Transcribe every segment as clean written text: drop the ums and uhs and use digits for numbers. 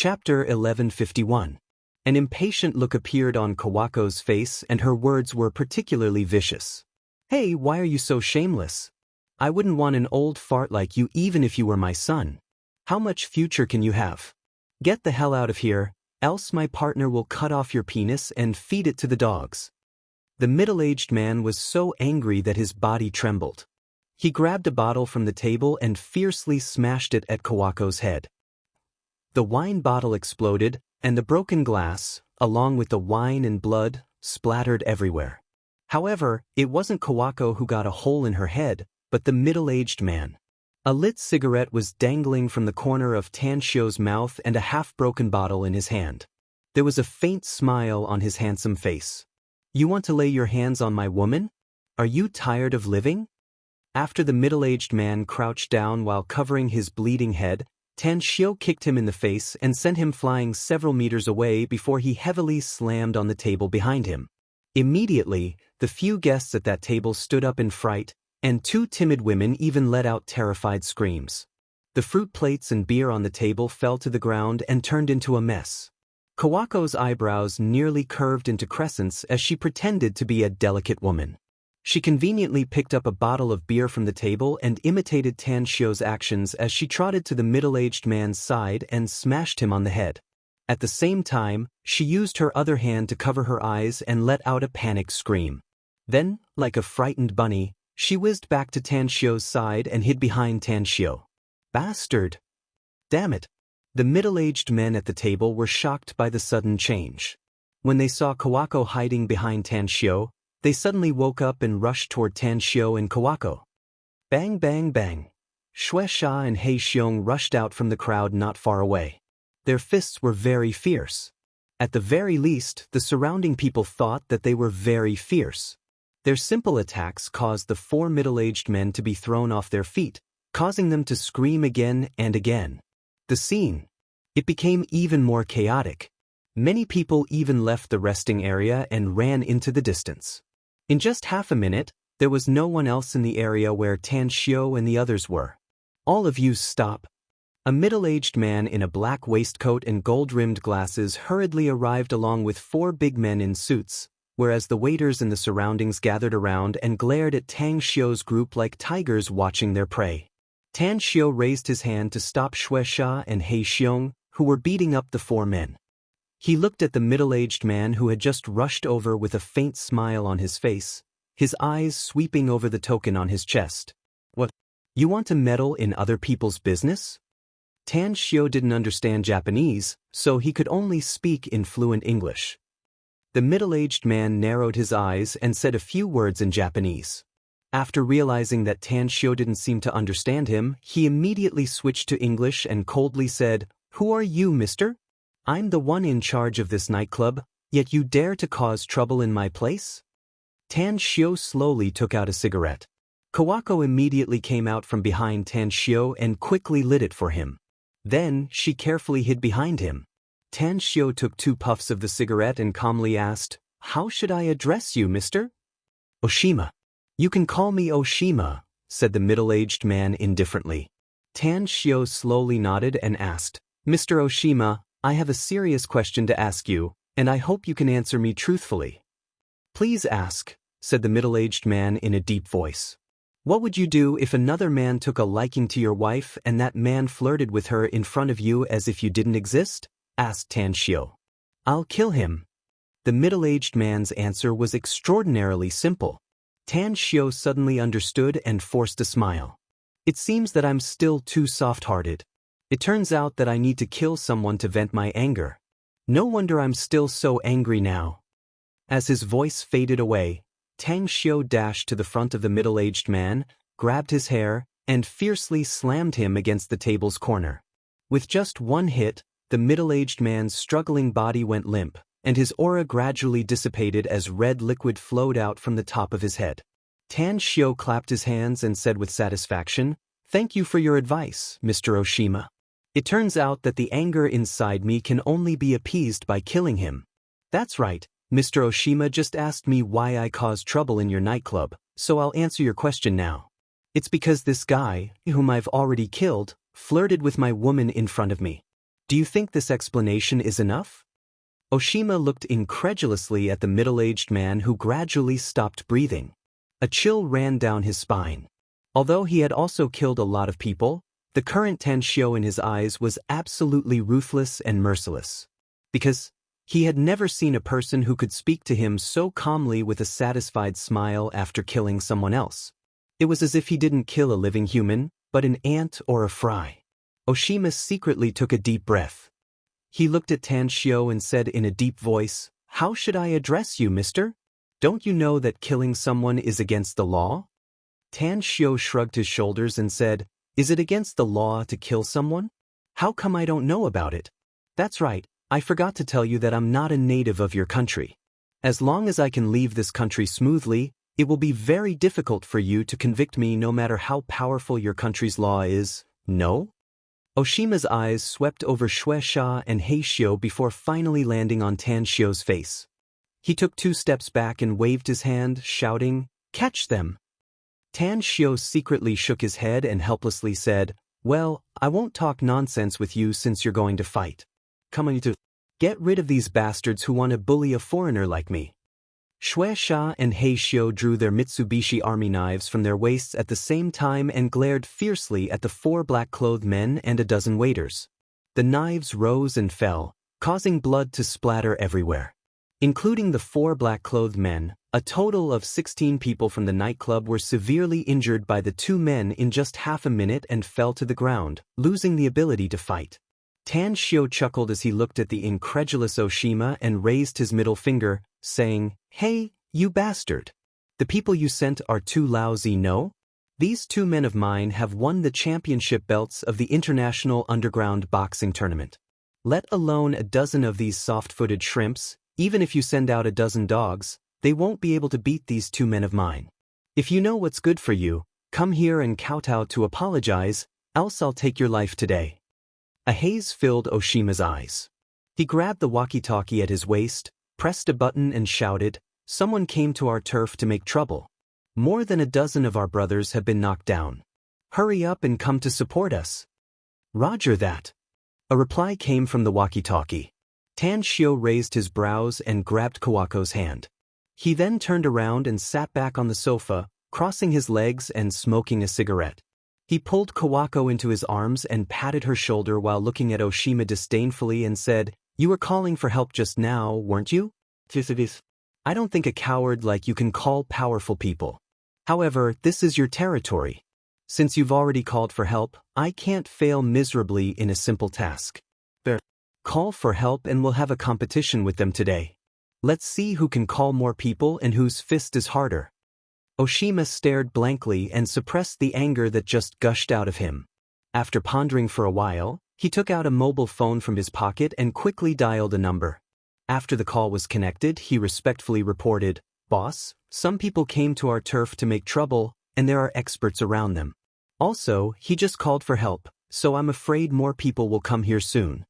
Chapter 1151. An impatient look appeared on Kawako's face and her words were particularly vicious. Hey, why are you so shameless? I wouldn't want an old fart like you even if you were my son. How much future can you have? Get the hell out of here, else my partner will cut off your penis and feed it to the dogs. The middle-aged man was so angry that his body trembled. He grabbed a bottle from the table and fiercely smashed it at Kawako's head. The wine bottle exploded, and the broken glass, along with the wine and blood, splattered everywhere. However, it wasn't Kawako who got a hole in her head, but the middle-aged man. A lit cigarette was dangling from the corner of Tanshio's mouth and a half-broken bottle in his hand. There was a faint smile on his handsome face. You want to lay your hands on my woman? Are you tired of living? After the middle-aged man crouched down while covering his bleeding head, Tanshio kicked him in the face and sent him flying several meters away before he heavily slammed on the table behind him. Immediately, the few guests at that table stood up in fright, and two timid women even let out terrified screams. The fruit plates and beer on the table fell to the ground and turned into a mess. Kawako's eyebrows nearly curved into crescents as she pretended to be a delicate woman. She conveniently picked up a bottle of beer from the table and imitated Tanshio's actions as she trotted to the middle-aged man's side and smashed him on the head. At the same time, she used her other hand to cover her eyes and let out a panicked scream. Then, like a frightened bunny, she whizzed back to Tanshio's side and hid behind Tanshio. Bastard! Damn it! The middle-aged men at the table were shocked by the sudden change. When they saw Kawako hiding behind Tanshio, they suddenly woke up and rushed toward Tanshio and Kawako. Bang bang bang. Shueisha and He Xiong rushed out from the crowd not far away. Their fists were very fierce. At the very least, the surrounding people thought that they were very fierce. Their simple attacks caused the four middle-aged men to be thrown off their feet, causing them to scream again and again. The scene. It became even more chaotic. Many people even left the resting area and ran into the distance. In just half a minute, there was no one else in the area where Tanshio and the others were. All of you stop. A middle-aged man in a black waistcoat and gold-rimmed glasses hurriedly arrived along with four big men in suits, whereas the waiters in the surroundings gathered around and glared at Tanshio's group like tigers watching their prey. Tanshio raised his hand to stop Shueisha and He Xiong, who were beating up the four men. He looked at the middle-aged man who had just rushed over with a faint smile on his face, his eyes sweeping over the token on his chest. What? You want to meddle in other people's business? Tanshio didn't understand Japanese, so he could only speak in fluent English. The middle-aged man narrowed his eyes and said a few words in Japanese. After realizing that Tanshio didn't seem to understand him, he immediately switched to English and coldly said, "Who are you, mister? I'm the one in charge of this nightclub, yet you dare to cause trouble in my place?" Tanshio slowly took out a cigarette. Kawako immediately came out from behind Tanshio and quickly lit it for him. Then, she carefully hid behind him. Tanshio took 2 puffs of the cigarette and calmly asked, "How should I address you, mister?" "Oshima." "You can call me Oshima," said the middle-aged man indifferently. Tanshio slowly nodded and asked, "Mr. Oshima, I have a serious question to ask you, and I hope you can answer me truthfully." "Please ask," said the middle-aged man in a deep voice. "What would you do if another man took a liking to your wife and that man flirted with her in front of you as if you didn't exist?" asked Tanshio. "I'll kill him." The middle-aged man's answer was extraordinarily simple. Tanshio suddenly understood and forced a smile. "It seems that I'm still too soft-hearted. It turns out that I need to kill someone to vent my anger. No wonder I'm still so angry now." As his voice faded away, Tanshio dashed to the front of the middle-aged man, grabbed his hair, and fiercely slammed him against the table's corner. With just one hit, the middle-aged man's struggling body went limp, and his aura gradually dissipated as red liquid flowed out from the top of his head. Tanshio clapped his hands and said with satisfaction, "Thank you for your advice, Mr. Oshima. It turns out that the anger inside me can only be appeased by killing him." "That's right, Mr. Oshima just asked me why I caused trouble in your nightclub, so I'll answer your question now. It's because this guy, whom I've already killed, flirted with my woman in front of me." Do you think this explanation is enough? Oshima looked incredulously at the middle-aged man who gradually stopped breathing. A chill ran down his spine. Although he had also killed a lot of people, the current Tanshio in his eyes was absolutely ruthless and merciless. Because he had never seen a person who could speak to him so calmly with a satisfied smile after killing someone else. It was as if he didn't kill a living human, but an ant or a fly. Oshima secretly took a deep breath. He looked at Tanshio and said in a deep voice, "How should I address you, mister? Don't you know that killing someone is against the law?" Tanshio shrugged his shoulders and said, "Is it against the law to kill someone? How come I don't know about it? That's right, I forgot to tell you that I'm not a native of your country. As long as I can leave this country smoothly, it will be very difficult for you to convict me no matter how powerful your country's law is, no?" Oshima's eyes swept over Shueisha and Heishio before finally landing on Tanshio's face. He took 2 steps back and waved his hand, shouting, "Catch them!" Tanshio secretly shook his head and helplessly said, "Well, I won't talk nonsense with you since you're going to fight. Come on, you two. Get rid of these bastards who want to bully a foreigner like me." Shueisha and Heishio drew their Mitsubishi army knives from their waists at the same time and glared fiercely at the 4 black-clothed men and a dozen waiters. The knives rose and fell, causing blood to splatter everywhere. Including the 4 black-clothed men, a total of 16 people from the nightclub were severely injured by the 2 men in just half a minute and fell to the ground, losing the ability to fight. Tanshio chuckled as he looked at the incredulous Oshima and raised his middle finger, saying, "Hey, you bastard! The people you sent are too lousy, no? These 2 men of mine have won the championship belts of the International Underground Boxing Tournament. Let alone a dozen of these soft-footed shrimps, even if you send out a dozen dogs, they won't be able to beat these 2 men of mine. If you know what's good for you, come here and kowtow to apologize, else I'll take your life today." A haze filled Oshima's eyes. He grabbed the walkie-talkie at his waist, pressed a button and shouted, "Someone came to our turf to make trouble. More than a dozen of our brothers have been knocked down. Hurry up and come to support us." "Roger that." A reply came from the walkie-talkie. Tanshio raised his brows and grabbed Kawako's hand. He then turned around and sat back on the sofa, crossing his legs and smoking a cigarette. He pulled Kawako into his arms and patted her shoulder while looking at Oshima disdainfully and said, "You were calling for help just now, weren't you? I don't think a coward like you can call powerful people. However, this is your territory. Since you've already called for help, I can't fail miserably in a simple task. Call for help and we'll have a competition with them today. Let's see who can call more people and whose fist is harder." Oshima stared blankly and suppressed the anger that just gushed out of him. After pondering for a while, he took out a mobile phone from his pocket and quickly dialed a number. After the call was connected, he respectfully reported, "Boss, some people came to our turf to make trouble, and there are experts around them. Also, he just called for help, so I'm afraid more people will come here soon."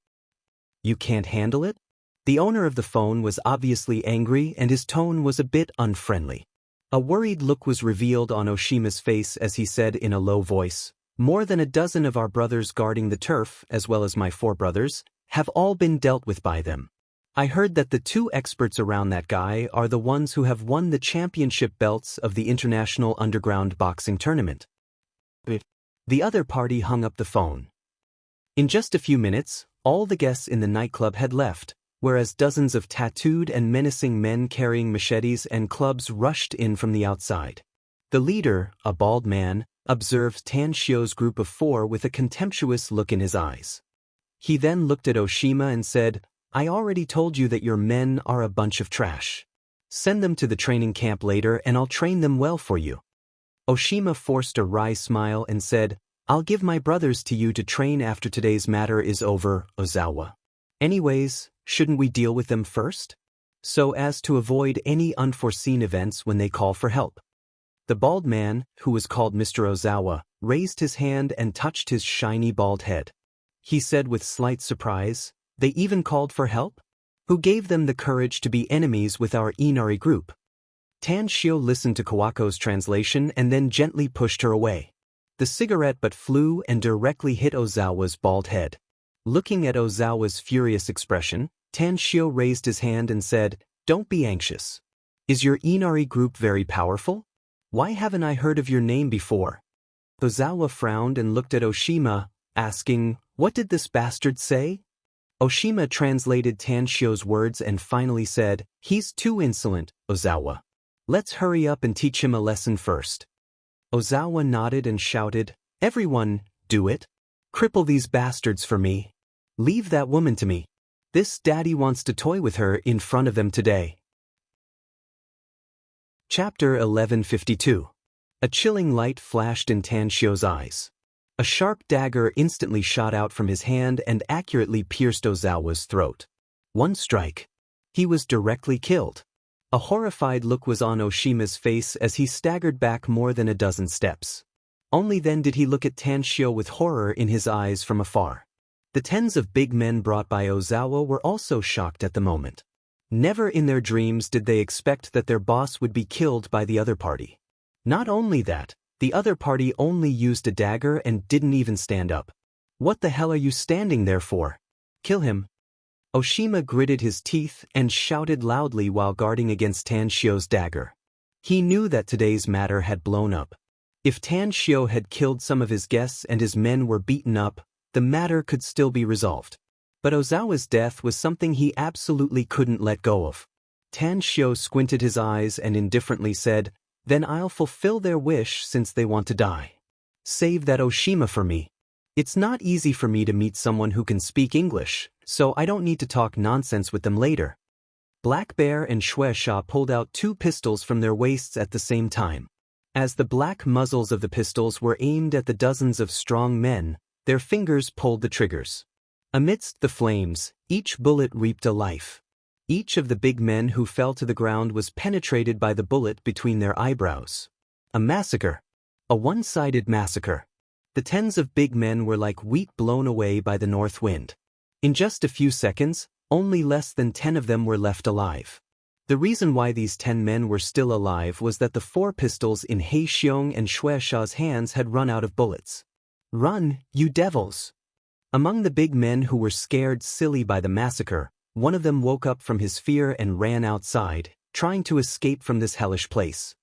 "You can't handle it?" The owner of the phone was obviously angry and his tone was a bit unfriendly. A worried look was revealed on Oshima's face as he said in a low voice, "More than a dozen of our brothers guarding the turf, as well as my 4 brothers, have all been dealt with by them. I heard that the 2 experts around that guy are the ones who have won the championship belts of the International Underground Boxing Tournament." The other party hung up the phone. In just a few minutes, all the guests in the nightclub had left, whereas dozens of tattooed and menacing men carrying machetes and clubs rushed in from the outside. The leader, a bald man, observed Tanshio's group of 4 with a contemptuous look in his eyes. He then looked at Oshima and said, "I already told you that your men are a bunch of trash. Send them to the training camp later and I'll train them well for you." Oshima forced a wry smile and said, "I'll give my brothers to you to train after today's matter is over, Ozawa. Anyways, shouldn't we deal with them first? So as to avoid any unforeseen events when they call for help." The bald man, who was called Mr. Ozawa, raised his hand and touched his shiny bald head. He said with slight surprise, "They even called for help? Who gave them the courage to be enemies with our Inari group?" Tanshio listened to Kawako's translation and then gently pushed her away. The cigarette butt flew and directly hit Ozawa's bald head. Looking at Ozawa's furious expression, Tanshio raised his hand and said, "Don't be anxious. Is your Inari group very powerful? Why haven't I heard of your name before?" Ozawa frowned and looked at Oshima, asking, "What did this bastard say?" Oshima translated Tanshio's words and finally said, "He's too insolent, Ozawa. Let's hurry up and teach him a lesson first." Ozawa nodded and shouted, "Everyone, do it. Cripple these bastards for me. Leave that woman to me. This daddy wants to toy with her in front of them today." Chapter 1152. A chilling light flashed in Tanshio's eyes. A sharp dagger instantly shot out from his hand and accurately pierced Ozawa's throat. One strike. He was directly killed. A horrified look was on Oshima's face as he staggered back more than a dozen steps. Only then did he look at Tanshio with horror in his eyes from afar. The tens of big men brought by Ozawa were also shocked at the moment. Never in their dreams did they expect that their boss would be killed by the other party. Not only that, the other party only used a dagger and didn't even stand up. "What the hell are you standing there for? Kill him." Oshima gritted his teeth and shouted loudly while guarding against Tanshio's dagger. He knew that today's matter had blown up. If Tanshio had killed some of his guests and his men were beaten up, the matter could still be resolved. But Ozawa's death was something he absolutely couldn't let go of. Tanshio squinted his eyes and indifferently said, "Then I'll fulfill their wish since they want to die. Save that Oshima for me. It's not easy for me to meet someone who can speak English, so I don't need to talk nonsense with them later." Black Bear and Shueisha pulled out 2 pistols from their waists at the same time. As the black muzzles of the pistols were aimed at the dozens of strong men, their fingers pulled the triggers. Amidst the flames, each bullet reaped a life. Each of the big men who fell to the ground was penetrated by the bullet between their eyebrows. A massacre. A one-sided massacre. The tens of big men were like wheat blown away by the north wind. In just a few seconds, only less than 10 of them were left alive. The reason why these 10 men were still alive was that the 4 pistols in Hei Xiong and Shueisha's hands had run out of bullets. "Run, you devils!" Among the big men who were scared silly by the massacre, one of them woke up from his fear and ran outside, trying to escape from this hellish place.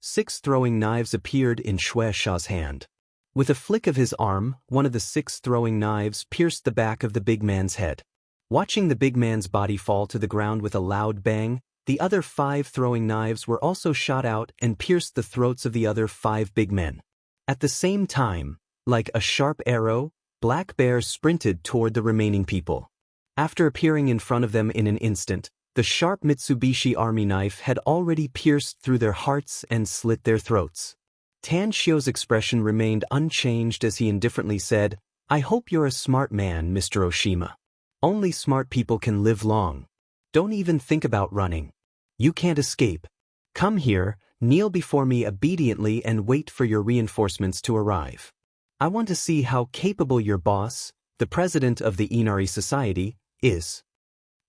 6 throwing knives appeared in Shueisha's hand. With a flick of his arm, one of the 6 throwing knives pierced the back of the big man's head. Watching the big man's body fall to the ground with a loud bang, the other 5 throwing knives were also shot out and pierced the throats of the other 5 big men. At the same time, like a sharp arrow, Black Bear sprinted toward the remaining people. After appearing in front of them in an instant, the sharp Mitsubishi army knife had already pierced through their hearts and slit their throats. Tanshio's expression remained unchanged as he indifferently said, "I hope you're a smart man, Mr. Oshima. Only smart people can live long. Don't even think about running. You can't escape. Come here, kneel before me obediently and wait for your reinforcements to arrive. I want to see how capable your boss, the president of the Inari Society, is."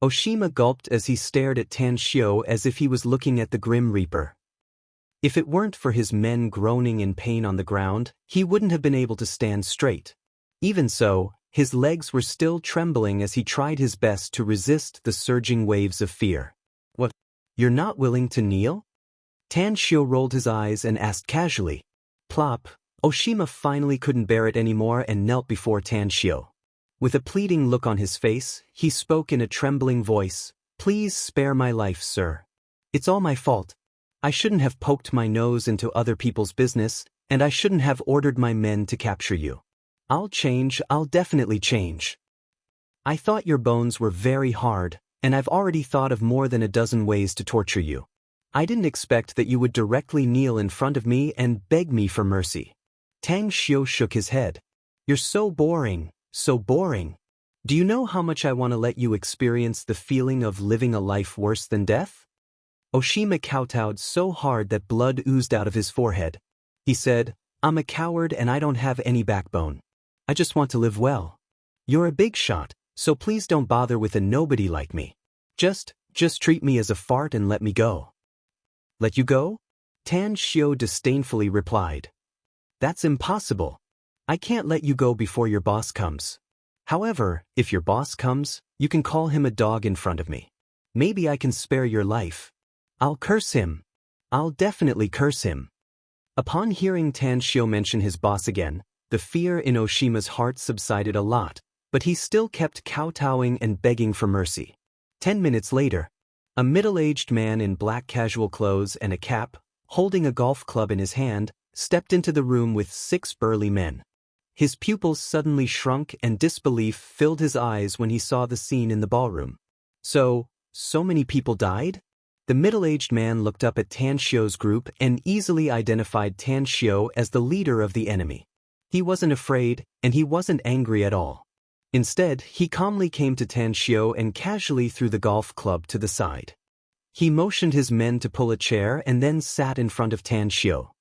Oshima gulped as he stared at Tanshio as if he was looking at the Grim Reaper. If it weren't for his men groaning in pain on the ground, he wouldn't have been able to stand straight. Even so, his legs were still trembling as he tried his best to resist the surging waves of fear. "What? You're not willing to kneel?" Tanshio rolled his eyes and asked casually. Plop. Oshima finally couldn't bear it anymore and knelt before Tanshio. With a pleading look on his face, he spoke in a trembling voice, "Please spare my life, sir. It's all my fault. I shouldn't have poked my nose into other people's business, and I shouldn't have ordered my men to capture you. I'll change, I'll definitely change. I thought your bones were very hard, and I've already thought of more than a dozen ways to torture you. I didn't expect that you would directly kneel in front of me and beg me for mercy." Tanshio shook his head. "You're so boring, so boring. Do you know how much I want to let you experience the feeling of living a life worse than death?" Oshima kowtowed so hard that blood oozed out of his forehead. He said, "I'm a coward and I don't have any backbone. I just want to live well. You're a big shot, so please don't bother with a nobody like me. Just treat me as a fart and let me go." "Let you go?" Tanshio disdainfully replied. "That's impossible. I can't let you go before your boss comes. However, if your boss comes, you can call him a dog in front of me. Maybe I can spare your life. I'll curse him. I'll definitely curse him. Upon hearing Tanshio mention his boss again, the fear in Oshima's heart subsided a lot, but he still kept kowtowing and begging for mercy. 10 minutes later, a middle-aged man in black casual clothes and a cap, holding a golf club in his hand, stepped into the room with 6 burly men. His pupils suddenly shrunk and disbelief filled his eyes when he saw the scene in the ballroom. So many people died? The middle-aged man looked up at Tanshio's group and easily identified Tanshio as the leader of the enemy. He wasn't afraid, and he wasn't angry at all. Instead, he calmly came to Tanshio and casually threw the golf club to the side. He motioned his men to pull a chair and then sat in front of Tanshio.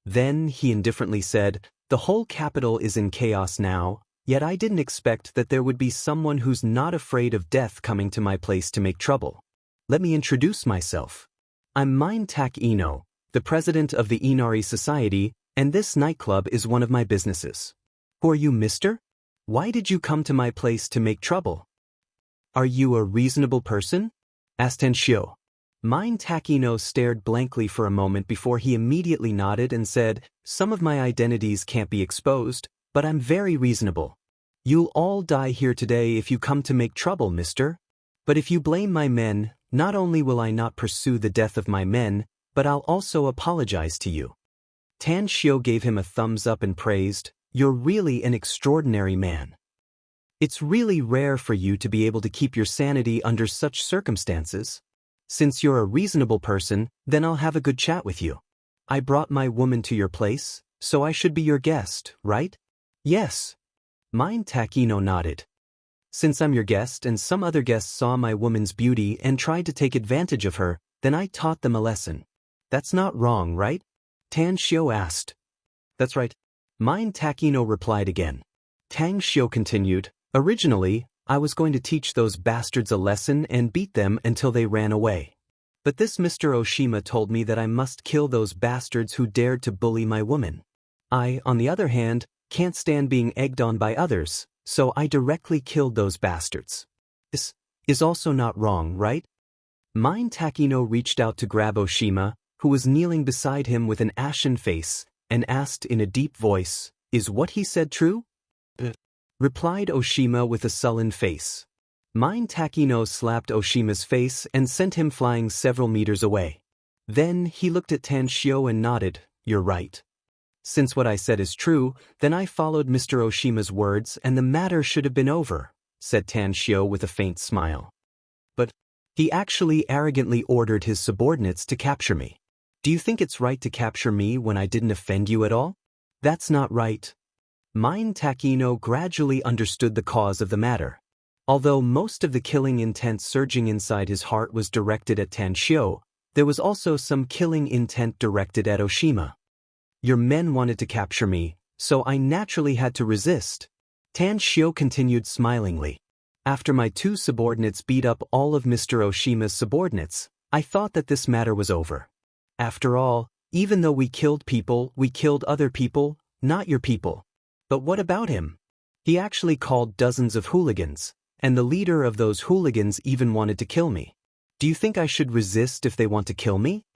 Then he indifferently said, "The whole capital is in chaos now, yet I didn't expect that there would be someone who's not afraid of death coming to my place to make trouble. Let me introduce myself. I'm Tak Ino, the president of the Inari Society, and this nightclub is one of my businesses. Who are you, mister? Why did you come to my place to make trouble? Are you a reasonable person?" asked Tanshio. Tak Ino stared blankly for a moment before he immediately nodded and said, "Some of my identities can't be exposed, but I'm very reasonable. You'll all die here today if you come to make trouble, mister. But if you blame my men, not only will I not pursue the death of my men, but I'll also apologize to you." Tanshio gave him a thumbs up and praised, "You're really an extraordinary man. It's really rare for you to be able to keep your sanity under such circumstances. Since you're a reasonable person, then I'll have a good chat with you. I brought my woman to your place, so I should be your guest, right?" "Yes." Tak Ino nodded. "Since I'm your guest and some other guests saw my woman's beauty and tried to take advantage of her, then I taught them a lesson. That's not wrong, right?" Tanshio asked. "That's right." Tak Ino replied again. Tanshio continued, "Originally, I was going to teach those bastards a lesson and beat them until they ran away. But this Mr. Oshima told me that I must kill those bastards who dared to bully my woman. I, on the other hand, can't stand being egged on by others, so I directly killed those bastards. This is also not wrong, right?" Tak Ino reached out to grab Oshima, who was kneeling beside him with an ashen face, and asked in a deep voice, "Is what he said true?" Replied Oshima with a sullen face. Tak Ino slapped Oshima's face and sent him flying several meters away. Then he looked at Tanshio and nodded, "You're right. Since what I said is true, then I followed Mr. Oshima's words and the matter should have been over," said Tanshio with a faint smile. "But he actually arrogantly ordered his subordinates to capture me. Do you think it's right to capture me when I didn't offend you at all? That's not right." Tak Ino gradually understood the cause of the matter. Although most of the killing intent surging inside his heart was directed at Tanshio, there was also some killing intent directed at Oshima. "Your men wanted to capture me, so I naturally had to resist." Tanshio continued smilingly. "After my 2 subordinates beat up all of Mr. Oshima's subordinates, I thought that this matter was over. After all, even though we killed people, we killed other people, not your people. But what about him? He actually called dozens of hooligans, and the leader of those hooligans even wanted to kill me. Do you think I should resist if they want to kill me?"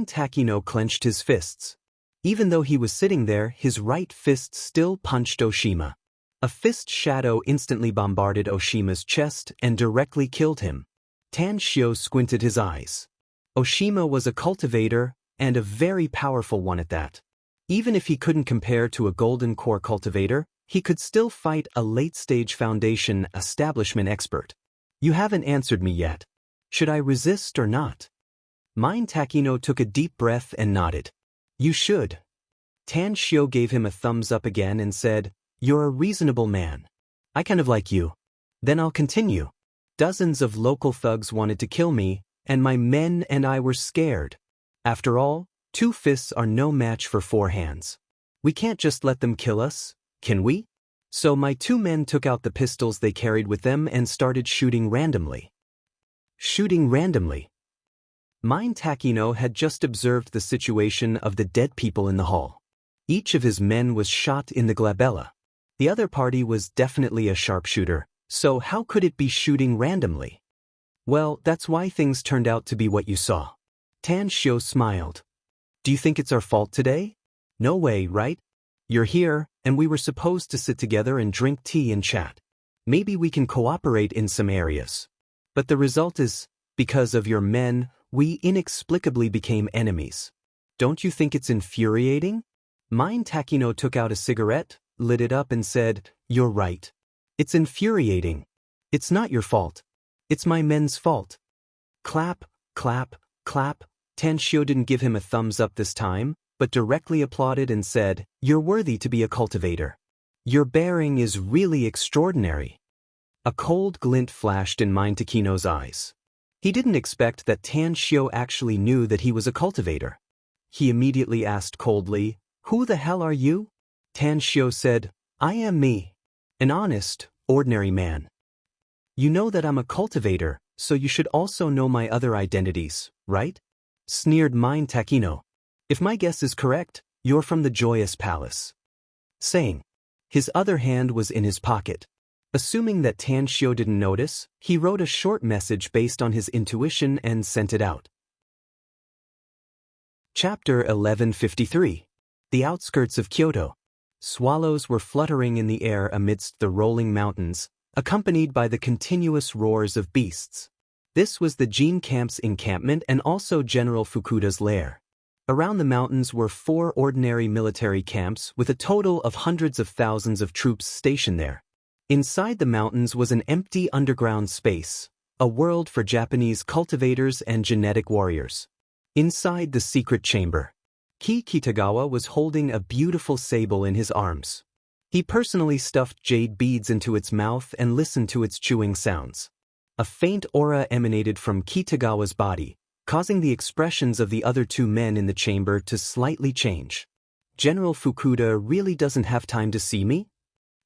Tak Ino clenched his fists. Even though he was sitting there, his right fist still punched Oshima. A fist shadow instantly bombarded Oshima's chest and directly killed him. Tanshio squinted his eyes. Oshima was a cultivator, and a very powerful one at that. Even if he couldn't compare to a golden core cultivator, he could still fight a late-stage foundation establishment expert. "You haven't answered me yet. Should I resist or not?" Tak Ino took a deep breath and nodded. "You should." Tanshio gave him a thumbs up again and said, "You're a reasonable man. I kind of like you. Then I'll continue. Dozens of local thugs wanted to kill me, and my men and I were scared. After all, 2 fists are no match for 4 hands. We can't just let them kill us, can we? So my 2 men took out the pistols they carried with them and started shooting randomly." Shooting randomly? Tak Ino had just observed the situation of the dead people in the hall. Each of his men was shot in the glabella. The other party was definitely a sharpshooter, so how could it be shooting randomly? Well, that's why things turned out to be what you saw. Tan Xiu smiled. Do you think it's our fault today? No way, right? You're here, and we were supposed to sit together and drink tea and chat. Maybe we can cooperate in some areas. But the result is, because of your men, we inexplicably became enemies. Don't you think it's infuriating? Mine Takino took out a cigarette, lit it up and said, You're right. It's infuriating. It's not your fault. It's my men's fault. Clap, clap, clap. Tan Xiu didn't give him a thumbs up this time, but directly applauded and said, You're worthy to be a cultivator. Your bearing is really extraordinary. A cold glint flashed in Mine Takino's eyes. He didn't expect that Tan Xiu actually knew that he was a cultivator. He immediately asked coldly, Who the hell are you? Tan Xiu said, I am me. An honest, ordinary man. You know that I'm a cultivator, so you should also know my other identities, right? Sneered Mine Takino. If my guess is correct, you're from the Joyous Palace. Saying. His other hand was in his pocket. Assuming that Tan Xiu didn't notice, he wrote a short message based on his intuition and sent it out. Chapter 1153. The Outskirts of Kyoto. Swallows were fluttering in the air amidst the rolling mountains, accompanied by the continuous roars of beasts. This was the Jin camp's encampment and also General Fukuda's lair. Around the mountains were 4 ordinary military camps with a total of hundreds of thousands of troops stationed there. Inside the mountains was an empty underground space, a world for Japanese cultivators and genetic warriors. Inside the secret chamber, Ki Kitagawa was holding a beautiful sable in his arms. He personally stuffed jade beads into its mouth and listened to its chewing sounds. A faint aura emanated from Kitagawa's body, causing the expressions of the other 2 men in the chamber to slightly change. General Fukuda really doesn't have time to see me?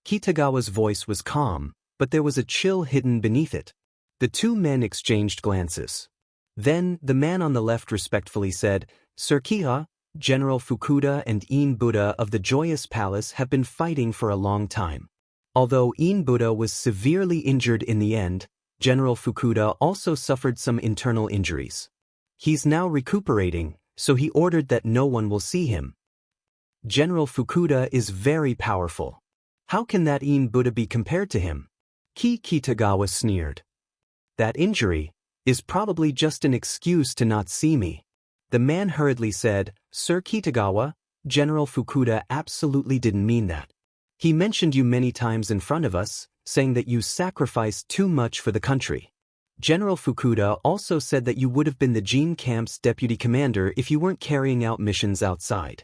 Kitagawa's voice was calm, but there was a chill hidden beneath it. The 2 men exchanged glances. Then, the man on the left respectfully said, Sir Kiha, General Fukuda and In Buddha of the Joyous Palace have been fighting for a long time. Although In Buddha was severely injured in the end, General Fukuda also suffered some internal injuries. He's now recuperating, so he ordered that no one will see him. General Fukuda is very powerful. How can that In Buddha be compared to him? Ki Kitagawa sneered. That injury is probably just an excuse to not see me. The man hurriedly said, Sir Kitagawa, General Fukuda absolutely didn't mean that. He mentioned you many times in front of us, saying that you sacrificed too much for the country. General Fukuda also said that you would have been the Jin camp's deputy commander if you weren't carrying out missions outside.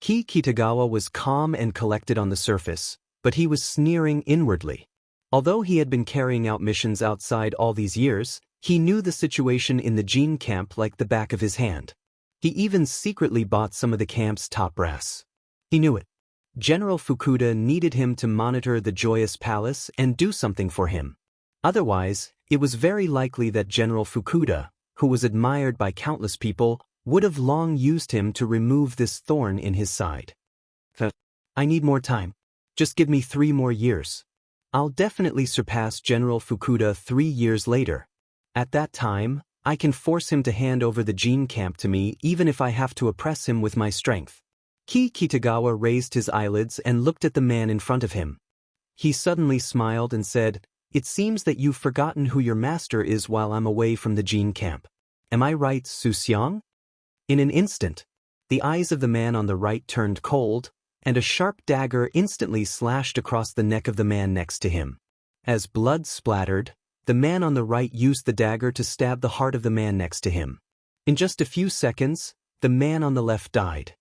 Ki Kitagawa was calm and collected on the surface, but he was sneering inwardly. Although he had been carrying out missions outside all these years, he knew the situation in the Jin camp like the back of his hand. He even secretly bought some of the camp's top brass. He knew it. General Fukuda needed him to monitor the Joyous Palace and do something for him. Otherwise, it was very likely that General Fukuda, who was admired by countless people, would have long used him to remove this thorn in his side. I need more time. Just give me 3 more years. I'll definitely surpass General Fukuda 3 years later. At that time, I can force him to hand over the Jin camp to me even if I have to oppress him with my strength. Ki Kitagawa raised his eyelids and looked at the man in front of him. He suddenly smiled and said, It seems that you've forgotten who your master is while I'm away from the Jin camp. Am I right, Su Xiang? In an instant, the eyes of the man on the right turned cold, and a sharp dagger instantly slashed across the neck of the man next to him. As blood splattered, the man on the right used the dagger to stab the heart of the man next to him. In just a few seconds, the man on the left died.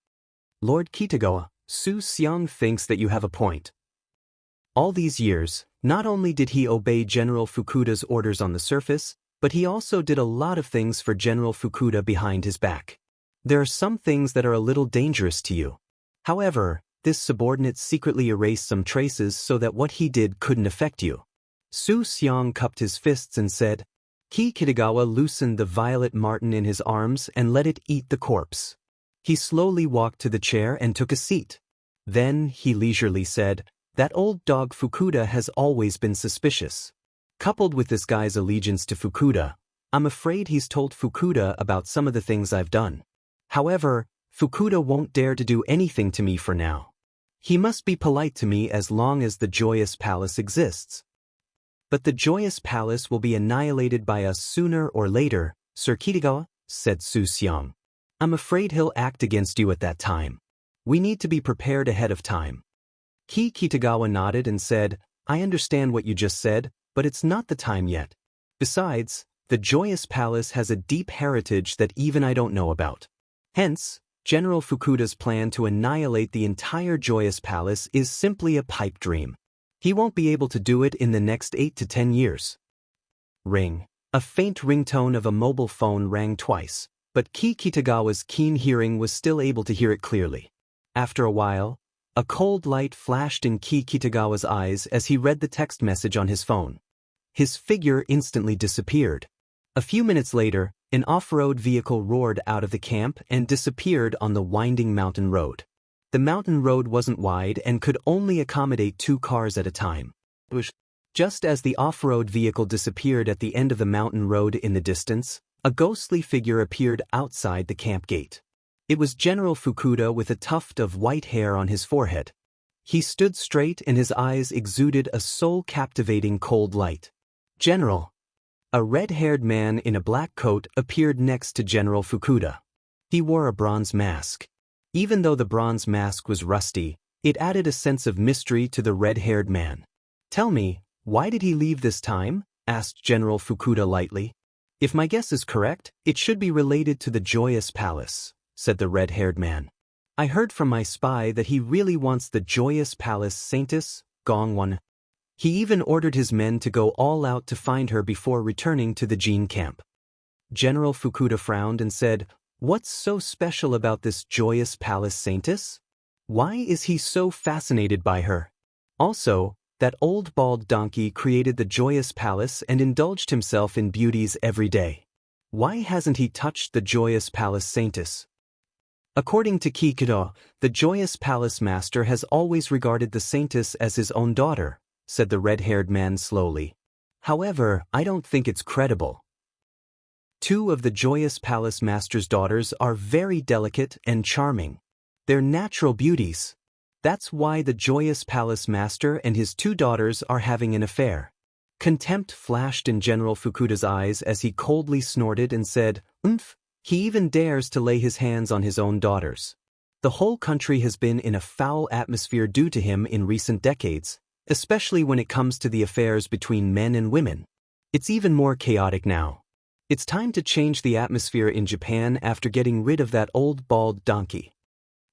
Lord Kitagawa, Su Xiang thinks that you have a point. All these years, not only did he obey General Fukuda's orders on the surface, but he also did a lot of things for General Fukuda behind his back. There are some things that are a little dangerous to you. However, this subordinate secretly erased some traces so that what he did couldn't affect you. Su Xiang cupped his fists and said, Ki Kitagawa loosened the violet marten in his arms and let it eat the corpse. He slowly walked to the chair and took a seat. Then, he leisurely said, That old dog Fukuda has always been suspicious. Coupled with this guy's allegiance to Fukuda, I'm afraid he's told Fukuda about some of the things I've done. However, Fukuda won't dare to do anything to me for now. He must be polite to me as long as the Joyous Palace exists. But the Joyous Palace will be annihilated by us sooner or later, Sir Kitagawa, said Su Xiang. I'm afraid he'll act against you at that time. We need to be prepared ahead of time. Kitagawa nodded and said, I understand what you just said, but it's not the time yet. Besides, the Joyous Palace has a deep heritage that even I don't know about. Hence, General Fukuda's plan to annihilate the entire Joyous Palace is simply a pipe dream. He won't be able to do it in the next 8 to 10 years. Ring. A faint ringtone of a mobile phone rang twice, but Kitagawa's keen hearing was still able to hear it clearly. After a while, a cold light flashed in Kitagawa's eyes as he read the text message on his phone. His figure instantly disappeared. A few minutes later, an off-road vehicle roared out of the camp and disappeared on the winding mountain road. The mountain road wasn't wide and could only accommodate 2 cars at a time. Just as the off-road vehicle disappeared at the end of the mountain road in the distance, a ghostly figure appeared outside the camp gate. It was General Fukuda with a tuft of white hair on his forehead. He stood straight and his eyes exuded a soul-captivating cold light. General. A red-haired man in a black coat appeared next to General Fukuda. He wore a bronze mask. Even though the bronze mask was rusty, it added a sense of mystery to the red-haired man. Tell me, why did he leave this time? Asked General Fukuda lightly. If my guess is correct, it should be related to the Joyous Palace, said the red-haired man. I heard from my spy that he really wants the Joyous Palace Saintess, Gongwon. He even ordered his men to go all out to find her before returning to the Jin camp. General Fukuda frowned and said, What's so special about this Joyous Palace Saintess? Why is he so fascinated by her? Also, that old bald donkey created the Joyous Palace and indulged himself in beauties every day. Why hasn't he touched the Joyous Palace Saintess? According to Kitagawa, the Joyous Palace Master has always regarded the Saintess as his own daughter, said the red-haired man slowly. However, I don't think it's credible. 2 of the Joyous Palace Master's daughters are very delicate and charming. They're natural beauties. That's why the Joyous Palace Master and his 2 daughters are having an affair. Contempt flashed in General Fukuda's eyes as he coldly snorted and said, Umph, he even dares to lay his hands on his own daughters. The whole country has been in a foul atmosphere due to him in recent decades, especially when it comes to the affairs between men and women. It's even more chaotic now. It's time to change the atmosphere in Japan after getting rid of that old bald donkey.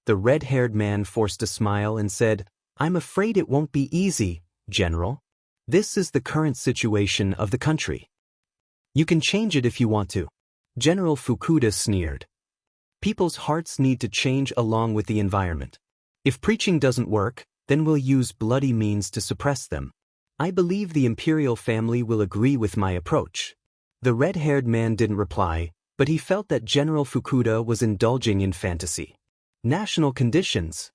The red-haired man forced a smile and said, I'm afraid it won't be easy, General. This is the current situation of the country. You can change it if you want to. General Fukuda sneered. People's hearts need to change along with the environment. If preaching doesn't work, then we'll use bloody means to suppress them. I believe the imperial family will agree with my approach. The red-haired man didn't reply, but he felt that General Fukuda was indulging in fantasy. National conditions.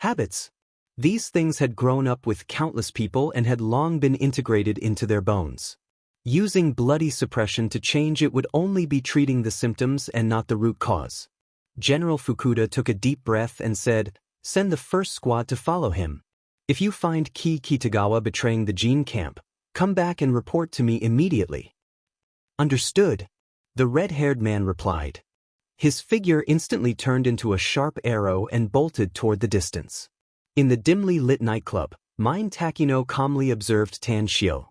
Habits. These things had grown up with countless people and had long been integrated into their bones. Using bloody suppression to change it would only be treating the symptoms and not the root cause. General Fukuda took a deep breath and said, Send the first squad to follow him. If you find Kitagawa betraying the Jin camp, come back and report to me immediately. Understood, the red-haired man replied. His figure instantly turned into a sharp arrow and bolted toward the distance. In the dimly lit nightclub, Mein Takino calmly observed Tan Shio.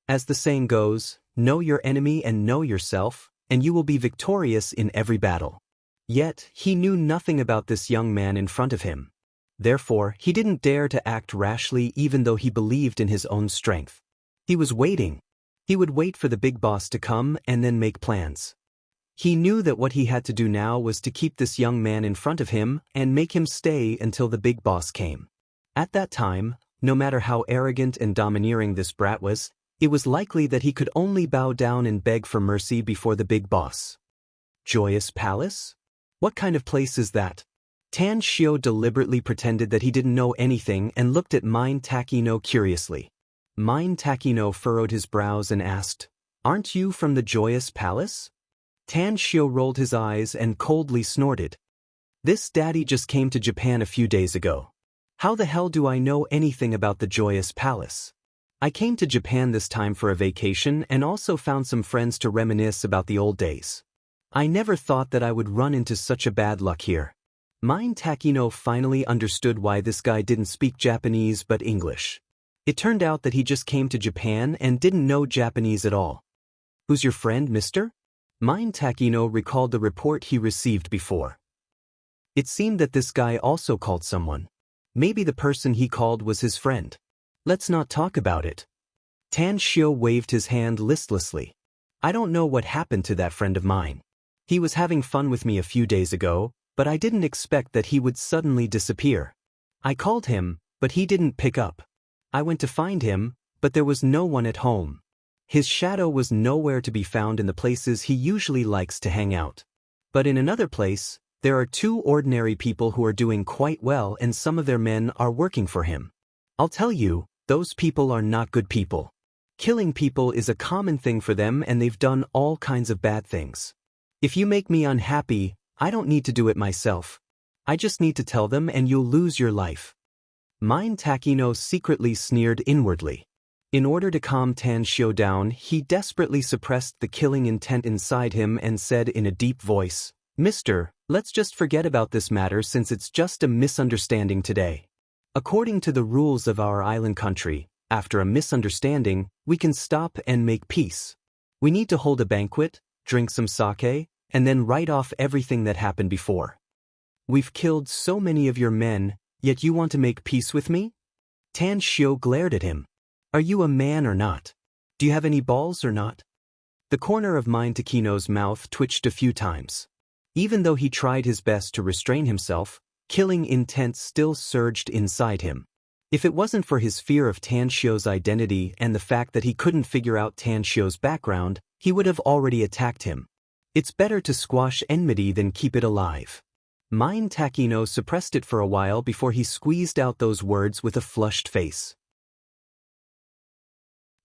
As the saying goes, know your enemy and know yourself, and you will be victorious in every battle. Yet, he knew nothing about this young man in front of him. Therefore, he didn't dare to act rashly even though he believed in his own strength. He was waiting. He would wait for the big boss to come and then make plans. He knew that what he had to do now was to keep this young man in front of him and make him stay until the big boss came. At that time, no matter how arrogant and domineering this brat was, it was likely that he could only bow down and beg for mercy before the big boss. Joyous Palace? What kind of place is that? Tan Shio deliberately pretended that he didn't know anything and looked at Mine Takino curiously. Mine Takino furrowed his brows and asked, "Aren't you from the Joyous Palace?" Tan Shio rolled his eyes and coldly snorted. "This daddy just came to Japan a few days ago. How the hell do I know anything about the Joyous Palace? I came to Japan this time for a vacation and also found some friends to reminisce about the old days. I never thought that I would run into such a bad luck here." Mine Takino finally understood why this guy didn't speak Japanese but English. It turned out that he just came to Japan and didn't know Japanese at all. "Who's your friend, mister?" Mine Takino recalled the report he received before. It seemed that this guy also called someone. Maybe the person he called was his friend. "Let's not talk about it." Tan Shio waved his hand listlessly. "I don't know what happened to that friend of mine. He was having fun with me a few days ago, but I didn't expect that he would suddenly disappear. I called him, but he didn't pick up. I went to find him, but there was no one at home. His shadow was nowhere to be found in the places he usually likes to hang out. But in another place, there are two ordinary people who are doing quite well and some of their men are working for him. I'll tell you, those people are not good people. Killing people is a common thing for them and they've done all kinds of bad things. If you make me unhappy, I don't need to do it myself. I just need to tell them and you'll lose your life." Mine Takino secretly sneered inwardly. In order to calm Tan Shio down, he desperately suppressed the killing intent inside him and said in a deep voice, "Mister, let's just forget about this matter since it's just a misunderstanding today. According to the rules of our island country, after a misunderstanding, we can stop and make peace. We need to hold a banquet, drink some sake, and then write off everything that happened before. We've killed so many of your men, yet you want to make peace with me?" Tan Shio glared at him. "Are you a man or not? Do you have any balls or not?" The corner of Mine Takino's mouth twitched a few times. Even though he tried his best to restrain himself, killing intent still surged inside him. If it wasn't for his fear of Tan Shio's identity and the fact that he couldn't figure out Tan Shio's background, he would have already attacked him. It's better to squash enmity than keep it alive. Mine Takino suppressed it for a while before he squeezed out those words with a flushed face.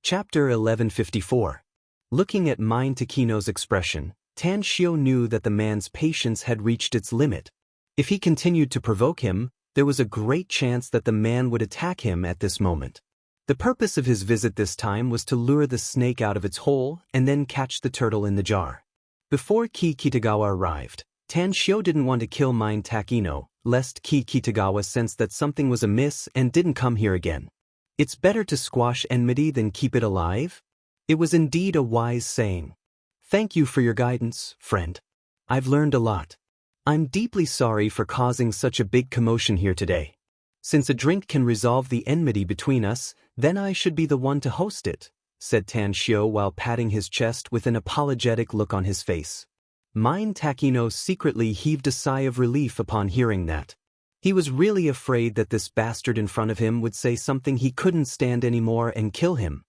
Chapter 1154. Looking at Mine Takino's expression, Tan Shio knew that the man's patience had reached its limit. If he continued to provoke him, there was a great chance that the man would attack him at this moment. The purpose of his visit this time was to lure the snake out of its hole and then catch the turtle in the jar. Before Ki Kitagawa arrived, Tan Shio didn't want to kill Mine Takino, lest Ki Kitagawa sensed that something was amiss and didn't come here again. It's better to squash enmity than keep it alive? It was indeed a wise saying. Thank you for your guidance, friend. I've learned a lot. I'm deeply sorry for causing such a big commotion here today. Since a drink can resolve the enmity between us, then I should be the one to host it, said Tan Shio while patting his chest with an apologetic look on his face. Mine Takino secretly heaved a sigh of relief upon hearing that. He was really afraid that this bastard in front of him would say something he couldn't stand anymore and kill him.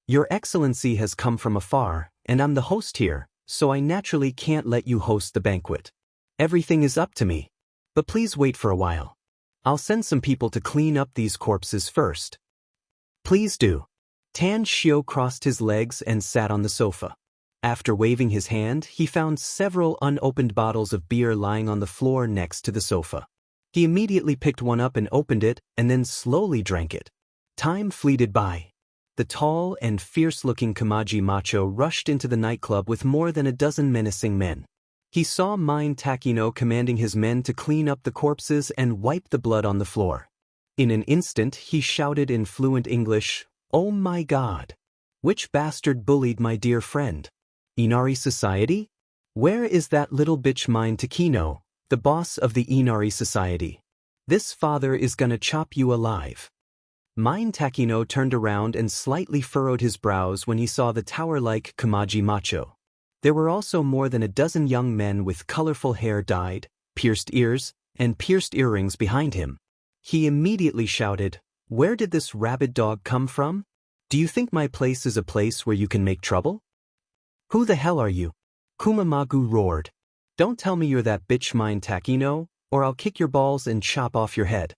Your Excellency has come from afar, and I'm the host here, so I naturally can't let you host the banquet. Everything is up to me. But please wait for a while. I'll send some people to clean up these corpses first. Please do. Tan Shio crossed his legs and sat on the sofa. After waving his hand, he found several unopened bottles of beer lying on the floor next to the sofa. He immediately picked one up and opened it, and then slowly drank it. Time fleeted by. The tall and fierce-looking Kamaji macho rushed into the nightclub with more than a dozen menacing men. He saw Mine Takino commanding his men to clean up the corpses and wipe the blood on the floor. In an instant, he shouted in fluent English, "Oh my God! Which bastard bullied my dear friend? Inari Society? Where is that little bitch Mine Takino, the boss of the Inari Society? This father is gonna chop you alive." Mine Takino turned around and slightly furrowed his brows when he saw the tower-like Kamaji macho. There were also more than a dozen young men with colorful hair dyed, pierced ears, and pierced earrings behind him. He immediately shouted, "Where did this rabid dog come from? Do you think my place is a place where you can make trouble? Who the hell are you?" Kumamagu roared. "Don't tell me you're that bitch Mine Takino, or I'll kick your balls and chop off your head.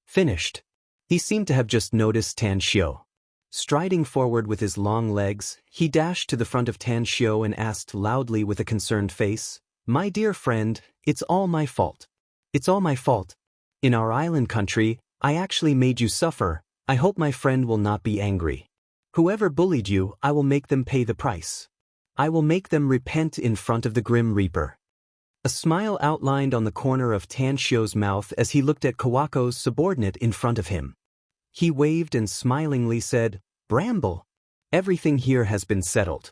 Finished. He seemed to have just noticed Tan Xiu. Striding forward with his long legs, he dashed to the front of Tan Xiu and asked loudly with a concerned face, "My dear friend, it's all my fault. It's all my fault. In our island country, I actually made you suffer. I hope my friend will not be angry. Whoever bullied you, I will make them pay the price. I will make them repent in front of the Grim Reaper." A smile outlined on the corner of Tan Xiu's mouth as he looked at Kawako's subordinate in front of him. He waved and smilingly said, "Bramble, everything here has been settled.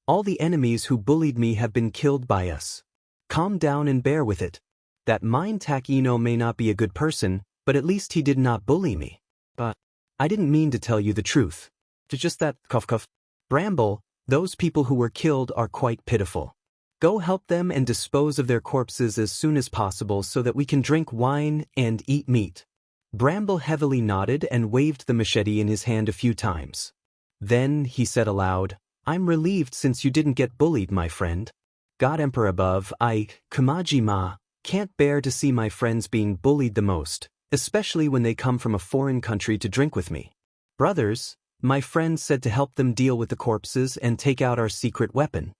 All the enemies who bullied me have been killed by us. Calm down and bear with it. That Mind Takino may not be a good person, but at least he did not bully me. But I didn't mean to tell you the truth. Just that, cough. Bramble, those people who were killed are quite pitiful. Go help them and dispose of their corpses as soon as possible so that we can drink wine and eat meat." Bramble heavily nodded and waved the machete in his hand a few times. Then he said aloud, "I'm relieved since you didn't get bullied, my friend. God Emperor above, I, Kamajima, can't bear to see my friends being bullied the most, especially when they come from a foreign country to drink with me. Brothers, my friend said to help them deal with the corpses and take out our secret weapon."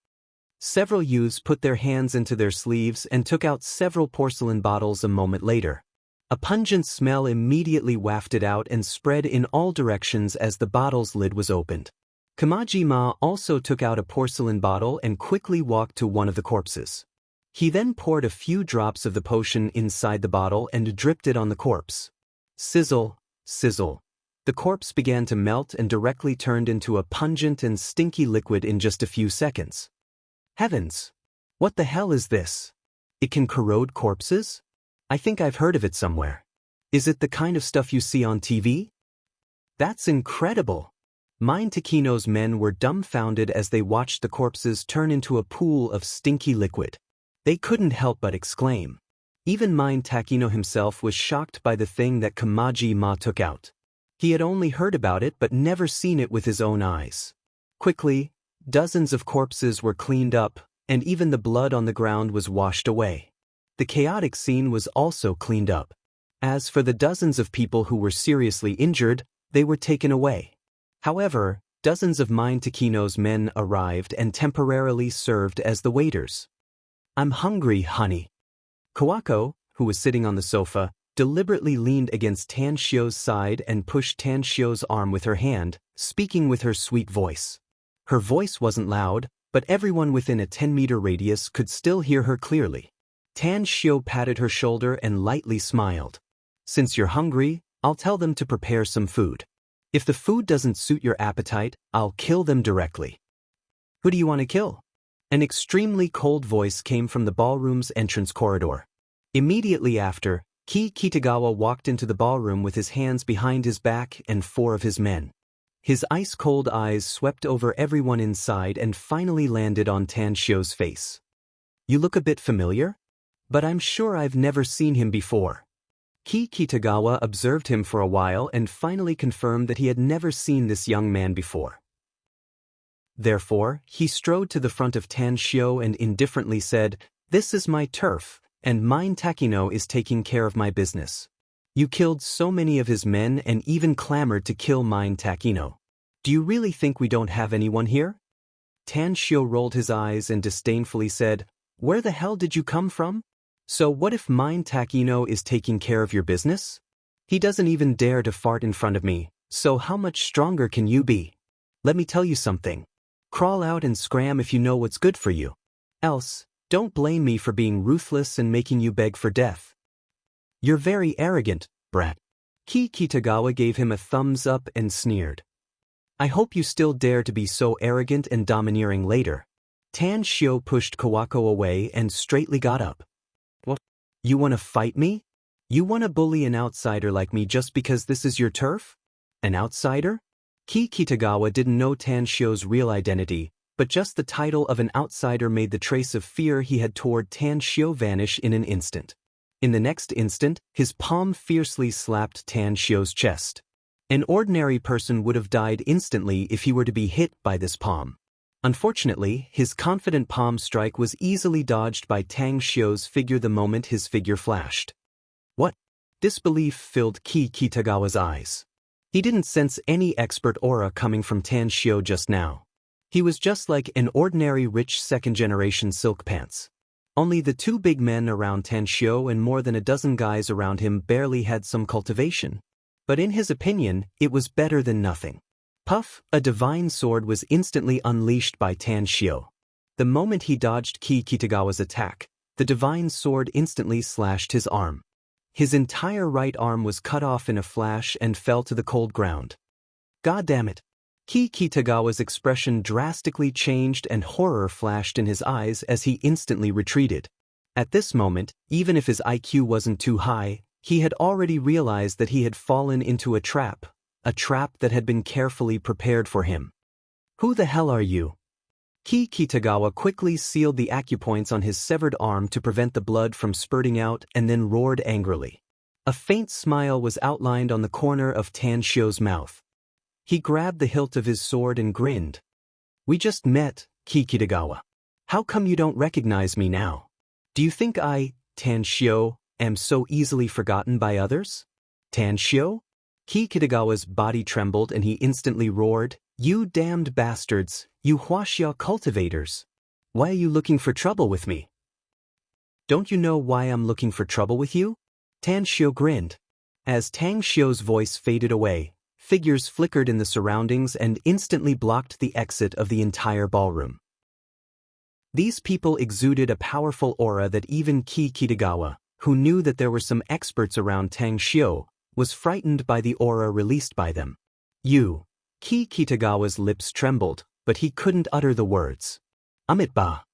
Several youths put their hands into their sleeves and took out several porcelain bottles a moment later. A pungent smell immediately wafted out and spread in all directions as the bottle's lid was opened. Kamajima also took out a porcelain bottle and quickly walked to one of the corpses. He then poured a few drops of the potion inside the bottle and dripped it on the corpse. Sizzle, sizzle. The corpse began to melt and directly turned into a pungent and stinky liquid in just a few seconds. Heavens! What the hell is this? It can corrode corpses? I think I've heard of it somewhere. Is it the kind of stuff you see on TV? That's incredible! Mind Takino's men were dumbfounded as they watched the corpses turn into a pool of stinky liquid. They couldn't help but exclaim. Even Mind Takino himself was shocked by the thing that Kamaji-ma took out. He had only heard about it but never seen it with his own eyes. Quickly, dozens of corpses were cleaned up, and even the blood on the ground was washed away. The chaotic scene was also cleaned up. As for the dozens of people who were seriously injured, they were taken away. However, dozens of Mind Takino's men arrived and temporarily served as the waiters. "I'm hungry, honey." Kawako, who was sitting on the sofa, deliberately leaned against Tan Xiu's side and pushed Tan Xiu's arm with her hand, speaking with her sweet voice. Her voice wasn't loud, but everyone within a 10-meter radius could still hear her clearly. Tan Xiu patted her shoulder and lightly smiled. "Since you're hungry, I'll tell them to prepare some food. If the food doesn't suit your appetite, I'll kill them directly." "Who do you want to kill?" An extremely cold voice came from the ballroom's entrance corridor. Immediately after, Ki Kitagawa walked into the ballroom with his hands behind his back and 4 of his men. His ice-cold eyes swept over everyone inside and finally landed on Tan Xiu's face. "You look a bit familiar? But I'm sure I've never seen him before." Ki Kitagawa observed him for a while and finally confirmed that he had never seen this young man before. Therefore, he strode to the front of Tan Xiu and indifferently said, "This is my turf, and Mind Takino is taking care of my business. You killed so many of his men and even clamored to kill Mind Takino. Do you really think we don't have anyone here?" Tan Xiu rolled his eyes and disdainfully said, "Where the hell did you come from? So what if Mind Takino is taking care of your business? He doesn't even dare to fart in front of me, so how much stronger can you be? Let me tell you something. Crawl out and scram if you know what's good for you. Else, don't blame me for being ruthless and making you beg for death." "You're very arrogant, brat." Ki Kitagawa gave him a thumbs up and sneered. "I hope you still dare to be so arrogant and domineering later." Tan Xiu pushed Kawako away and straightly got up. "What? You want to fight me? You want to bully an outsider like me just because this is your turf? An outsider?" Ki Kitagawa didn't know Tan Xiu's real identity, but just the title of an outsider made the trace of fear he had toward Tan Xiu vanish in an instant. In the next instant, his palm fiercely slapped Tan Xiu's chest. An ordinary person would have died instantly if he were to be hit by this palm. Unfortunately, his confident palm strike was easily dodged by Tang Xiu's figure the moment his figure flashed. What? Disbelief filled Ki Kitagawa's eyes. He didn't sense any expert aura coming from Tang Xiu just now. He was just like an ordinary rich second-generation silk pants. Only the two big men around Tang Xiu and more than a dozen guys around him barely had some cultivation. But in his opinion, it was better than nothing. Puff, a divine sword was instantly unleashed by Tang Xiu. The moment he dodged Ki Kitagawa's attack, the divine sword instantly slashed his arm. His entire right arm was cut off in a flash and fell to the cold ground. God damn it! Ki Kitagawa's expression drastically changed and horror flashed in his eyes as he instantly retreated. At this moment, even if his IQ wasn't too high, he had already realized that he had fallen into a trap that had been carefully prepared for him. Who the hell are you? Ki Kitagawa quickly sealed the acupoints on his severed arm to prevent the blood from spurting out and then roared angrily. A faint smile was outlined on the corner of Tang Xiu's mouth. He grabbed the hilt of his sword and grinned. We just met, Ki Kitagawa. How come you don't recognize me now? Do you think I, Tang Xiu, am so easily forgotten by others? Tang Xiu? Ki Kitagawa's body trembled and he instantly roared, You damned bastards, you Huaxia cultivators. Why are you looking for trouble with me? Don't you know why I'm looking for trouble with you? Tang Xiu grinned. As Tang Xiu's voice faded away, figures flickered in the surroundings and instantly blocked the exit of the entire ballroom. These people exuded a powerful aura that even Ki Kitagawa, who knew that there were some experts around Tang Xiu, was frightened by the aura released by them. You. Ki Kitagawa's lips trembled, but he couldn't utter the words. Amitabha.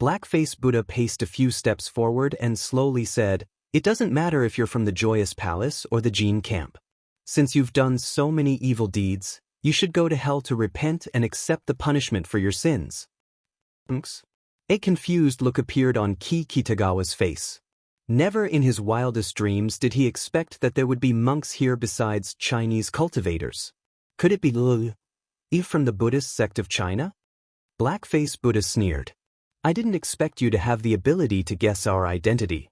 Blackface Buddha paced a few steps forward and slowly said, It doesn't matter if you're from the Joyous Palace or the Jin Camp. Since you've done so many evil deeds, you should go to hell to repent and accept the punishment for your sins. A confused look appeared on Ki Kitagawa's face. Never in his wildest dreams did he expect that there would be monks here besides Chinese cultivators. Could it be from the Buddhist sect of China? Blackface Buddha sneered. I didn't expect you to have the ability to guess our identity.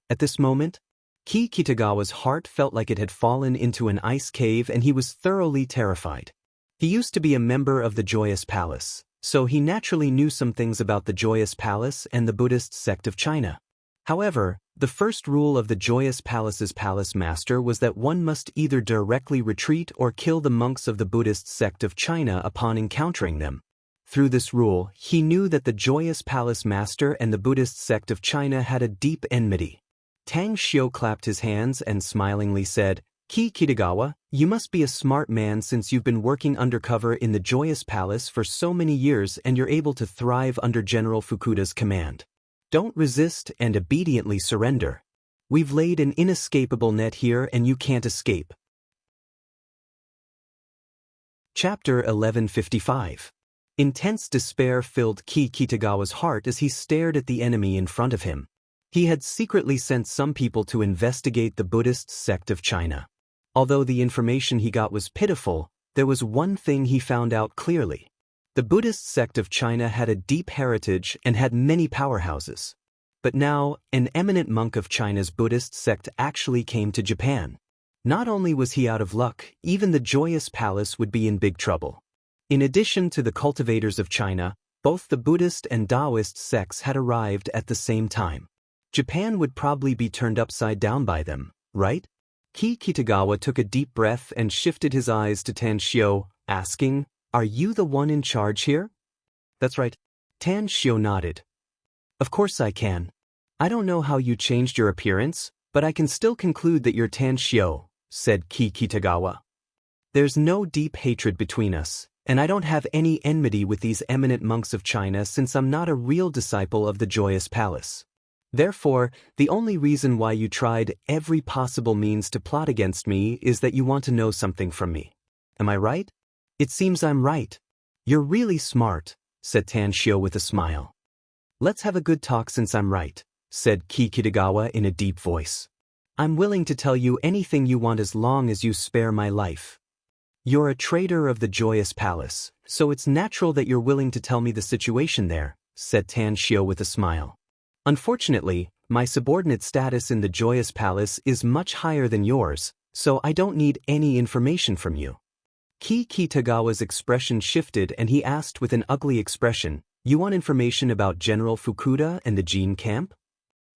At this moment, Ki Kitagawa's heart felt like it had fallen into an ice cave and he was thoroughly terrified. He used to be a member of the Joyous Palace, so he naturally knew some things about the Joyous Palace and the Buddhist sect of China. However, the first rule of the Joyous Palace's palace master was that one must either directly retreat or kill the monks of the Buddhist sect of China upon encountering them. Through this rule, he knew that the Joyous Palace master and the Buddhist sect of China had a deep enmity. Tang Xiu clapped his hands and smilingly said, Ki Kitagawa, you must be a smart man since you've been working undercover in the Joyous Palace for so many years and you're able to thrive under General Fukuda's command. Don't resist and obediently surrender. We've laid an inescapable net here and you can't escape. Chapter 1155. Intense despair filled Ki Kitagawa's heart as he stared at the enemy in front of him. He had secretly sent some people to investigate the Buddhist sect of China. Although the information he got was pitiful, there was one thing he found out clearly. The Buddhist sect of China had a deep heritage and had many powerhouses. But now, an eminent monk of China's Buddhist sect actually came to Japan. Not only was he out of luck, even the Joyous Palace would be in big trouble. In addition to the cultivators of China, both the Buddhist and Taoist sects had arrived at the same time. Japan would probably be turned upside down by them, right? Ki Kitagawa took a deep breath and shifted his eyes to Tang Xiu, asking, Are you the one in charge here? That's right. Tang Xiu nodded. Of course I can. I don't know how you changed your appearance, but I can still conclude that you're Tang Xiu, said Ki Kitagawa. There's no deep hatred between us, and I don't have any enmity with these eminent monks of China since I'm not a real disciple of the Joyous Palace. Therefore, the only reason why you tried every possible means to plot against me is that you want to know something from me. Am I right? It seems I'm right. You're really smart, said Tang Xiu with a smile. Let's have a good talk since I'm right, said Ki Kitagawa in a deep voice. I'm willing to tell you anything you want as long as you spare my life. You're a trader of the Joyous Palace, so it's natural that you're willing to tell me the situation there, said Tan Shio with a smile. Unfortunately, my subordinate status in the Joyous Palace is much higher than yours, so I don't need any information from you. Kitagawa's expression shifted and he asked with an ugly expression, You want information about General Fukuda and the Jin camp?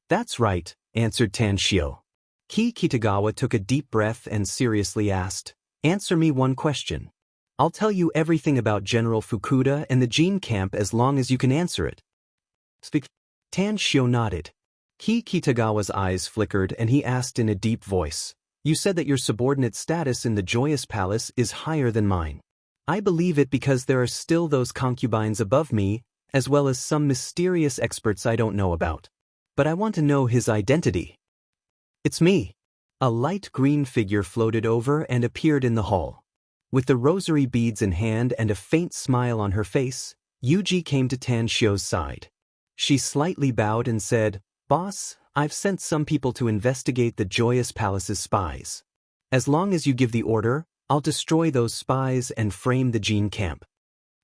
That's right, answered Tan Shio. Kitagawa took a deep breath and seriously asked, Answer me one question. I'll tell you everything about General Fukuda and the Jin camp as long as you can answer it. Tan Shio nodded. Kitagawa's eyes flickered and he asked in a deep voice, You said that your subordinate status in the Joyous Palace is higher than mine. I believe it because there are still those concubines above me, as well as some mysterious experts I don't know about. But I want to know his identity. It's me. A light green figure floated over and appeared in the hall. With the rosary beads in hand and a faint smile on her face, Yuji came to Tan Shio's side. She slightly bowed and said, Boss, I've sent some people to investigate the Joyous Palace's spies. As long as you give the order, I'll destroy those spies and frame the Jin camp.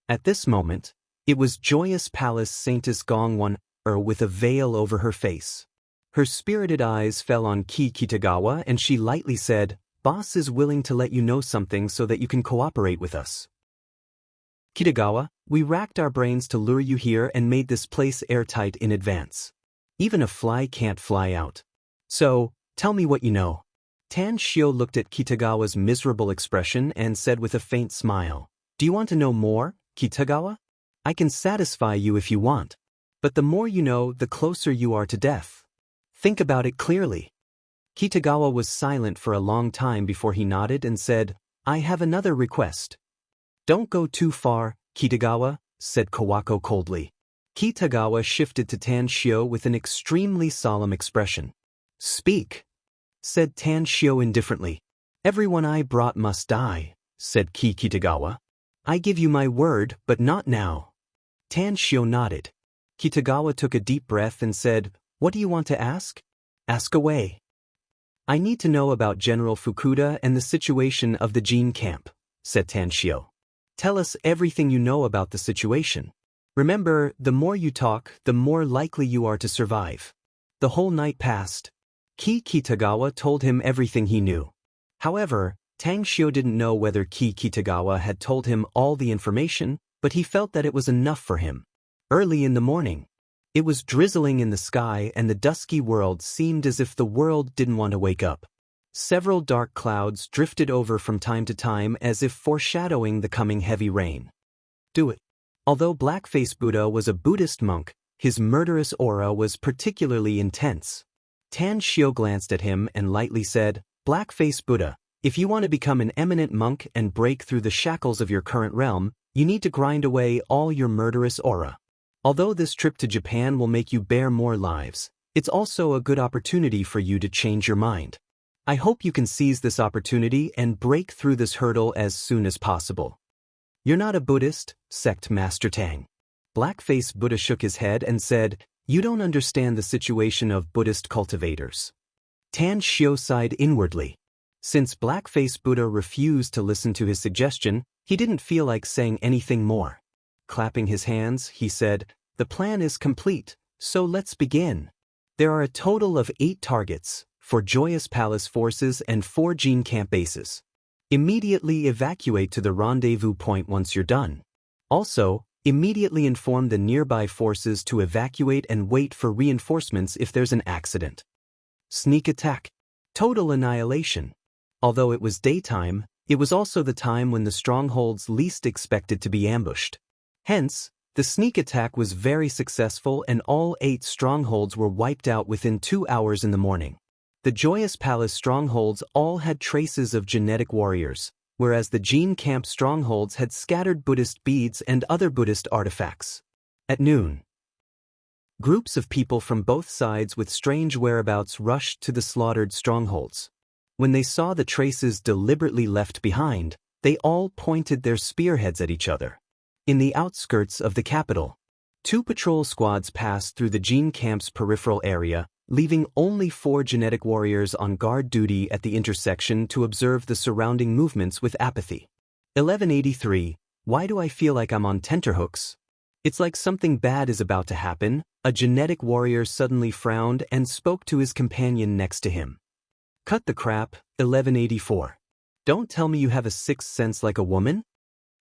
At this moment, it was Joyous Palace Saintess Gongwon with a veil over her face. Her spirited eyes fell on Kitagawa and she lightly said, Boss is willing to let you know something so that you can cooperate with us. Kitagawa, we racked our brains to lure you here and made this place airtight in advance. Even a fly can't fly out. So, tell me what you know. Tan Shio looked at Kitagawa's miserable expression and said with a faint smile, Do you want to know more, Kitagawa? I can satisfy you if you want. But the more you know, the closer you are to death. Think about it clearly. Kitagawa was silent for a long time before he nodded and said, I have another request. Don't go too far, Kitagawa, said Kawako coldly. Kitagawa shifted to Tan Shio with an extremely solemn expression. Speak, said Tan Shio indifferently. Everyone I brought must die, said Kitagawa. I give you my word, but not now. Tan Shio nodded. Kitagawa took a deep breath and said, What do you want to ask? Ask away. I need to know about General Fukuda and the situation of the Jin camp, said Tan Shio. Tell us everything you know about the situation. Remember, the more you talk, the more likely you are to survive. The whole night passed. Kitagawa told him everything he knew. However, Tan Shio didn't know whether Kitagawa had told him all the information, but he felt that it was enough for him. Early in the morning, it was drizzling in the sky and the dusky world seemed as if the world didn't want to wake up. Several dark clouds drifted over from time to time as if foreshadowing the coming heavy rain. Do it. Although Blackface Buddha was a Buddhist monk, his murderous aura was particularly intense. Tan Shio glanced at him and lightly said, Blackface Buddha, if you want to become an eminent monk and break through the shackles of your current realm, you need to grind away all your murderous aura. Although this trip to Japan will make you bear more lives, it's also a good opportunity for you to change your mind. I hope you can seize this opportunity and break through this hurdle as soon as possible. You're not a Buddhist, sect Master Tang. Blackface Buddha shook his head and said, You don't understand the situation of Buddhist cultivators. Tan Shio sighed inwardly. Since Blackface Buddha refused to listen to his suggestion, he didn't feel like saying anything more. Clapping his hands, he said, The plan is complete, so let's begin. There are a total of 8 targets, 4 Joyous Palace forces and 4 Jin camp bases. Immediately evacuate to the rendezvous point once you're done. Also, immediately inform the nearby forces to evacuate and wait for reinforcements if there's an accident. Sneak attack. Total annihilation. Although it was daytime, it was also the time when the strongholds least expected to be ambushed. Hence, the sneak attack was very successful and all 8 strongholds were wiped out within 2 hours in the morning. The Joyous Palace strongholds all had traces of genetic warriors, whereas the Jin camp strongholds had scattered Buddhist beads and other Buddhist artifacts. At noon, groups of people from both sides with strange whereabouts rushed to the slaughtered strongholds. When they saw the traces deliberately left behind, they all pointed their spearheads at each other. In the outskirts of the capital, 2 patrol squads passed through the Jin camp's peripheral area, leaving only 4 genetic warriors on guard duty at the intersection to observe the surrounding movements with apathy. 1183. Why do I feel like I'm on tenterhooks? It's like something bad is about to happen. A genetic warrior suddenly frowned and spoke to his companion next to him. Cut the crap, 1184. Don't tell me you have a sixth sense like a woman?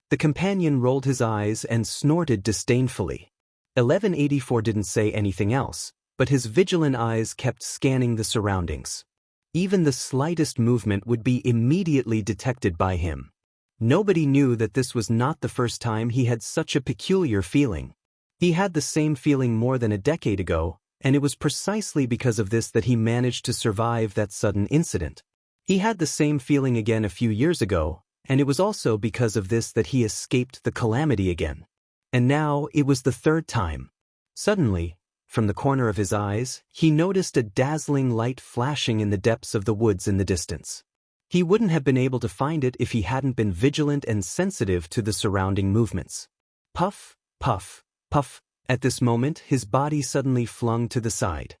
The companion rolled his eyes and snorted disdainfully. 1184 didn't say anything else, but his vigilant eyes kept scanning the surroundings. Even the slightest movement would be immediately detected by him. Nobody knew that this was not the first time he had such a peculiar feeling. He had the same feeling more than a decade ago, and it was precisely because of this that he managed to survive that sudden incident. He had the same feeling again a few years ago, and it was also because of this that he escaped the calamity again. And now it was the third time. Suddenly, from the corner of his eyes, he noticed a dazzling light flashing in the depths of the woods in the distance. He wouldn't have been able to find it if he hadn't been vigilant and sensitive to the surrounding movements. Puff, puff, puff. At this moment, his body suddenly flung to the side.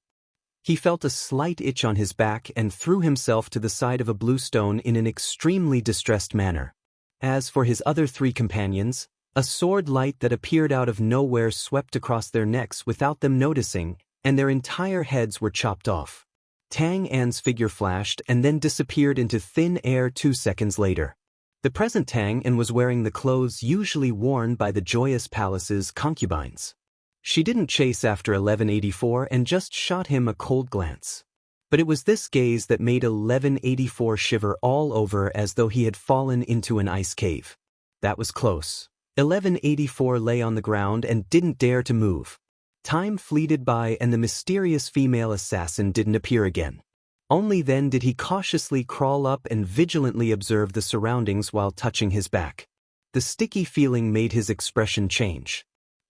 He felt a slight itch on his back and threw himself to the side of a blue stone in an extremely distressed manner. As for his other three companions, a sword light that appeared out of nowhere swept across their necks without them noticing, and their entire heads were chopped off. Tang An's figure flashed and then disappeared into thin air 2 seconds later. The present Tang An was wearing the clothes usually worn by the Joyous Palace's concubines. She didn't chase after 1184 and just shot him a cold glance. But it was this gaze that made 1184 shiver all over as though he had fallen into an ice cave. That was close. 1184 lay on the ground and didn't dare to move. Time fleeted by and the mysterious female assassin didn't appear again. Only then did he cautiously crawl up and vigilantly observe the surroundings while touching his back. The sticky feeling made his expression change.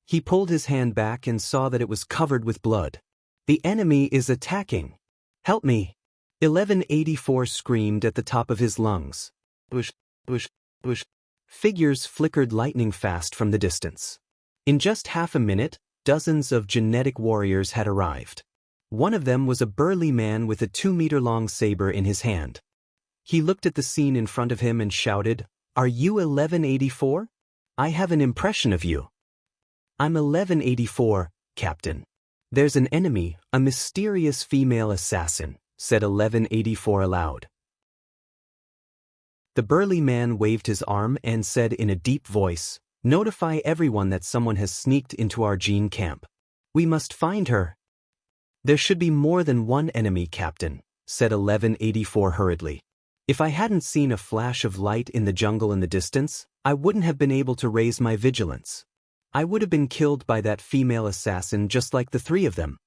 He pulled his hand back and saw that it was covered with blood. The enemy is attacking. Help me! 1184 screamed at the top of his lungs. Bush, bush, bush. Figures flickered lightning fast from the distance. In just half a minute, dozens of genetic warriors had arrived. One of them was a burly man with a 2-meter-long saber in his hand. He looked at the scene in front of him and shouted, "Are you 1184? I have an impression of you." "I'm 1184, Captain. There's an enemy, a mysterious female assassin," said 1184 aloud. The burly man waved his arm and said in a deep voice, "Notify everyone that someone has sneaked into our gene camp. We must find her." "There should be more than one enemy, Captain," said 1184 hurriedly. "If I hadn't seen a flash of light in the jungle in the distance, I wouldn't have been able to raise my vigilance. I would have been killed by that female assassin just like the three of them."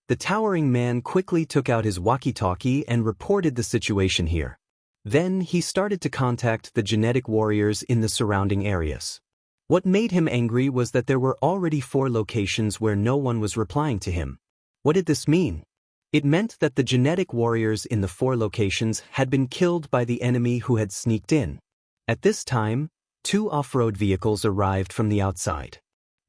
The towering man quickly took out his walkie-talkie and reported the situation here. Then he started to contact the genetic warriors in the surrounding areas. What made him angry was that there were already 4 locations where no one was replying to him. What did this mean? It meant that the genetic warriors in the 4 locations had been killed by the enemy who had sneaked in. At this time, 2 off-road vehicles arrived from the outside.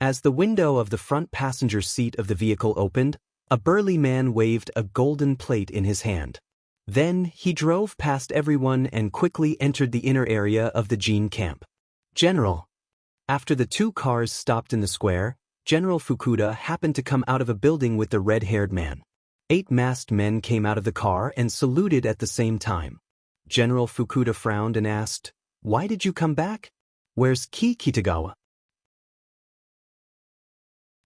As the window of the front passenger seat of the vehicle opened, a burly man waved a golden plate in his hand. Then he drove past everyone and quickly entered the inner area of the gene camp. "General." After the 2 cars stopped in the square, General Fukuda happened to come out of a building with the red-haired man. 8 masked men came out of the car and saluted at the same time. General Fukuda frowned and asked, "Why did you come back? Where's Ki Kitagawa?"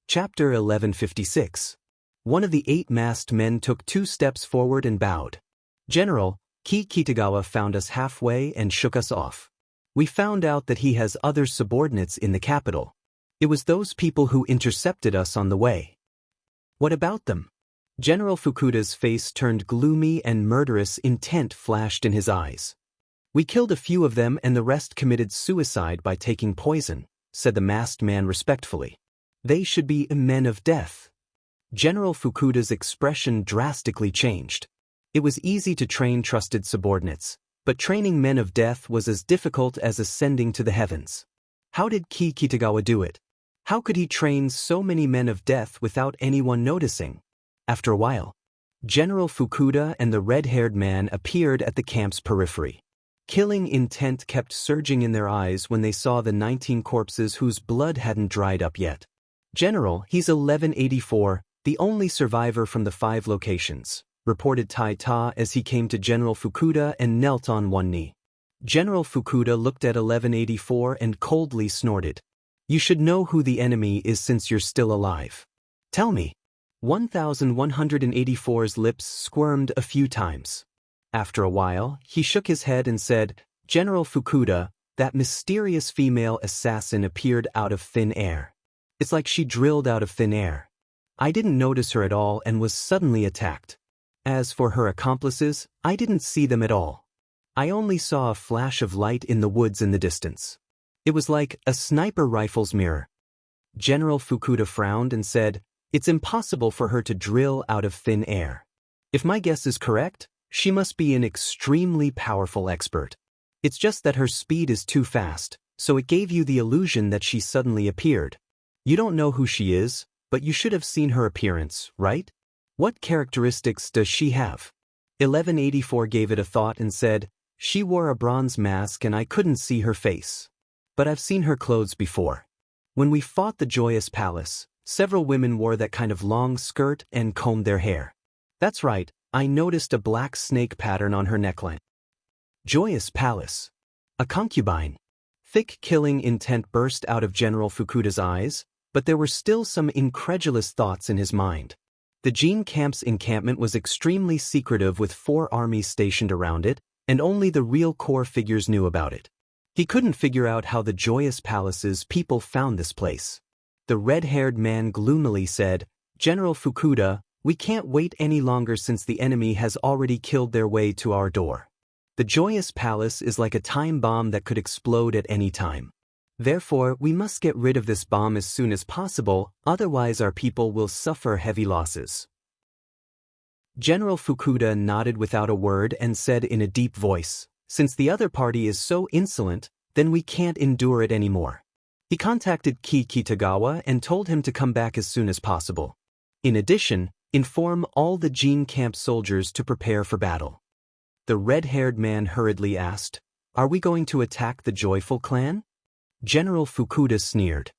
Chapter 1156. One of the 8 masked men took 2 steps forward and bowed. "General, Ki Kitagawa found us halfway and shook us off. We found out that he has other subordinates in the capital. It was those people who intercepted us on the way." "What about them?" General Fukuda's face turned gloomy and murderous intent flashed in his eyes. "We killed a few of them and the rest committed suicide by taking poison," said the masked man respectfully. "They should be men of death." General Fukuda's expression drastically changed. It was easy to train trusted subordinates, but training men of death was as difficult as ascending to the heavens. How did Ki Kitagawa do it? How could he train so many men of death without anyone noticing? After a while, General Fukuda and the red-haired man appeared at the camp's periphery. Killing intent kept surging in their eyes when they saw the 19 corpses whose blood hadn't dried up yet. "General, he's 1184, the only survivor from the 5 locations," reported Tai Ta as he came to General Fukuda and knelt on one knee. General Fukuda looked at 1184 and coldly snorted. "You should know who the enemy is since you're still alive. Tell me." 1184's lips squirmed a few times. After a while, he shook his head and said, "General Fukuda, that mysterious female assassin appeared out of thin air. It's like she drilled out of thin air. I didn't notice her at all and was suddenly attacked. As for her accomplices, I didn't see them at all. I only saw a flash of light in the woods in the distance. It was like a sniper rifle's mirror." General Fukuda frowned and said, "It's impossible for her to drill out of thin air. If my guess is correct, she must be an extremely powerful expert. It's just that her speed is too fast, so it gave you the illusion that she suddenly appeared. You don't know who she is, but you should have seen her appearance, right? What characteristics does she have?" 1184 gave it a thought and said, "She wore a bronze mask and I couldn't see her face. But I've seen her clothes before. When we fought the Joyous Palace, several women wore that kind of long skirt and combed their hair. That's right, I noticed a black snake pattern on her neckline." Joyous Palace. A concubine. Thick killing intent burst out of General Fukuda's eyes, but there were still some incredulous thoughts in his mind. The Jean camp's encampment was extremely secretive with 4 armies stationed around it, and only the real core figures knew about it. He couldn't figure out how the Joyous Palace's people found this place. The red-haired man gloomily said, "General Fukuda, we can't wait any longer since the enemy has already killed their way to our door. The Joyous Palace is like a time bomb that could explode at any time. Therefore, we must get rid of this bomb as soon as possible, otherwise our people will suffer heavy losses." General Fukuda nodded without a word and said in a deep voice, "Since the other party is so insolent, then we can't endure it anymore." He contacted Kitagawa and told him to come back as soon as possible. In addition, inform all the Jean camp soldiers to prepare for battle. The red-haired man hurriedly asked, "Are we going to attack the Joyful clan?" General Fukuda sneered.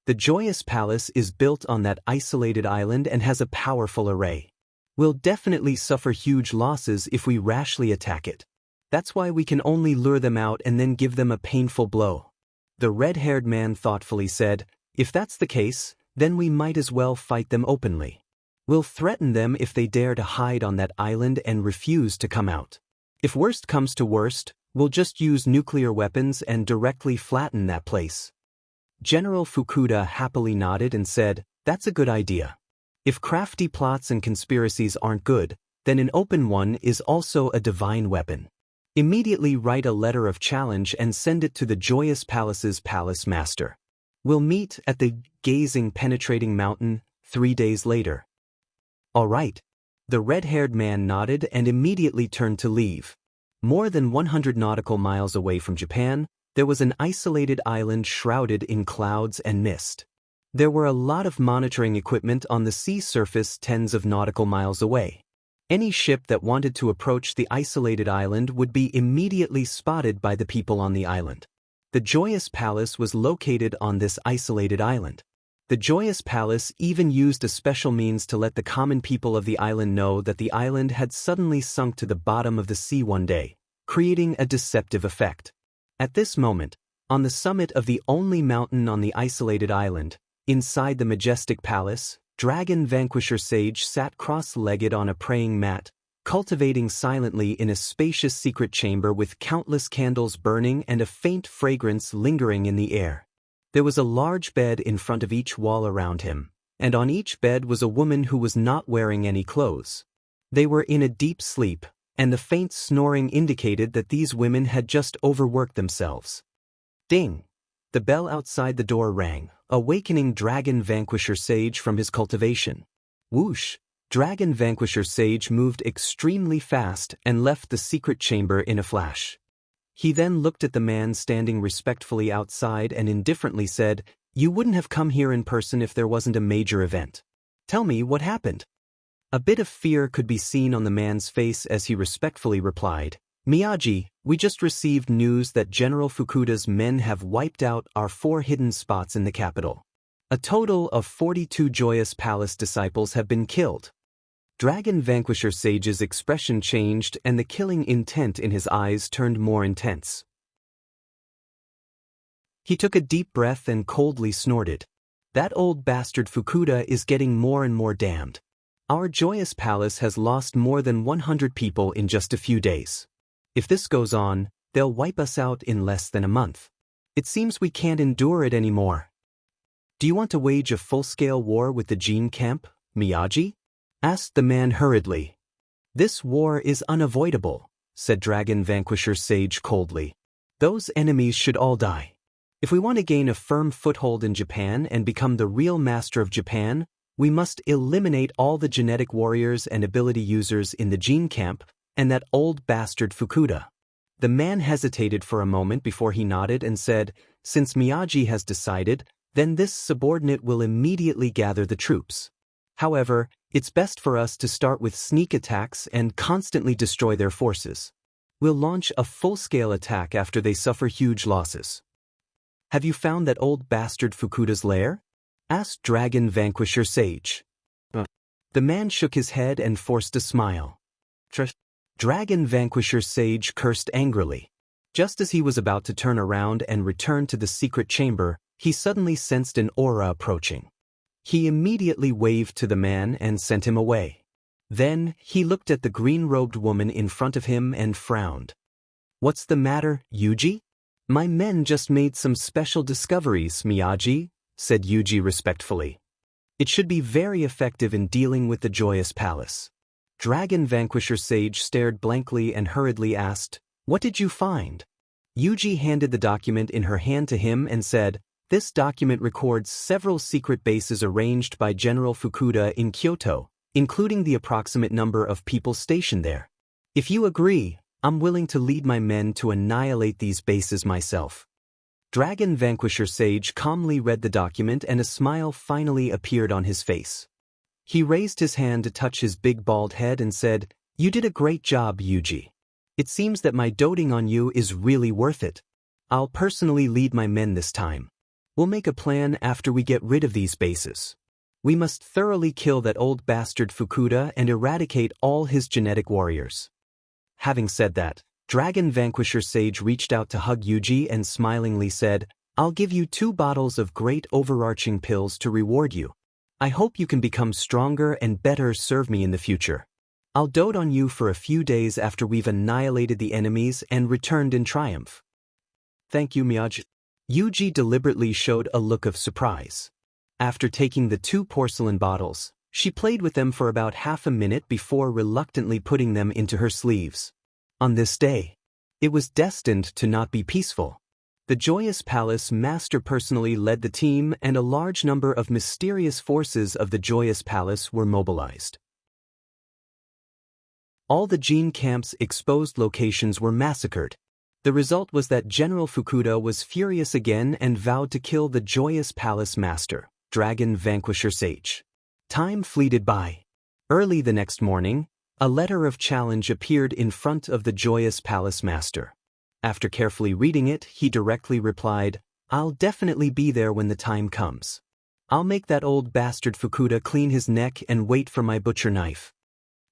"The Joyous Palace is built on that isolated island and has a powerful array. We'll definitely suffer huge losses if we rashly attack it. That's why we can only lure them out and then give them a painful blow." The red-haired man thoughtfully said, "If that's the case, then we might as well fight them openly. We'll threaten them if they dare to hide on that island and refuse to come out. If worst comes to worst, we'll just use nuclear weapons and directly flatten that place." General Fukuda happily nodded and said, "That's a good idea. If crafty plots and conspiracies aren't good, then an open one is also a divine weapon. Immediately write a letter of challenge and send it to the Joyous Palace's palace master. We'll meet at the gazing penetrating mountain 3 days later." "All right." The red-haired man nodded and immediately turned to leave. More than 100 nautical miles away from Japan, there was an isolated island shrouded in clouds and mist. There were a lot of monitoring equipment on the sea surface tens of nautical miles away. Any ship that wanted to approach the isolated island would be immediately spotted by the people on the island. The Joyous Palace was located on this isolated island. The Joyous Palace even used a special means to let the common people of the island know that the island had suddenly sunk to the bottom of the sea one day, creating a deceptive effect. At this moment, on the summit of the only mountain on the isolated island, inside the majestic palace, Dragon Vanquisher Sage sat cross-legged on a praying mat, cultivating silently in a spacious secret chamber with countless candles burning and a faint fragrance lingering in the air. There was a large bed in front of each wall around him, and on each bed was a woman who was not wearing any clothes. They were in a deep sleep, and the faint snoring indicated that these women had just overworked themselves. Ding! The bell outside the door rang, awakening Dragon Vanquisher Sage from his cultivation. Whoosh! Dragon Vanquisher Sage moved extremely fast and left the secret chamber in a flash. He then looked at the man standing respectfully outside and indifferently said, "You wouldn't have come here in person if there wasn't a major event. Tell me what happened." A bit of fear could be seen on the man's face as he respectfully replied, Miyagi, we just received news that General Fukuda's men have wiped out our 4 hidden spots in the capital. A total of 42 Joyous Palace disciples have been killed. Dragon Vanquisher Sage's expression changed and the killing intent in his eyes turned more intense. He took a deep breath and coldly snorted. That old bastard Fukuda is getting more and more damned. Our Joyous Palace has lost more than 100 people in just a few days. If this goes on, they'll wipe us out in less than a month. It seems we can't endure it anymore. Do you want to wage a full-scale war with the Gene Camp, Miyagi? Asked the man hurriedly. This war is unavoidable, said Dragon Vanquisher Sage coldly. Those enemies should all die. If we want to gain a firm foothold in Japan and become the real master of Japan, we must eliminate all the genetic warriors and ability users in the Gene Camp, and that old bastard Fukuda. The man hesitated for a moment before he nodded and said, since Miyagi has decided, then this subordinate will immediately gather the troops. However, it's best for us to start with sneak attacks and constantly destroy their forces. We'll launch a full-scale attack after they suffer huge losses. Have you found that old bastard Fukuda's lair? Asked Dragon Vanquisher Sage. The man shook his head and forced a smile. Dragon Vanquisher Sage cursed angrily. Just as he was about to turn around and return to the secret chamber, he suddenly sensed an aura approaching. He immediately waved to the man and sent him away. Then, he looked at the green-robed woman in front of him and frowned. What's the matter, Yuji? My men just made some special discoveries, Miyagi, said Yuji respectfully. It should be very effective in dealing with the Joyous Palace. Dragon Vanquisher Sage stared blankly and hurriedly asked, what did you find? Yuji handed the document in her hand to him and said, this document records several secret bases arranged by General Fukuda in Kyoto, including the approximate number of people stationed there. If you agree, I'm willing to lead my men to annihilate these bases myself. Dragon Vanquisher Sage calmly read the document and a smile finally appeared on his face. He raised his hand to touch his big bald head and said, you did a great job, Yuji. It seems that my doting on you is really worth it. I'll personally lead my men this time. We'll make a plan after we get rid of these bases. We must thoroughly kill that old bastard Fukuda and eradicate all his genetic warriors. Having said that, Dragon Vanquisher Sage reached out to hug Yuji and smilingly said, I'll give you 2 bottles of great overarching pills to reward you. I hope you can become stronger and better serve me in the future. I'll dote on you for a few days after we've annihilated the enemies and returned in triumph. Thank you, Miyagi. Yuji deliberately showed a look of surprise. After taking the 2 porcelain bottles, she played with them for about half a minute before reluctantly putting them into her sleeves. On this day, it was destined to not be peaceful. The Joyous Palace Master personally led the team and a large number of mysterious forces of the Joyous Palace were mobilized. All the Gene Camp's exposed locations were massacred. The result was that General Fukuda was furious again and vowed to kill the Joyous Palace Master, Dragon Vanquisher Sage. Time fleeted by. Early the next morning, a letter of challenge appeared in front of the Joyous Palace Master. After carefully reading it, he directly replied, I'll definitely be there when the time comes. I'll make that old bastard Fukuda clean his neck and wait for my butcher knife.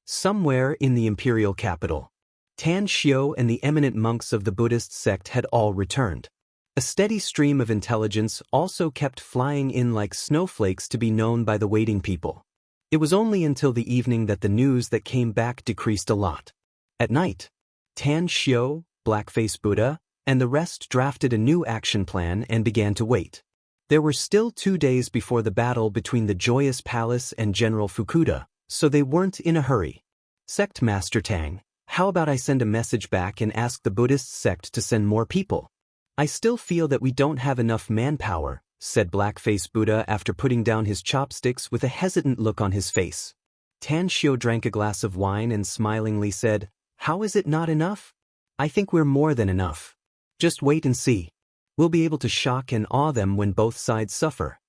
Somewhere in the imperial capital, Tan Shio and the eminent monks of the Buddhist sect had all returned. A steady stream of intelligence also kept flying in like snowflakes to be known by the waiting people. It was only until the evening that the news that came back decreased a lot. At night, Tan Shio, Blackface Buddha, and the rest drafted a new action plan and began to wait. There were still 2 days before the battle between the Joyous Palace and General Fukuda, so they weren't in a hurry. Sect Master Tang, how about I send a message back and ask the Buddhist sect to send more people? I still feel that we don't have enough manpower, said Blackface Buddha after putting down his chopsticks with a hesitant look on his face. Tan Shio drank a glass of wine and smilingly said, how is it not enough? I think we're more than enough. Just wait and see. We'll be able to shock and awe them when both sides suffer.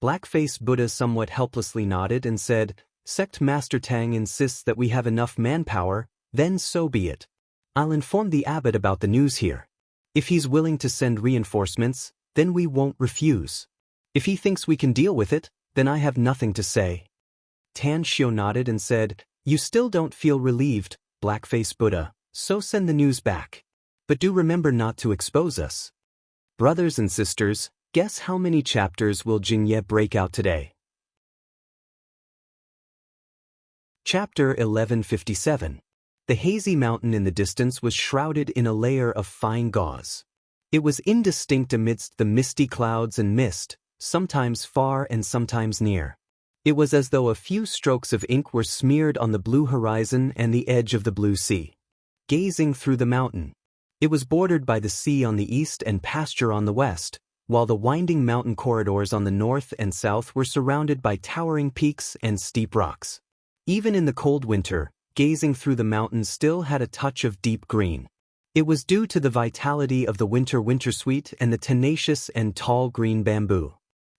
Blackface Buddha somewhat helplessly nodded and said, Sect Master Tang insists that we have enough manpower, then so be it. I'll inform the abbot about the news here. If he's willing to send reinforcements, then we won't refuse. If he thinks we can deal with it, then I have nothing to say. Tan Shio nodded and said, You still don't feel relieved, Blackface Buddha, so send the news back. But do remember not to expose us. Brothers and sisters, guess how many chapters will Jingye break out today? Chapter 1157. The hazy mountain in the distance was shrouded in a layer of fine gauze. It was indistinct amidst the misty clouds and mist, sometimes far and sometimes near. It was as though a few strokes of ink were smeared on the blue horizon and the edge of the blue sea. Gazing through the mountain, it was bordered by the sea on the east and pasture on the west, while the winding mountain corridors on the north and south were surrounded by towering peaks and steep rocks. Even in the cold winter, gazing through the mountain still had a touch of deep green. It was due to the vitality of the winter wondersuite and the tenacious and tall green bamboo.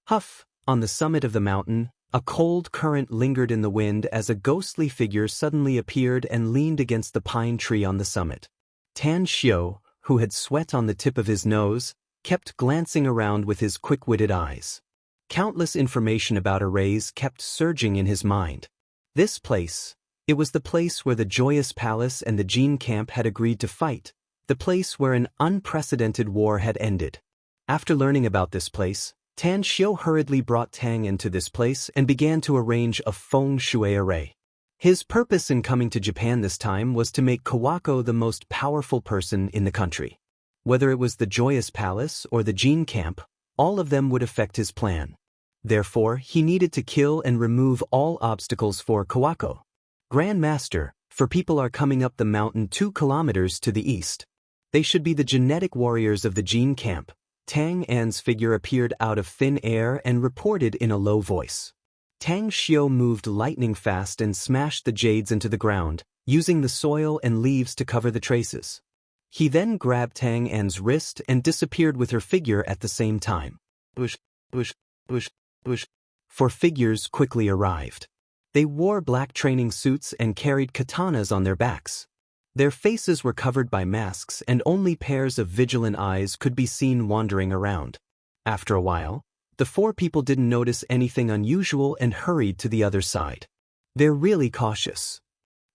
Huff! On the summit of the mountain, a cold current lingered in the wind as a ghostly figure suddenly appeared and leaned against the pine tree on the summit. Tan Shio, who had sweat on the tip of his nose, kept glancing around with his quick-witted eyes. Countless information about arrays kept surging in his mind. This place, it was the place where the Joyous Palace and the Jin camp had agreed to fight, the place where an unprecedented war had ended. After learning about this place, Tan Shio hurriedly brought Tang into this place and began to arrange a feng shui array. His purpose in coming to Japan this time was to make Kawako the most powerful person in the country. Whether it was the Joyous Palace or the Jin camp, all of them would affect his plan. Therefore, he needed to kill and remove all obstacles for Kawako. Grand Master, for people are coming up the mountain 2 kilometers to the east. They should be the genetic warriors of the Jin camp. Tang An's figure appeared out of thin air and reported in a low voice. Tang Shio moved lightning fast and smashed the jades into the ground, using the soil and leaves to cover the traces. He then grabbed Tang An's wrist and disappeared with her figure at the same time. Bush, bush, bush, bush. 4 figures quickly arrived. They wore black training suits and carried katanas on their backs. Their faces were covered by masks and only pairs of vigilant eyes could be seen wandering around. After a while, the 4 people didn't notice anything unusual and hurried to the other side. They're really cautious.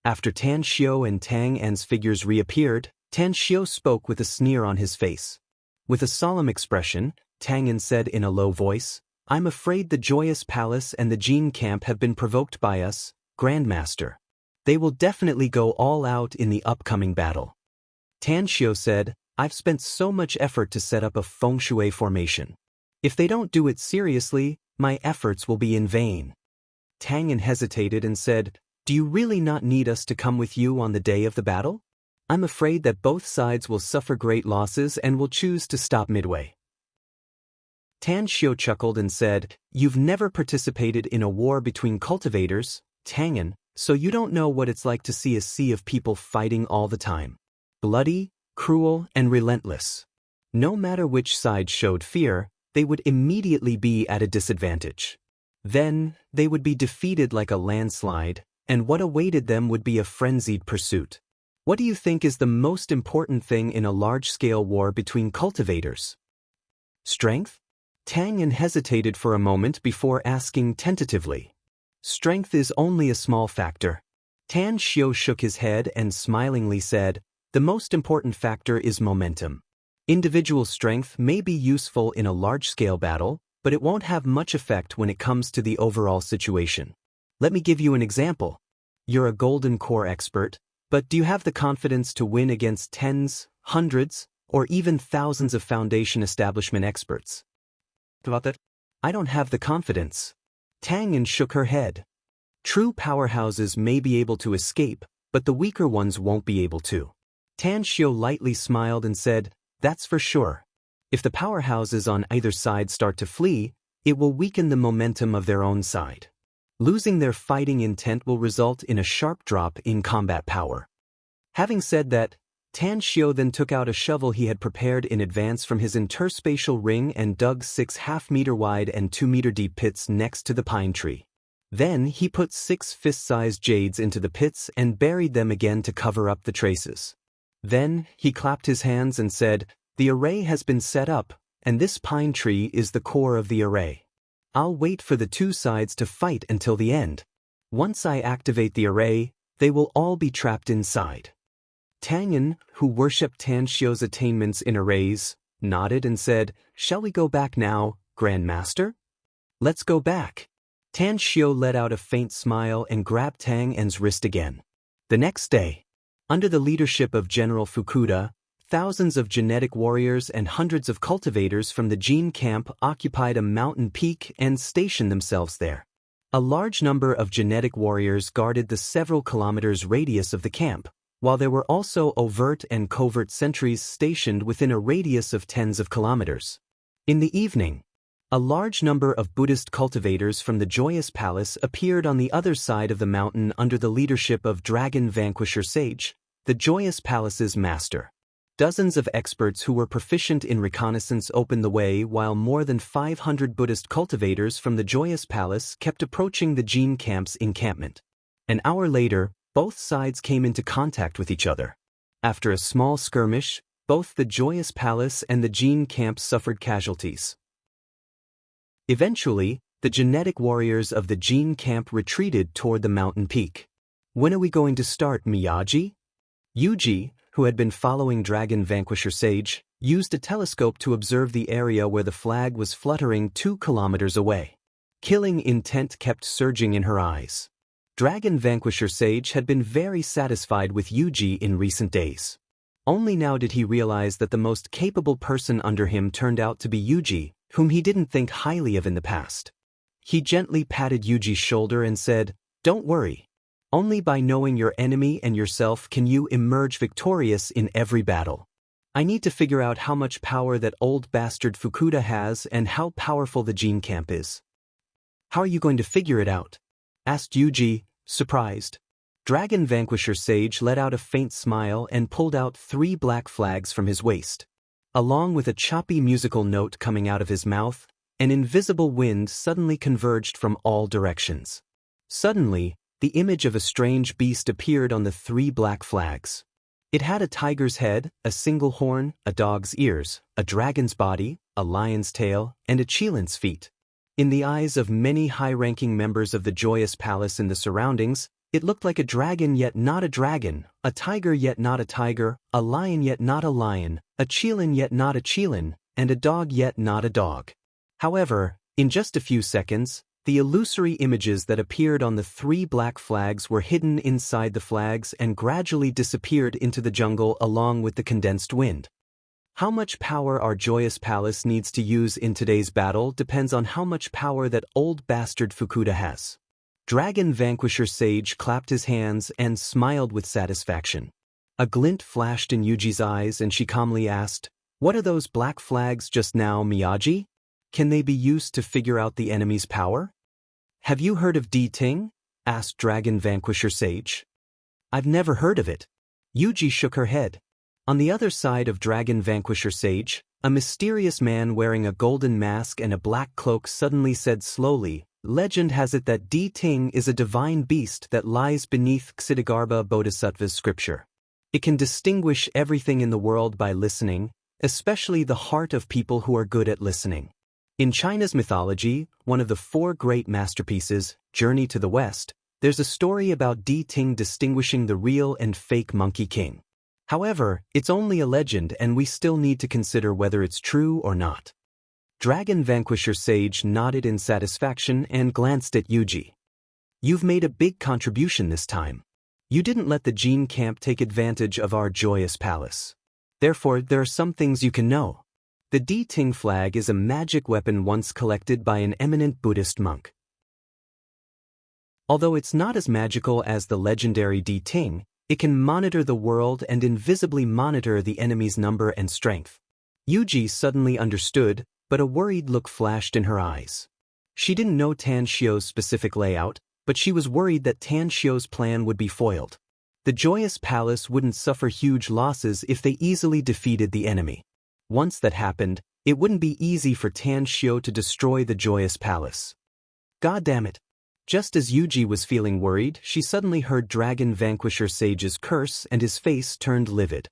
After Tan Shio and Tang An's figures reappeared, Tan Shio spoke with a sneer on his face. With a solemn expression, Tang An said in a low voice, I'm afraid the Joyous Palace and the Jin camp have been provoked by us, Grandmaster. They will definitely go all out in the upcoming battle. Tan Shio said, I've spent so much effort to set up a feng shui formation. If they don't do it seriously, my efforts will be in vain. Tang An hesitated and said, Do you really not need us to come with you on the day of the battle? I'm afraid that both sides will suffer great losses and will choose to stop midway. Tan Shio chuckled and said, You've never participated in a war between cultivators, Tang An, so you don't know what it's like to see a sea of people fighting all the time. Bloody, cruel, and relentless. No matter which side showed fear, they would immediately be at a disadvantage. Then, they would be defeated like a landslide, and what awaited them would be a frenzied pursuit. What do you think is the most important thing in a large-scale war between cultivators? Strength? Tang An hesitated for a moment before asking tentatively. Strength is only a small factor. Tan Shio shook his head and smilingly said, The most important factor is momentum. Individual strength may be useful in a large-scale battle, but it won't have much effect when it comes to the overall situation. Let me give you an example. You're a golden core expert, but do you have the confidence to win against tens, hundreds, or even thousands of foundation establishment experts? About that? I don't have the confidence. Tang An shook her head. True powerhouses may be able to escape, but the weaker ones won't be able to. Tan Shio lightly smiled and said, That's for sure. If the powerhouses on either side start to flee, it will weaken the momentum of their own side. Losing their fighting intent will result in a sharp drop in combat power. Having said that, Tan Shio then took out a shovel he had prepared in advance from his interspatial ring and dug 6 half-meter wide and 2-meter deep pits next to the pine tree. Then he put 6 fist-sized jades into the pits and buried them again to cover up the traces. Then, he clapped his hands and said, "The array has been set up, and this pine tree is the core of the array. I'll wait for the two sides to fight until the end. Once I activate the array, they will all be trapped inside." Tang Yin, who worshipped Tan Xiu's attainments in arrays, nodded and said, "Shall we go back now, Grand Master?" "Let's go back." Tan Xiu let out a faint smile and grabbed Tang Yin's wrist again. The next day, under the leadership of General Fukuda, thousands of genetic warriors and hundreds of cultivators from the Jin camp occupied a mountain peak and stationed themselves there. A large number of genetic warriors guarded the several kilometers radius of the camp, while there were also overt and covert sentries stationed within a radius of tens of kilometers. In the evening, a large number of Buddhist cultivators from the Joyous Palace appeared on the other side of the mountain under the leadership of Dragon Vanquisher Sage, the Joyous Palace's master. Dozens of experts who were proficient in reconnaissance opened the way while more than 500 Buddhist cultivators from the Joyous Palace kept approaching the Jin camp's encampment. An hour later, both sides came into contact with each other. After a small skirmish, both the Joyous Palace and the Jin camp suffered casualties. Eventually, the genetic warriors of the Jin camp retreated toward the mountain peak. "When are we going to start, Miyagi?" Yuji, who had been following Dragon Vanquisher Sage, used a telescope to observe the area where the flag was fluttering 2 kilometers away. Killing intent kept surging in her eyes. Dragon Vanquisher Sage had been very satisfied with Yuji in recent days. Only now did he realize that the most capable person under him turned out to be Yuji, whom he didn't think highly of in the past. He gently patted Yuji's shoulder and said, "Don't worry. Only by knowing your enemy and yourself can you emerge victorious in every battle. I need to figure out how much power that old bastard Fukuda has and how powerful the Jin camp is." "How are you going to figure it out?" asked Yuji, surprised. Dragon Vanquisher Sage let out a faint smile and pulled out 3 black flags from his waist. Along with a choppy musical note coming out of his mouth, an invisible wind suddenly converged from all directions. Suddenly, the image of a strange beast appeared on the 3 black flags. It had a tiger's head, a single horn, a dog's ears, a dragon's body, a lion's tail, and a chelin's feet. In the eyes of many high-ranking members of the Joyous Palace in the surroundings, it looked like a dragon yet not a dragon, a tiger yet not a tiger, a lion yet not a lion, a chilin yet not a chilin, and a dog yet not a dog. However, in just a few seconds, the illusory images that appeared on the 3 black flags were hidden inside the flags and gradually disappeared into the jungle along with the condensed wind. How much power our Joyous Palace needs to use in today's battle depends on how much power that old bastard Fukuda has. Dragon Vanquisher Sage clapped his hands and smiled with satisfaction. A glint flashed in Yuji's eyes and she calmly asked, "What are those black flags just now, Miyagi? Can they be used to figure out the enemy's power?" "Have you heard of Ting?" asked Dragon Vanquisher Sage. "I've never heard of it." Yuji shook her head. On the other side of Dragon Vanquisher Sage, a mysterious man wearing a golden mask and a black cloak suddenly said slowly, "Legend has it that Ting is a divine beast that lies beneath Ksitigarbha Bodhisattva's scripture. It can distinguish everything in the world by listening, especially the heart of people who are good at listening. In China's mythology, one of the 4 great masterpieces, Journey to the West, there's a story about Ting distinguishing the real and fake Monkey King. However, it's only a legend and we still need to consider whether it's true or not." Dragon Vanquisher Sage nodded in satisfaction and glanced at Yuji. "You've made a big contribution this time. You didn't let the Jin camp take advantage of our Joyous Palace. Therefore, there are some things you can know. The Ting flag is a magic weapon once collected by an eminent Buddhist monk. Although it's not as magical as the legendary Ting, it can monitor the world and invisibly monitor the enemy's number and strength." Yuji suddenly understood, but a worried look flashed in her eyes. She didn't know Tan Xiu's specific layout, but she was worried that Tan Xiu's plan would be foiled. The Joyous Palace wouldn't suffer huge losses if they easily defeated the enemy. Once that happened, it wouldn't be easy for Tan Xiu to destroy the Joyous Palace. God damn it. Just as Yuji was feeling worried, she suddenly heard Dragon Vanquisher Sage's curse and his face turned livid.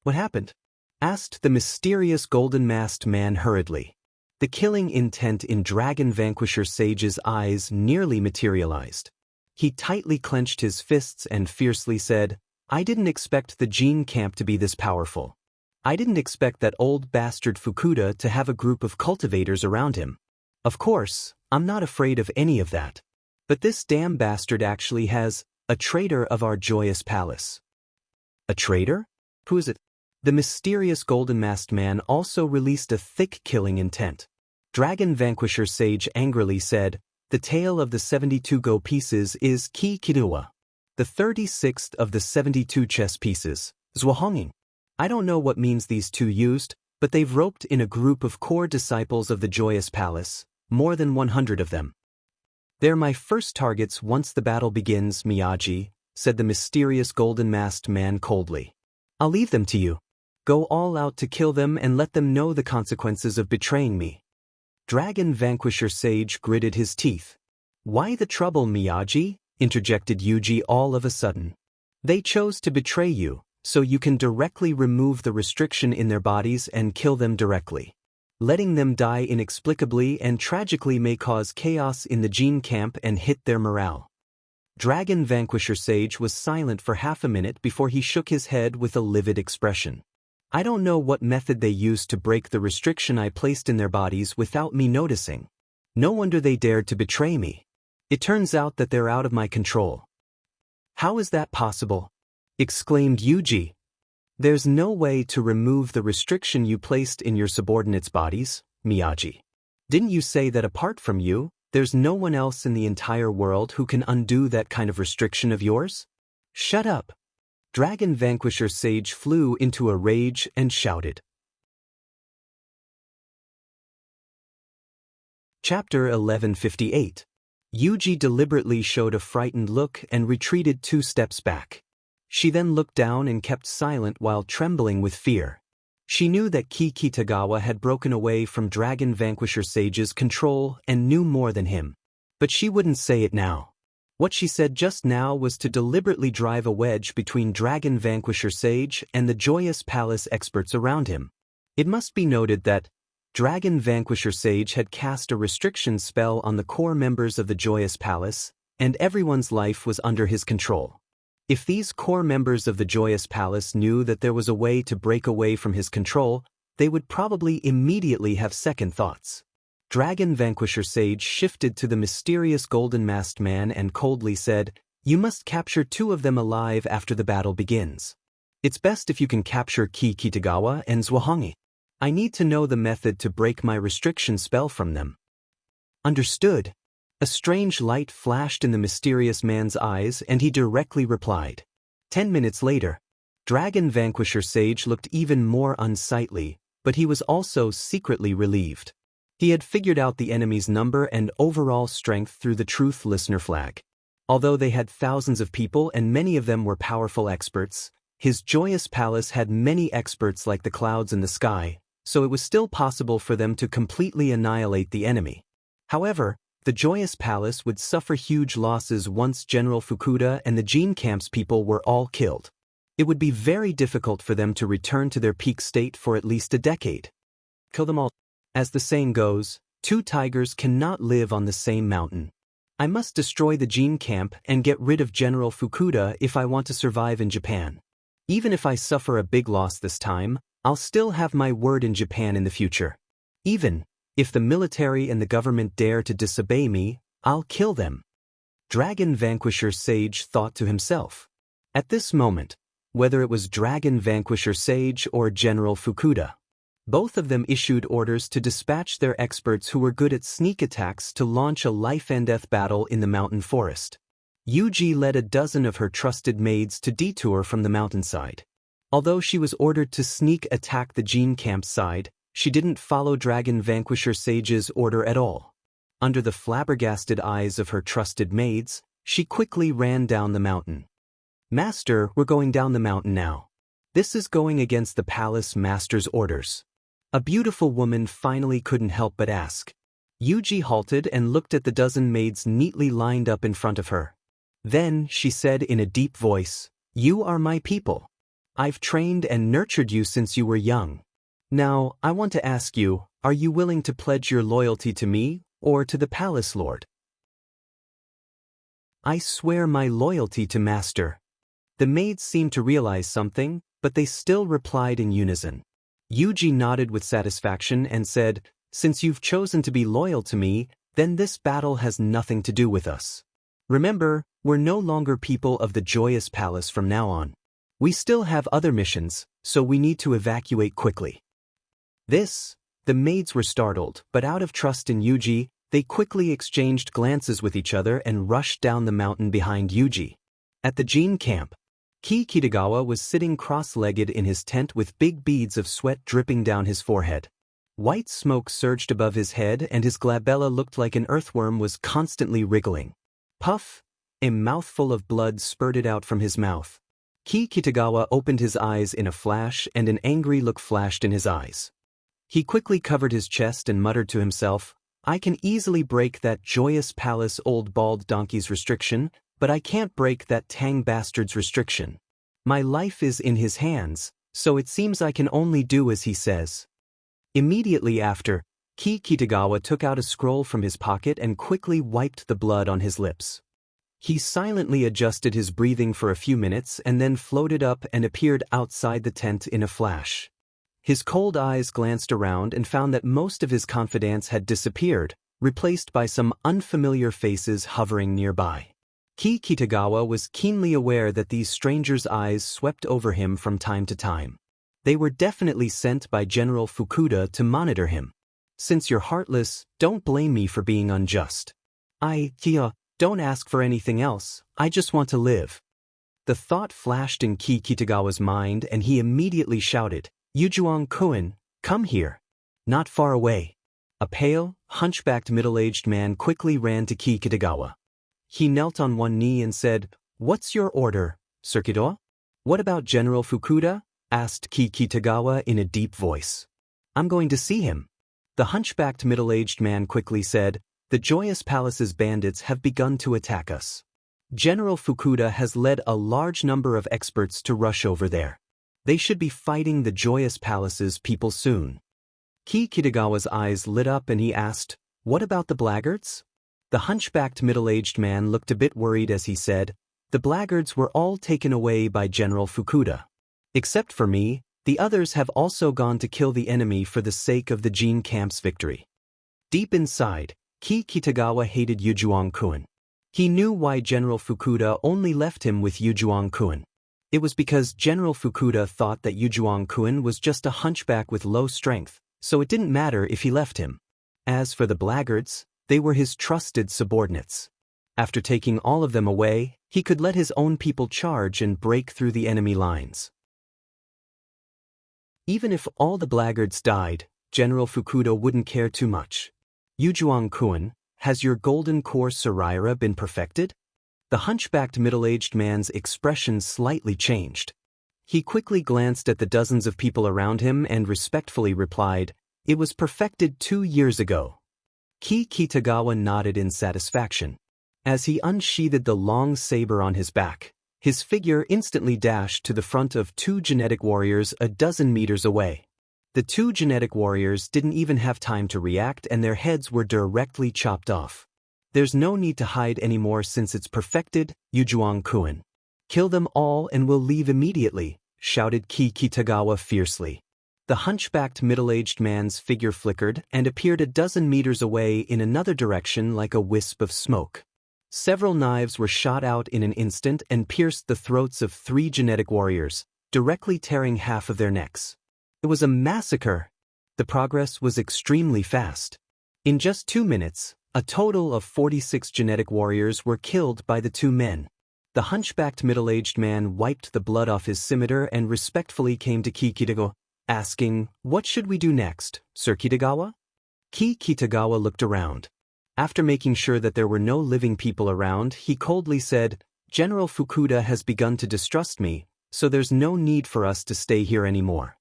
What happened? Asked the mysterious golden-masked man hurriedly. The killing intent in Dragon Vanquisher Sage's eyes nearly materialized. He tightly clenched his fists and fiercely said, I didn't expect the Gene Camp to be this powerful. I didn't expect that old bastard Fukuda to have a group of cultivators around him. Of course, I'm not afraid of any of that. But this damn bastard actually has a traitor of our joyous palace. A traitor? Who is it? The mysterious golden-masked man also released a thick killing intent. Dragon Vanquisher Sage angrily said, the tale of the 72 go pieces is Ki Kiruwa. The 36th of the 72 chess pieces, Zwahonging. I don't know what means these two used, but they've roped in a group of core disciples of the Joyous Palace, more than 100 of them. They're my first targets once the battle begins, Miyagi, said the mysterious golden-masked man coldly. I'll leave them to you. Go all out to kill them and let them know the consequences of betraying me. Dragon Vanquisher Sage gritted his teeth. Why the trouble, Miyagi? Interjected Yuji all of a sudden. They chose to betray you, so you can directly remove the restriction in their bodies and kill them directly. Letting them die inexplicably and tragically may cause chaos in the Gene Camp and hit their morale. Dragon Vanquisher Sage was silent for half a minute before he shook his head with a livid expression. I don't know what method they used to break the restriction I placed in their bodies without me noticing. No wonder they dared to betray me. It turns out that they're out of my control. How is that possible? Exclaimed Yuji. There's no way to remove the restriction you placed in your subordinates' bodies, Miyagi. Didn't you say that apart from you, there's no one else in the entire world who can undo that kind of restriction of yours? Shut up. Dragon Vanquisher Sage flew into a rage and shouted. Chapter 1158. Yuji deliberately showed a frightened look and retreated 2 steps back. She then looked down and kept silent while trembling with fear. She knew that Ki Kitagawa had broken away from Dragon Vanquisher Sage's control and knew more than him. But she wouldn't say it now. What she said just now was to deliberately drive a wedge between Dragon Vanquisher Sage and the Joyous Palace experts around him. It must be noted that Dragon Vanquisher Sage had cast a restriction spell on the core members of the Joyous Palace, and everyone's life was under his control. If these core members of the Joyous Palace knew that there was a way to break away from his control, they would probably immediately have second thoughts. Dragon Vanquisher Sage shifted to the mysterious golden-masked man and coldly said, You must capture 2 of them alive after the battle begins. It's best if you can capture Ki Kitagawa and Zwahonging. I need to know the method to break my restriction spell from them. Understood. A strange light flashed in the mysterious man's eyes and he directly replied. 10 minutes later, Dragon Vanquisher Sage looked even more unsightly, but he was also secretly relieved. He had figured out the enemy's number and overall strength through the Truth Listener flag. Although they had thousands of people and many of them were powerful experts, his Joyous Palace had many experts like the clouds in the sky, so it was still possible for them to completely annihilate the enemy. However, the Joyous Palace would suffer huge losses once General Fukuda and the Gene Camp's people were all killed. It would be very difficult for them to return to their peak state for at least a decade. Kill them all. As the saying goes, 2 tigers cannot live on the same mountain. I must destroy the Gene Camp and get rid of General Fukuda if I want to survive in Japan. Even if I suffer a big loss this time, I'll still have my word in Japan in the future. Even if the military and the government dare to disobey me, I'll kill them. Dragon Vanquisher Sage thought to himself. At this moment, whether it was Dragon Vanquisher Sage or General Fukuda, both of them issued orders to dispatch their experts who were good at sneak attacks to launch a life-and-death battle in the mountain forest. Yuji led a dozen of her trusted maids to detour from the mountainside. Although she was ordered to sneak attack the Gene Camp side, she didn't follow Dragon Vanquisher Sage's order at all. Under the flabbergasted eyes of her trusted maids, she quickly ran down the mountain. Master, we're going down the mountain now. This is going against the palace master's orders. A beautiful woman finally couldn't help but ask. Yuji halted and looked at the dozen maids neatly lined up in front of her. Then she said in a deep voice, You are my people. I've trained and nurtured you since you were young. Now, I want to ask you, are you willing to pledge your loyalty to me or to the palace lord? I swear my loyalty to master. The maids seemed to realize something, but they still replied in unison. Yuji nodded with satisfaction and said, "Since you've chosen to be loyal to me, then this battle has nothing to do with us. Remember, we're no longer people of the Joyous Palace from now on. We still have other missions, so we need to evacuate quickly." The maids were startled, but out of trust in Yuji, they quickly exchanged glances with each other and rushed down the mountain behind Yuji. At the Jin camp, Kitagawa was sitting cross-legged in his tent with big beads of sweat dripping down his forehead. White smoke surged above his head and his glabella looked like an earthworm was constantly wriggling. Puff! A mouthful of blood spurted out from his mouth. Kitagawa opened his eyes in a flash and an angry look flashed in his eyes. He quickly covered his chest and muttered to himself, "I can easily break that Joyous Palace old bald donkey's restriction, but I can't break that Tang bastard's restriction. My life is in his hands, so it seems I can only do as he says." Immediately after, Kitagawa took out a scroll from his pocket and quickly wiped the blood on his lips. He silently adjusted his breathing for a few minutes and then floated up and appeared outside the tent in a flash. His cold eyes glanced around and found that most of his confidants had disappeared, replaced by some unfamiliar faces hovering nearby. Kitagawa was keenly aware that these strangers' eyes swept over him from time to time. They were definitely sent by General Fukuda to monitor him. "Since you're heartless, don't blame me for being unjust. Don't ask for anything else, I just want to live." The thought flashed in Kitagawa's mind and he immediately shouted, "Yujuan-kun, come here." Not far away, a pale, hunchbacked middle-aged man quickly ran to Kitagawa. He knelt on one knee and said, "What's your order, Sirkido?" "What about General Fukuda?" asked Kitagawa in a deep voice. "I'm going to see him." The hunchbacked middle-aged man quickly said, "The Joyous Palace's bandits have begun to attack us. General Fukuda has led a large number of experts to rush over there. They should be fighting the Joyous Palace's people soon." Kitagawa's eyes lit up and he asked, "What about the blackguards?" The hunchbacked middle-aged man looked a bit worried as he said, "The blackguards were all taken away by General Fukuda. Except for me, the others have also gone to kill the enemy for the sake of the Jin camp's victory." Deep inside, Kitagawa hated Yujuan-kun. He knew why General Fukuda only left him with Yujuan-kun. It was because General Fukuda thought that Yujuan-kun was just a hunchback with low strength, so it didn't matter if he left him. As for the blackguards, they were his trusted subordinates. After taking all of them away, he could let his own people charge and break through the enemy lines. Even if all the blackguards died, General Fukuda wouldn't care too much. "Yujuan-kun, has your golden core Saraira been perfected?" The hunchbacked middle-aged man's expression slightly changed. He quickly glanced at the dozens of people around him and respectfully replied, "It was perfected 2 years ago." Kitagawa nodded in satisfaction. As he unsheathed the long saber on his back, his figure instantly dashed to the front of 2 genetic warriors a dozen meters away. The 2 genetic warriors didn't even have time to react and their heads were directly chopped off. "There's no need to hide anymore since it's perfected, Yujuan-kun. Kill them all and we'll leave immediately," shouted Kitagawa fiercely. The hunchbacked middle-aged man's figure flickered and appeared a dozen meters away in another direction like a wisp of smoke. Several knives were shot out in an instant and pierced the throats of 3 genetic warriors, directly tearing half of their necks. It was a massacre. The progress was extremely fast. In just 2 minutes, a total of 46 genetic warriors were killed by the 2 men. The hunchbacked middle-aged man wiped the blood off his scimitar and respectfully came to Kitagawa, asking, "What should we do next, Sir Kitagawa?" Kitagawa looked around. After making sure that there were no living people around, he coldly said, "General Fukuda has begun to distrust me, so there's no need for us to stay here anymore.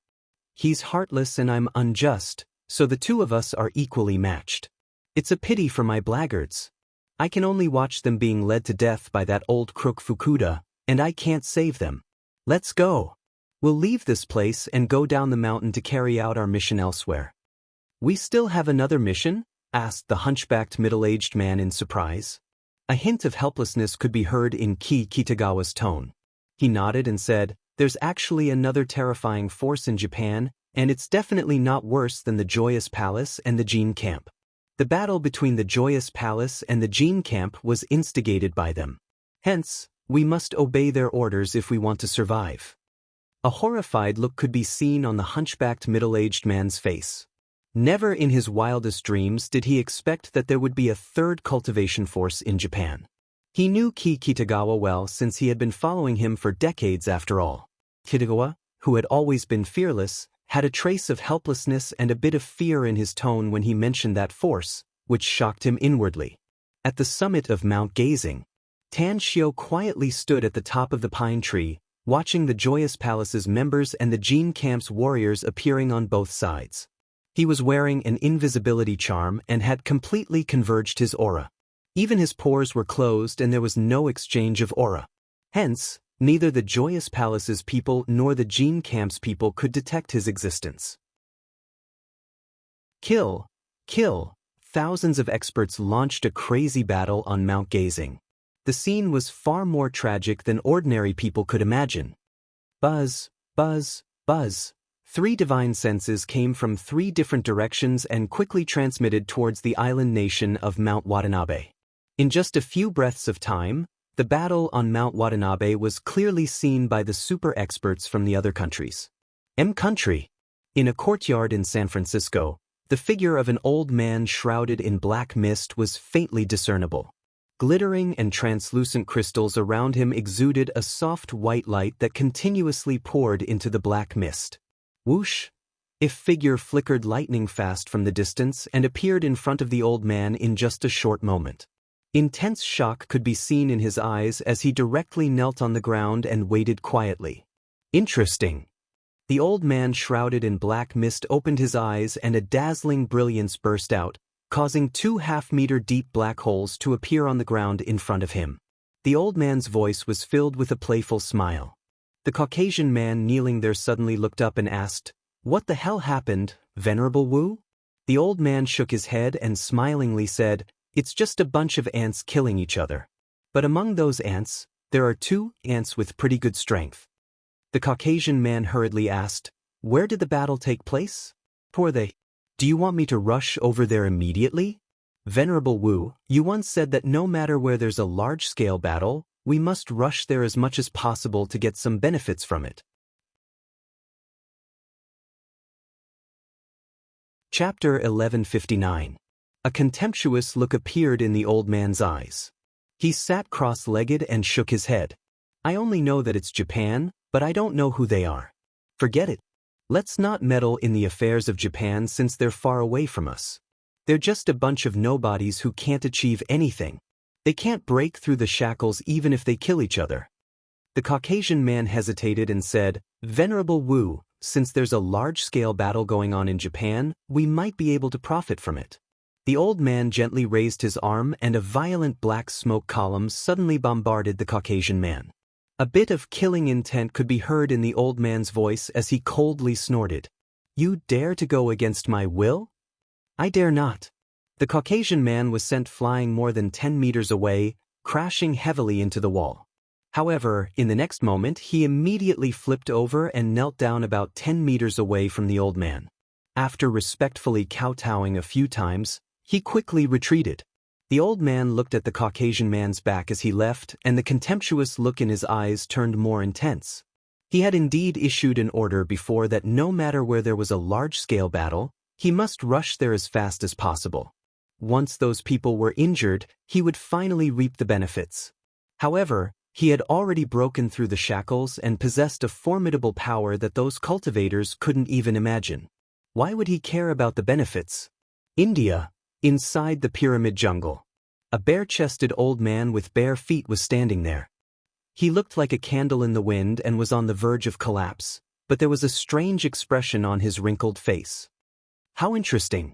He's heartless and I'm unjust, so the 2 of us are equally matched. It's a pity for my blackguards. I can only watch them being led to death by that old crook Fukuda, and I can't save them. Let's go." We'll leave this place and go down the mountain to carry out our mission elsewhere. We still have another mission? Asked the hunchbacked middle-aged man in surprise. A hint of helplessness could be heard in Kitagawa's tone. He nodded and said, "There's actually another terrifying force in Japan, and it's definitely not worse than the Joyous Palace and the Jin Camp." The battle between the Joyous Palace and the Jin Camp was instigated by them. Hence, we must obey their orders if we want to survive. A horrified look could be seen on the hunchbacked middle-aged man's face. Never in his wildest dreams did he expect that there would be a third cultivation force in Japan. He knew Kitagawa well since he had been following him for decades after all. Kitagawa, who had always been fearless, had a trace of helplessness and a bit of fear in his tone when he mentioned that force, which shocked him inwardly. At the summit of Mount Gazing, Tan Shio quietly stood at the top of the pine tree, watching the Joyous Palace's members and the Jin Camp's warriors appearing on both sides. He was wearing an invisibility charm and had completely converged his aura. Even his pores were closed and there was no exchange of aura. Hence, neither the Joyous Palace's people nor the Jin Camp's people could detect his existence. Kill! Kill! Thousands of experts launched a crazy battle on Mount Gazing. The scene was far more tragic than ordinary people could imagine. Buzz, buzz, buzz. 3 divine senses came from 3 different directions and quickly transmitted towards the island nation of Mount Watanabe. In just a few breaths of time, the battle on Mount Watanabe was clearly seen by the super experts from the other countries. Country. In a courtyard in San Francisco, the figure of an old man shrouded in black mist was faintly discernible. Glittering and translucent crystals around him exuded a soft white light that continuously poured into the black mist. Whoosh! A figure flickered lightning fast from the distance and appeared in front of the old man in just a short moment. Intense shock could be seen in his eyes as he directly knelt on the ground and waited quietly. Interesting. The old man shrouded in black mist opened his eyes and a dazzling brilliance burst out, causing 2 half-meter-deep black holes to appear on the ground in front of him. The old man's voice was filled with a playful smile. The Caucasian man kneeling there suddenly looked up and asked, "What the hell happened, Venerable Wu?" The old man shook his head and smilingly said, "It's just a bunch of ants killing each other. But among those ants, there are 2 ants with pretty good strength." The Caucasian man hurriedly asked, "Where did the battle take place?" "Poor they. Do you want me to rush over there immediately?" "Venerable Wu, you once said that no matter where there's a large-scale battle, we must rush there as much as possible to get some benefits from it." Chapter 1159. A contemptuous look appeared in the old man's eyes. He sat cross-legged and shook his head. "I only know that it's Japan, but I don't know who they are. Forget it. Let's not meddle in the affairs of Japan since they're far away from us. They're just a bunch of nobodies who can't achieve anything. They can't break through the shackles even if they kill each other." The Caucasian man hesitated and said, "Venerable Wu, since there's a large-scale battle going on in Japan, we might be able to profit from it." The old man gently raised his arm and a violent black smoke column suddenly bombarded the Caucasian man. A bit of killing intent could be heard in the old man's voice as he coldly snorted. "You dare to go against my will?" "I dare not." The Caucasian man was sent flying more than 10 meters away, crashing heavily into the wall. However, in the next moment he immediately flipped over and knelt down about 10 meters away from the old man. After respectfully kowtowing a few times, he quickly retreated. The old man looked at the Caucasian man's back as he left, and the contemptuous look in his eyes turned more intense. He had indeed issued an order before that no matter where there was a large-scale battle, he must rush there as fast as possible. Once those people were injured, he would finally reap the benefits. However, he had already broken through the shackles and possessed a formidable power that those cultivators couldn't even imagine. Why would he care about the benefits? India. Inside the pyramid jungle. A bare-chested old man with bare feet was standing there. He looked like a candle in the wind and was on the verge of collapse, but there was a strange expression on his wrinkled face. "How interesting.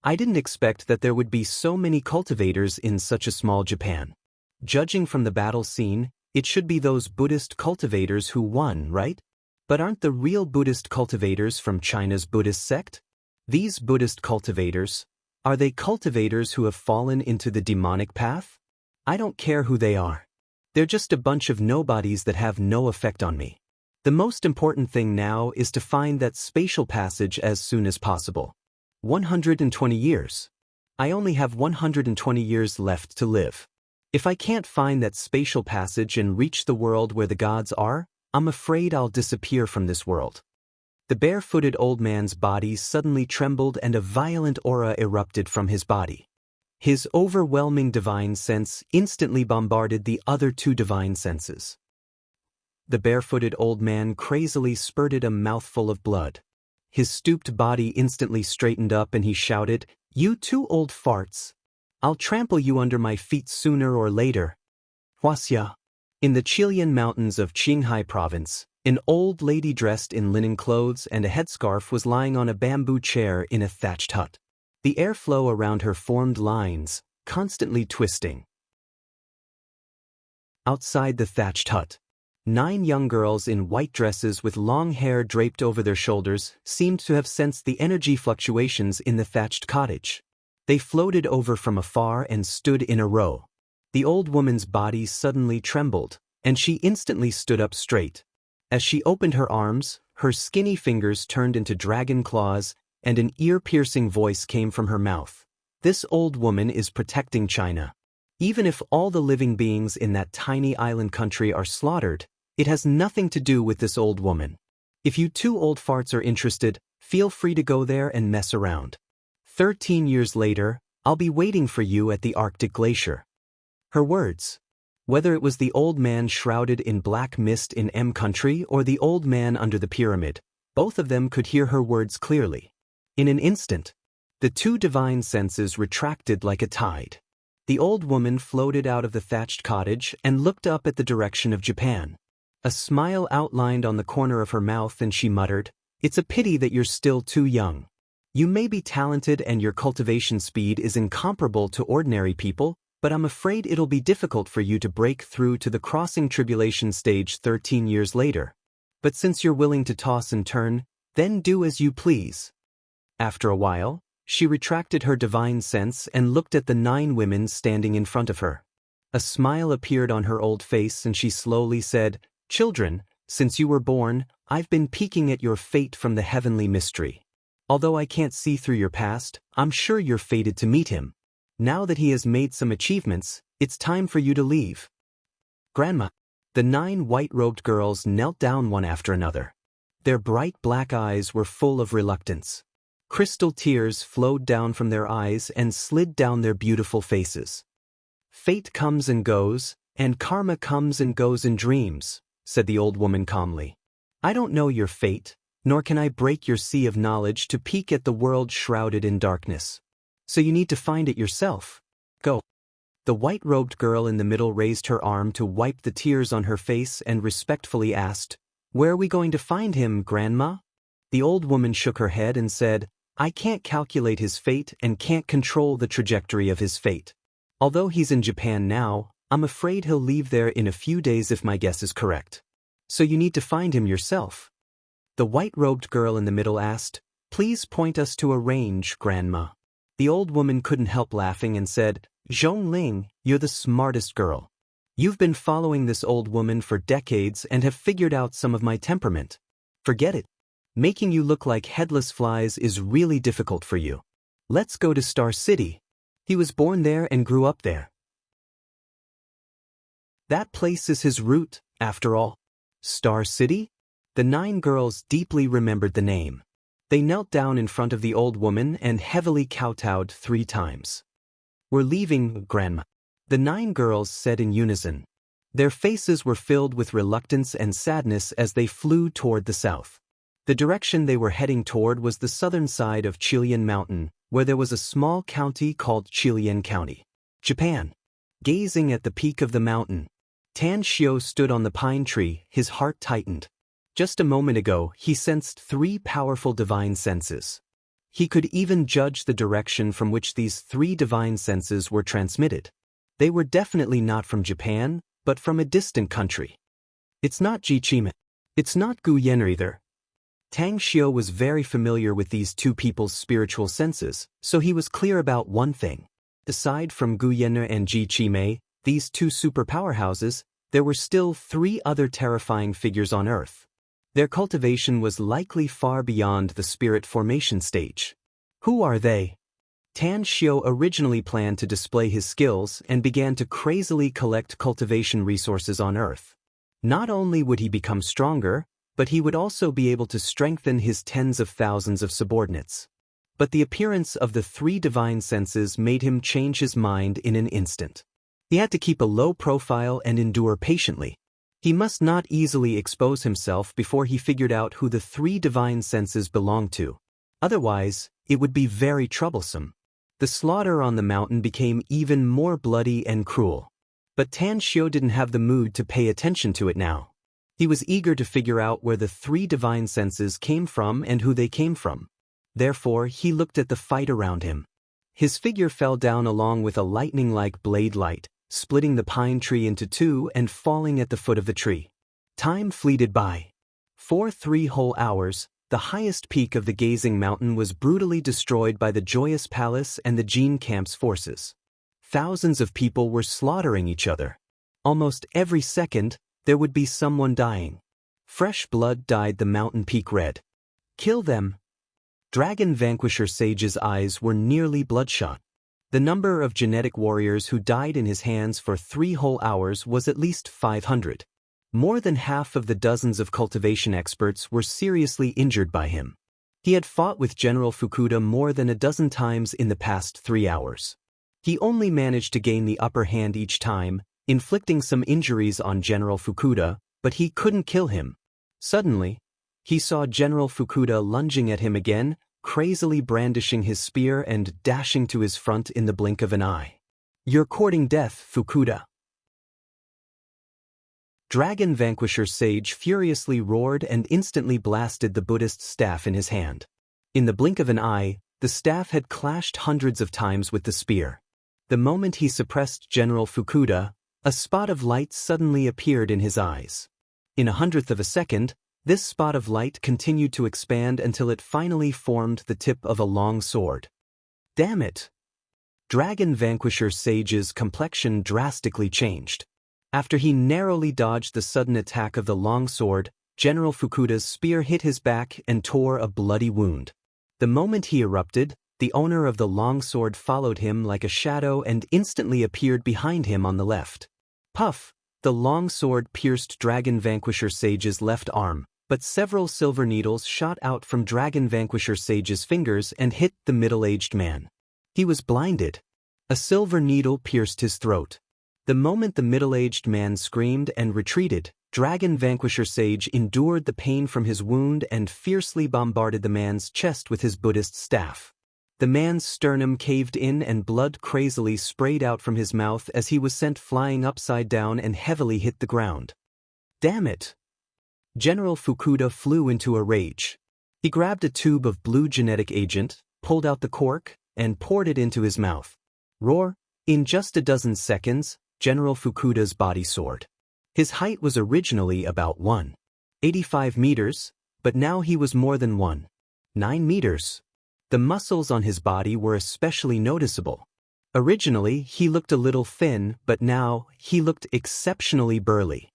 I didn't expect that there would be so many cultivators in such a small Japan. Judging from the battle scene, it should be those Buddhist cultivators who won, right?" But aren't the real Buddhist cultivators from China's Buddhist sect? These Buddhist cultivators, are they cultivators who have fallen into the demonic path? I don't care who they are. They're just a bunch of nobodies that have no effect on me. The most important thing now is to find that spatial passage as soon as possible. 120 years. I only have 120 years left to live. If I can't find that spatial passage and reach the world where the gods are, I'm afraid I'll disappear from this world. The barefooted old man's body suddenly trembled and a violent aura erupted from his body. His overwhelming divine sense instantly bombarded the other two divine senses. The barefooted old man crazily spurted a mouthful of blood. His stooped body instantly straightened up and he shouted, "You two old farts! I'll trample you under my feet sooner or later." Huaxia. In the Qilian mountains of Qinghai province, an old lady dressed in linen clothes and a headscarf was lying on a bamboo chair in a thatched hut. The airflow around her formed lines, constantly twisting. Outside the thatched hut, 9 young girls in white dresses with long hair draped over their shoulders seemed to have sensed the energy fluctuations in the thatched cottage. They floated over from afar and stood in a row. The old woman's body suddenly trembled, and she instantly stood up straight. As she opened her arms, her skinny fingers turned into dragon claws, and an ear-piercing voice came from her mouth. "This old woman is protecting China. Even if all the living beings in that tiny island country are slaughtered, it has nothing to do with this old woman. If you two old farts are interested, feel free to go there and mess around. 13 years later, I'll be waiting for you at the Arctic glacier." Her words. Whether it was the old man shrouded in black mist in M country or the old man under the pyramid, both of them could hear her words clearly. In an instant, the two divine senses retracted like a tide. The old woman floated out of the thatched cottage and looked up at the direction of Japan. A smile outlined on the corner of her mouth and she muttered, "It's a pity that you're still too young. You may be talented and your cultivation speed is incomparable to ordinary people, but I'm afraid it'll be difficult for you to break through to the crossing tribulation stage 13 years later. But since you're willing to toss and turn, then do as you please." After a while, she retracted her divine sense and looked at the 9 women standing in front of her. A smile appeared on her old face and she slowly said, "Children, since you were born, I've been peeking at your fate from the heavenly mystery. Although I can't see through your past, I'm sure you're fated to meet him. Now that he has made some achievements, it's time for you to leave." "Grandma." The 9 white-robed girls knelt down one after another. Their bright black eyes were full of reluctance. Crystal tears flowed down from their eyes and slid down their beautiful faces. "Fate comes and goes, and karma comes and goes in dreams," said the old woman calmly. "I don't know your fate, nor can I break your sea of knowledge to peek at the world shrouded in darkness. So you need to find it yourself. Go." The white-robed girl in the middle raised her arm to wipe the tears on her face and respectfully asked, "Where are we going to find him, Grandma?" The old woman shook her head and said, "I can't calculate his fate and can't control the trajectory of his fate. Although he's in Japan now, I'm afraid he'll leave there in a few days if my guess is correct. So you need to find him yourself." The white-robed girl in the middle asked, "Please point us to a range, Grandma." The old woman couldn't help laughing and said, "Zhongling, you're the smartest girl. You've been following this old woman for decades and have figured out some of my temperament. Forget it. Making you look like headless flies is really difficult for you. Let's go to Star City. He was born there and grew up there. That place is his root, after all." Star City? The 9 girls deeply remembered the name. They knelt down in front of the old woman and heavily kowtowed 3 times. "We're leaving, Grandma," the 9 girls said in unison. Their faces were filled with reluctance and sadness as they flew toward the south. The direction they were heading toward was the southern side of Qilian Mountain, where there was a small county called Qilian County, Japan. Gazing at the peak of the mountain, Tan Xiu stood on the pine tree, his heart tightened. Just a moment ago, he sensed 3 powerful divine senses. He could even judge the direction from which these 3 divine senses were transmitted. They were definitely not from Japan, but from a distant country. "It's not Jichima." It's not Gu Yen either. Tang Xiu was very familiar with these two people's spiritual senses, so he was clear about one thing. Aside from Gu Yenner and Ji Qimei, these two super powerhouses, there were still 3 other terrifying figures on Earth. Their cultivation was likely far beyond the spirit formation stage. Who are they? Tan Xiu originally planned to display his skills and began to crazily collect cultivation resources on Earth. Not only would he become stronger, but he would also be able to strengthen his tens of thousands of subordinates. But the appearance of the 3 divine senses made him change his mind in an instant. He had to keep a low profile and endure patiently. He must not easily expose himself before he figured out who the 3 divine senses belonged to. Otherwise, it would be very troublesome. The slaughter on the mountain became even more bloody and cruel. But Tan Xiu didn't have the mood to pay attention to it now. He was eager to figure out where the 3 divine senses came from and who they came from. Therefore, he looked at the fight around him. His figure fell down along with a lightning-like blade light, splitting the pine tree into 2 and falling at the foot of the tree. Time fleeted by. For 3 whole hours, the highest peak of the gazing mountain was brutally destroyed by the Joyous Palace and the Jin Camp's forces. Thousands of people were slaughtering each other. Almost every second, there would be someone dying. Fresh blood dyed the mountain peak red. Kill them! Dragon Vanquisher Sage's eyes were nearly bloodshot. The number of genetic warriors who died in his hands for 3 whole hours was at least 500. More than half of the dozens of cultivation experts were seriously injured by him. He had fought with General Fukuda more than a dozen times in the past 3 hours. He only managed to gain the upper hand each time, inflicting some injuries on General Fukuda, but he couldn't kill him. Suddenly, he saw General Fukuda lunging at him again, crazily brandishing his spear and dashing to his front in the blink of an eye. "You're courting death, Fukuda." Dragon Vanquisher Sage furiously roared and instantly blasted the Buddhist staff in his hand. In the blink of an eye, the staff had clashed hundreds of times with the spear. The moment he suppressed General Fukuda, a spot of light suddenly appeared in his eyes. In 1/100th of a second, this spot of light continued to expand until it finally formed the tip of a long sword. Damn it! Dragon Vanquisher Sage's complexion drastically changed. After he narrowly dodged the sudden attack of the long sword, General Fukuda's spear hit his back and tore a bloody wound. The moment he erupted, the owner of the long sword followed him like a shadow and instantly appeared behind him on the left. Puff! The long sword pierced Dragon Vanquisher Sage's left arm, but several silver needles shot out from Dragon Vanquisher Sage's fingers and hit the middle-aged man. He was blinded. A silver needle pierced his throat. The moment the middle-aged man screamed and retreated, Dragon Vanquisher Sage endured the pain from his wound and fiercely bombarded the man's chest with his Buddhist staff. The man's sternum caved in and blood crazily sprayed out from his mouth as he was sent flying upside down and heavily hit the ground. Damn it! General Fukuda flew into a rage. He grabbed a tube of blue genetic agent, pulled out the cork, and poured it into his mouth. Roar! In just a dozen seconds, General Fukuda's body soared. His height was originally about 1.85 meters, but now he was more than 1.9 meters. The muscles on his body were especially noticeable. Originally, he looked a little thin, but now, he looked exceptionally burly.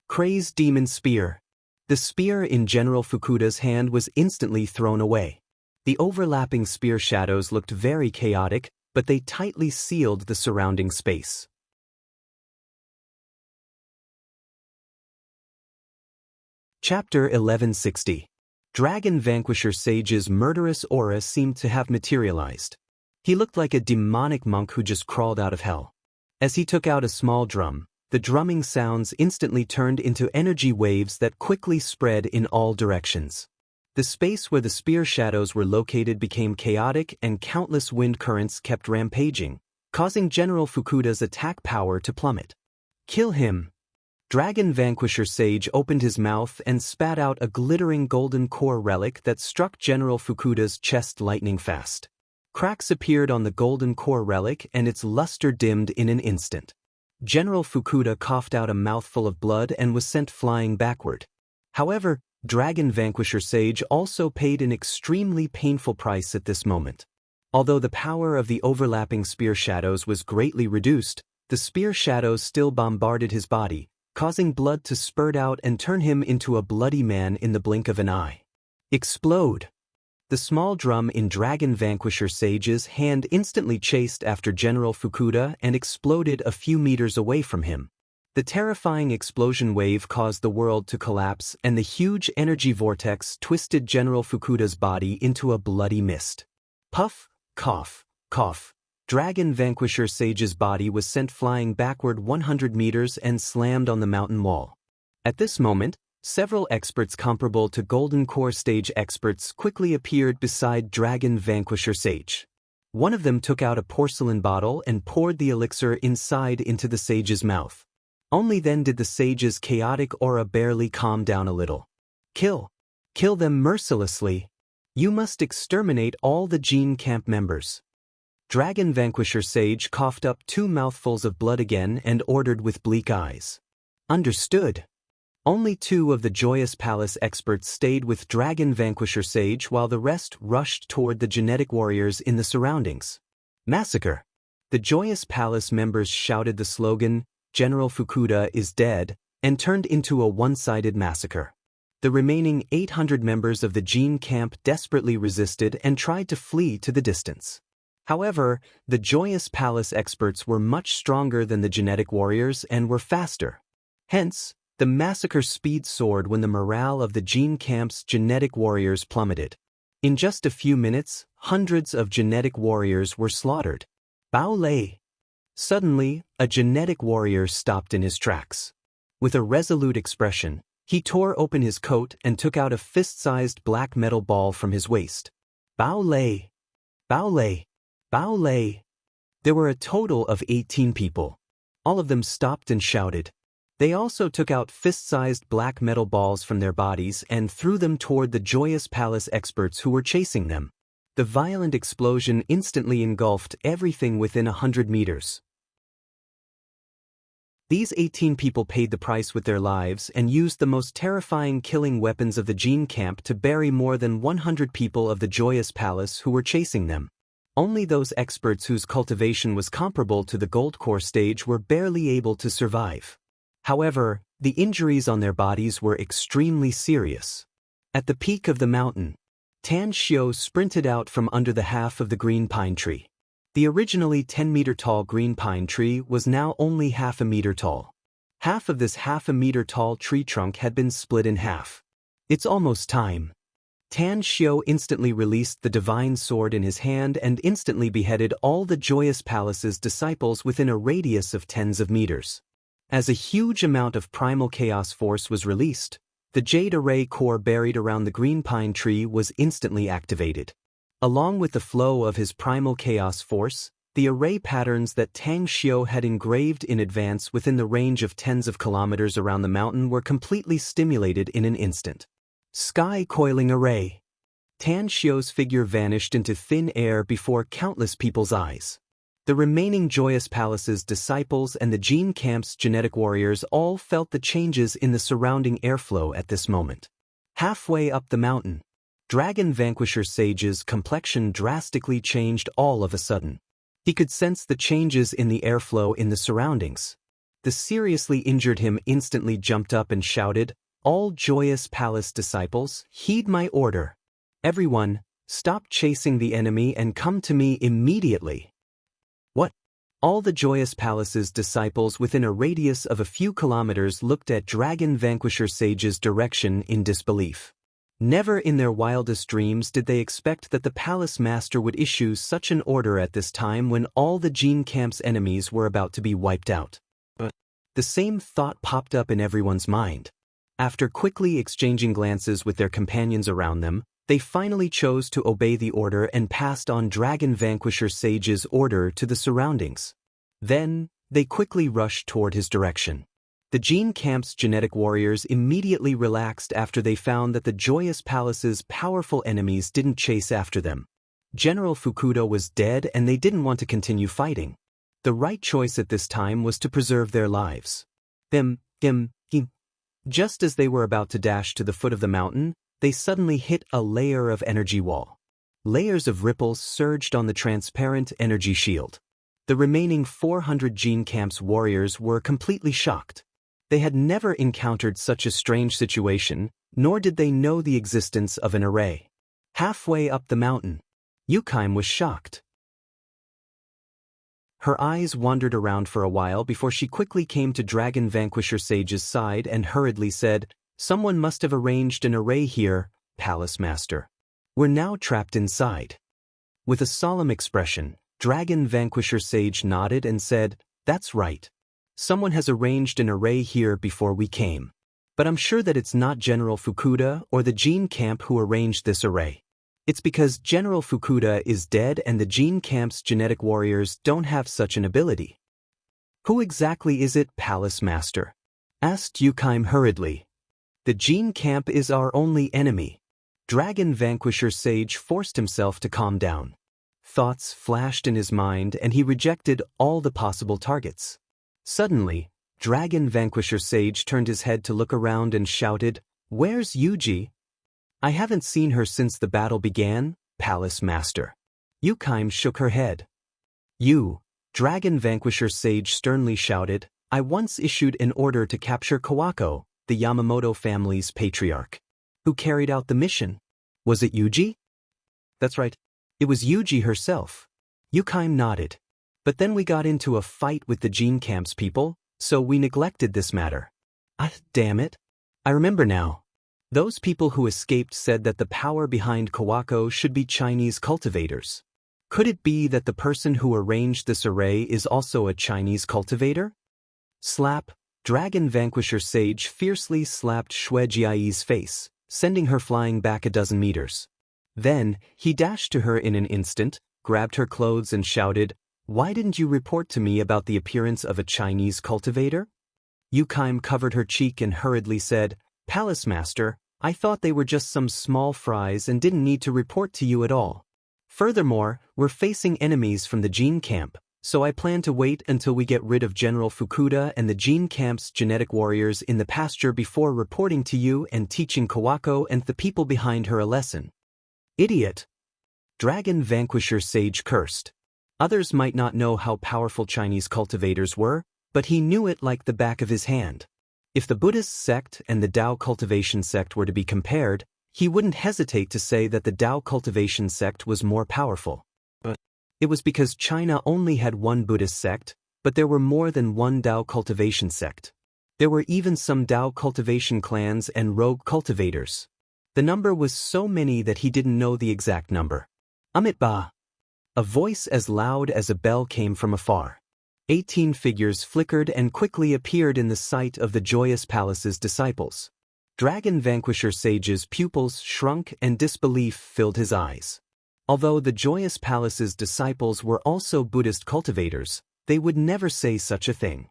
Crazed Demon Spear. The spear in General Fukuda's hand was instantly thrown away. The overlapping spear shadows looked very chaotic, but they tightly sealed the surrounding space. Chapter 1160. Dragon Vanquisher Sage's murderous aura seemed to have materialized. He looked like a demonic monk who just crawled out of hell. As he took out a small drum, the drumming sounds instantly turned into energy waves that quickly spread in all directions. The space where the spear shadows were located became chaotic and countless wind currents kept rampaging, causing General Fukuda's attack power to plummet. Kill him! Dragon Vanquisher Sage opened his mouth and spat out a glittering golden core relic that struck General Fukuda's chest lightning fast. Cracks appeared on the golden core relic and its luster dimmed in an instant. General Fukuda coughed out a mouthful of blood and was sent flying backward. However, Dragon Vanquisher Sage also paid an extremely painful price at this moment. Although the power of the overlapping spear shadows was greatly reduced, the spear shadows still bombarded his body, causing blood to spurt out and turn him into a bloody man in the blink of an eye. Explode! The small drum in Dragon Vanquisher Sage's hand instantly chased after General Fukuda and exploded a few meters away from him. The terrifying explosion wave caused the world to collapse, and the huge energy vortex twisted General Fukuda's body into a bloody mist. Puff, cough, cough. Dragon Vanquisher Sage's body was sent flying backward 100 meters and slammed on the mountain wall. At this moment, several experts comparable to Golden Core Stage experts quickly appeared beside Dragon Vanquisher Sage. One of them took out a porcelain bottle and poured the elixir inside into the sage's mouth. Only then did the sage's chaotic aura barely calm down a little. Kill. Kill them mercilessly. You must exterminate all the Gene Camp members. Dragon Vanquisher Sage coughed up 2 mouthfuls of blood again and ordered with bleak eyes. Understood. Only 2 of the Joyous Palace experts stayed with Dragon Vanquisher Sage while the rest rushed toward the genetic warriors in the surroundings. Massacre. The Joyous Palace members shouted the slogan, "General Fukuda is dead," and turned into a one-sided massacre. The remaining 800 members of the Gene Camp desperately resisted and tried to flee to the distance. However, the Joyous Palace experts were much stronger than the genetic warriors and were faster. Hence, the massacre speed soared when the morale of the Gene Camp's genetic warriors plummeted. In just a few minutes, hundreds of genetic warriors were slaughtered. Bao Lei. Suddenly, a genetic warrior stopped in his tracks. With a resolute expression, he tore open his coat and took out a fist-sized black metal ball from his waist. Bao Lei! Bao Lei! Bao Lei! There were a total of 18 people. All of them stopped and shouted. They also took out fist-sized black metal balls from their bodies and threw them toward the Joyous Palace experts who were chasing them. The violent explosion instantly engulfed everything within 100 meters. These 18 people paid the price with their lives and used the most terrifying killing weapons of the Gene Camp to bury more than 100 people of the Joyous Palace who were chasing them. Only those experts whose cultivation was comparable to the Gold Core Stage were barely able to survive. However, the injuries on their bodies were extremely serious. At the peak of the mountain, Tan Xiao sprinted out from under the half of the green pine tree. The originally 10-meter-tall green pine tree was now only half a meter tall. Half of this half-a-meter-tall tree trunk had been split in half. It's almost time. Tan Xiao instantly released the divine sword in his hand and instantly beheaded all the Joyous Palace's disciples within a radius of tens of meters. As a huge amount of primal chaos force was released, the Jade Array core buried around the green pine tree was instantly activated. Along with the flow of his primal chaos force, the array patterns that Tang Xiao had engraved in advance within the range of tens of kilometers around the mountain were completely stimulated in an instant. Sky Coiling Array. Tan Xiao's figure vanished into thin air before countless people's eyes. The remaining Joyous Palace's disciples and the Gene Camp's genetic warriors all felt the changes in the surrounding airflow at this moment. Halfway up the mountain, Dragon Vanquisher Sage's complexion drastically changed all of a sudden. He could sense the changes in the airflow in the surroundings. The seriously injured him instantly jumped up and shouted, "All Joyous Palace disciples, heed my order. Everyone, stop chasing the enemy and come to me immediately." What? All the Joyous Palace's disciples within a radius of a few kilometers looked at Dragon Vanquisher Sage's direction in disbelief. Never in their wildest dreams did they expect that the Palace Master would issue such an order at this time when all the Gene Camp's enemies were about to be wiped out. But the same thought popped up in everyone's mind. After quickly exchanging glances with their companions around them, they finally chose to obey the order and passed on Dragon Vanquisher Sage's order to the surroundings. Then, they quickly rushed toward his direction. The Gene Camp's genetic warriors immediately relaxed after they found that the Joyous Palace's powerful enemies didn't chase after them. General Fukuda was dead and they didn't want to continue fighting. The right choice at this time was to preserve their lives. Just as they were about to dash to the foot of the mountain, they suddenly hit a layer of energy wall. Layers of ripples surged on the transparent energy shield. The remaining 400 Gene Camp's warriors were completely shocked. They had never encountered such a strange situation, nor did they know the existence of an array. Halfway up the mountain, Yukime was shocked. Her eyes wandered around for a while before she quickly came to Dragon Vanquisher Sage's side and hurriedly said, "Someone must have arranged an array here, Palace Master. We're now trapped inside." With a solemn expression, Dragon Vanquisher Sage nodded and said, "That's right. Someone has arranged an array here before we came. But I'm sure that it's not General Fukuda or the Gene Camp who arranged this array. It's because General Fukuda is dead and the Gene Camp's genetic warriors don't have such an ability." "Who exactly is it, Palace Master?" asked Yukime hurriedly. "The Gene Camp is our only enemy." Dragon Vanquisher Sage forced himself to calm down. Thoughts flashed in his mind and he rejected all the possible targets. Suddenly, Dragon Vanquisher Sage turned his head to look around and shouted, "Where's Yuji?" "I haven't seen her since the battle began, Palace Master." Yukime shook her head. "You," Dragon Vanquisher Sage sternly shouted, "I once issued an order to capture Kawako, the Yamamoto family's patriarch. Who carried out the mission? Was it Yuji?" "That's right. It was Yuji herself." Yukime nodded. "But then we got into a fight with the Gene Camp's people, so we neglected this matter." "Ah, damn it. I remember now. Those people who escaped said that the power behind Kawako should be Chinese cultivators. Could it be that the person who arranged this array is also a Chinese cultivator?" Slap! Dragon Vanquisher Sage fiercely slapped Xue Jiai's face, sending her flying back a dozen meters. Then, he dashed to her in an instant, grabbed her clothes and shouted, "Why didn't you report to me about the appearance of a Chinese cultivator?" Yukime covered her cheek and hurriedly said, "Palace Master, I thought they were just some small fries and didn't need to report to you at all. Furthermore, we're facing enemies from the Gene Camp, so I plan to wait until we get rid of General Fukuda and the Gene Camp's genetic warriors in the pasture before reporting to you and teaching Kawako and the people behind her a lesson." "Idiot!" Dragon Vanquisher Sage cursed. Others might not know how powerful Chinese cultivators were, but he knew it like the back of his hand. If the Buddhist sect and the Tao cultivation sect were to be compared, he wouldn't hesitate to say that the Tao cultivation sect was more powerful. But it was because China only had one Buddhist sect, but there were more than one Tao cultivation sect. There were even some Tao cultivation clans and rogue cultivators. The number was so many that he didn't know the exact number. "Amitba!" A voice as loud as a bell came from afar. 18 figures flickered and quickly appeared in the sight of the Joyous Palace's disciples. Dragon Vanquisher Sage's pupils shrunk and disbelief filled his eyes. Although the Joyous Palace's disciples were also Buddhist cultivators, they would never say such a thing.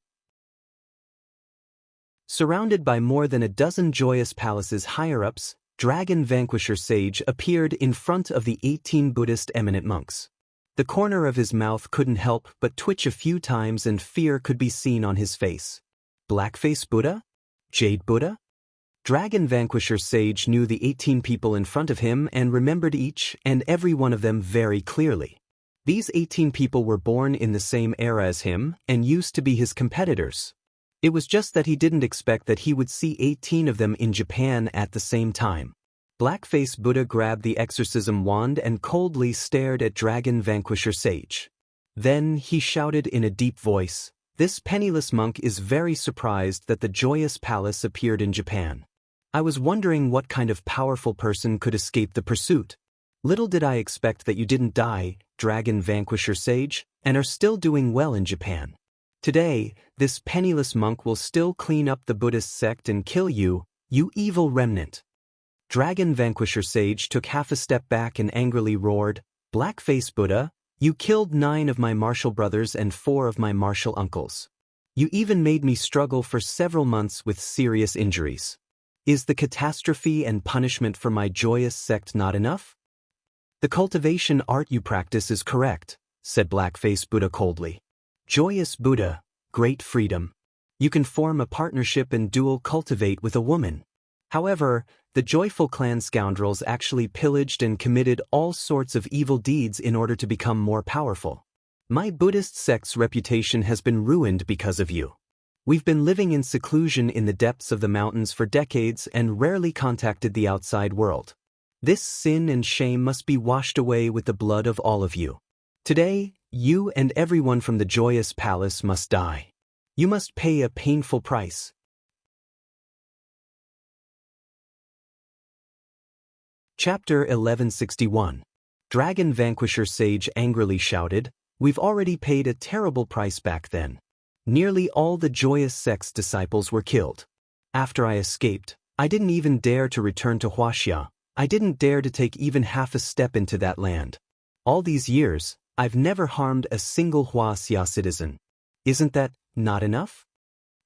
Surrounded by more than a dozen Joyous Palace's higher-ups, Dragon Vanquisher Sage appeared in front of the 18 Buddhist eminent monks. The corner of his mouth couldn't help but twitch a few times and fear could be seen on his face. Blackface Buddha? Jade Buddha? Dragon Vanquisher Sage knew the 18 people in front of him and remembered each and every one of them very clearly. These 18 people were born in the same era as him and used to be his competitors. It was just that he didn't expect that he would see 18 of them in Japan at the same time. Blackface Buddha grabbed the exorcism wand and coldly stared at Dragon Vanquisher Sage. Then he shouted in a deep voice, "This penniless monk is very surprised that the Joyous Palace appeared in Japan. I was wondering what kind of powerful person could escape the pursuit. Little did I expect that you didn't die, Dragon Vanquisher Sage, and are still doing well in Japan. Today, this penniless monk will still clean up the Buddhist sect and kill you, you evil remnant." Dragon Vanquisher Sage took half a step back and angrily roared, "Blackface Buddha, you killed 9 of my martial brothers and 4 of my martial uncles. You even made me struggle for several months with serious injuries. Is the catastrophe and punishment for my joyous sect not enough?" "The cultivation art you practice is correct," said Blackface Buddha coldly. "Joyous Buddha, great freedom. You can form a partnership and dual cultivate with a woman. However, the Joyful Clan scoundrels actually pillaged and committed all sorts of evil deeds in order to become more powerful. My Buddhist sect's reputation has been ruined because of you. We've been living in seclusion in the depths of the mountains for decades and rarely contacted the outside world. This sin and shame must be washed away with the blood of all of you. Today, you and everyone from the Joyous Palace must die. You must pay a painful price. Chapter 1161. Dragon Vanquisher Sage angrily shouted, "We've already paid a terrible price back then. Nearly all the Joyous Sect's disciples were killed. After I escaped, I didn't even dare to return to Huaxia. I didn't dare to take even half a step into that land. All these years, I've never harmed a single Huaxia citizen. Isn't that not enough?"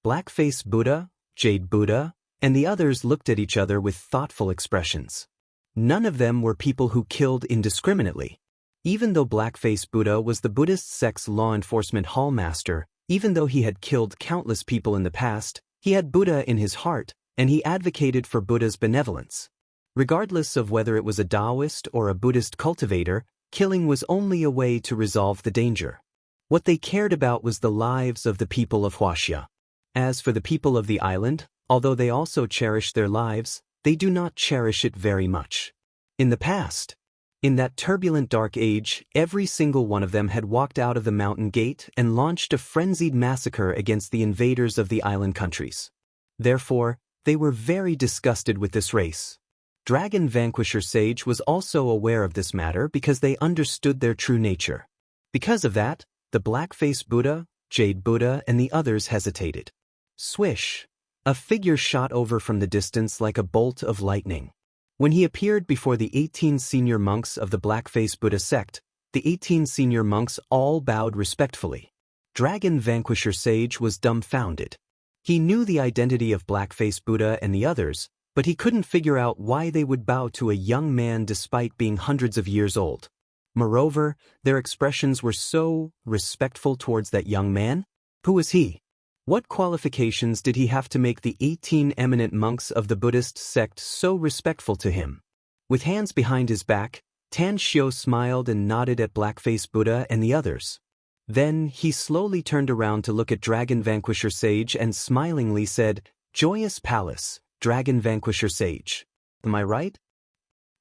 Blackface Buddha, Jade Buddha, and the others looked at each other with thoughtful expressions. None of them were people who killed indiscriminately. Even though Blackface Buddha was the Buddhist sect's law enforcement hallmaster, even though he had killed countless people in the past, he had Buddha in his heart, and he advocated for Buddha's benevolence. Regardless of whether it was a Taoist or a Buddhist cultivator, killing was only a way to resolve the danger. What they cared about was the lives of the people of Huaxia. As for the people of the island, although they also cherish their lives, they do not cherish it very much. In the past, in that turbulent dark age, every single one of them had walked out of the mountain gate and launched a frenzied massacre against the invaders of the island countries. Therefore, they were very disgusted with this race. Dragon Vanquisher Sage was also aware of this matter because they understood their true nature. Because of that, the Blackface Buddha, Jade Buddha, and the others hesitated. Swish! A figure shot over from the distance like a bolt of lightning. When he appeared before the 18 senior monks of the Blackface Buddha sect, the 18 senior monks all bowed respectfully. Dragon Vanquisher Sage was dumbfounded. He knew the identity of Blackface Buddha and the others, but he couldn't figure out why they would bow to a young man despite being hundreds of years old. Moreover, their expressions were so respectful towards that young man. Who was he? What qualifications did he have to make the 18 eminent monks of the Buddhist sect so respectful to him? With hands behind his back, Tan Xiu smiled and nodded at Blackface Buddha and the others. Then he slowly turned around to look at Dragon Vanquisher Sage and smilingly said, "Joyous Palace, Dragon Vanquisher Sage. Am I right?"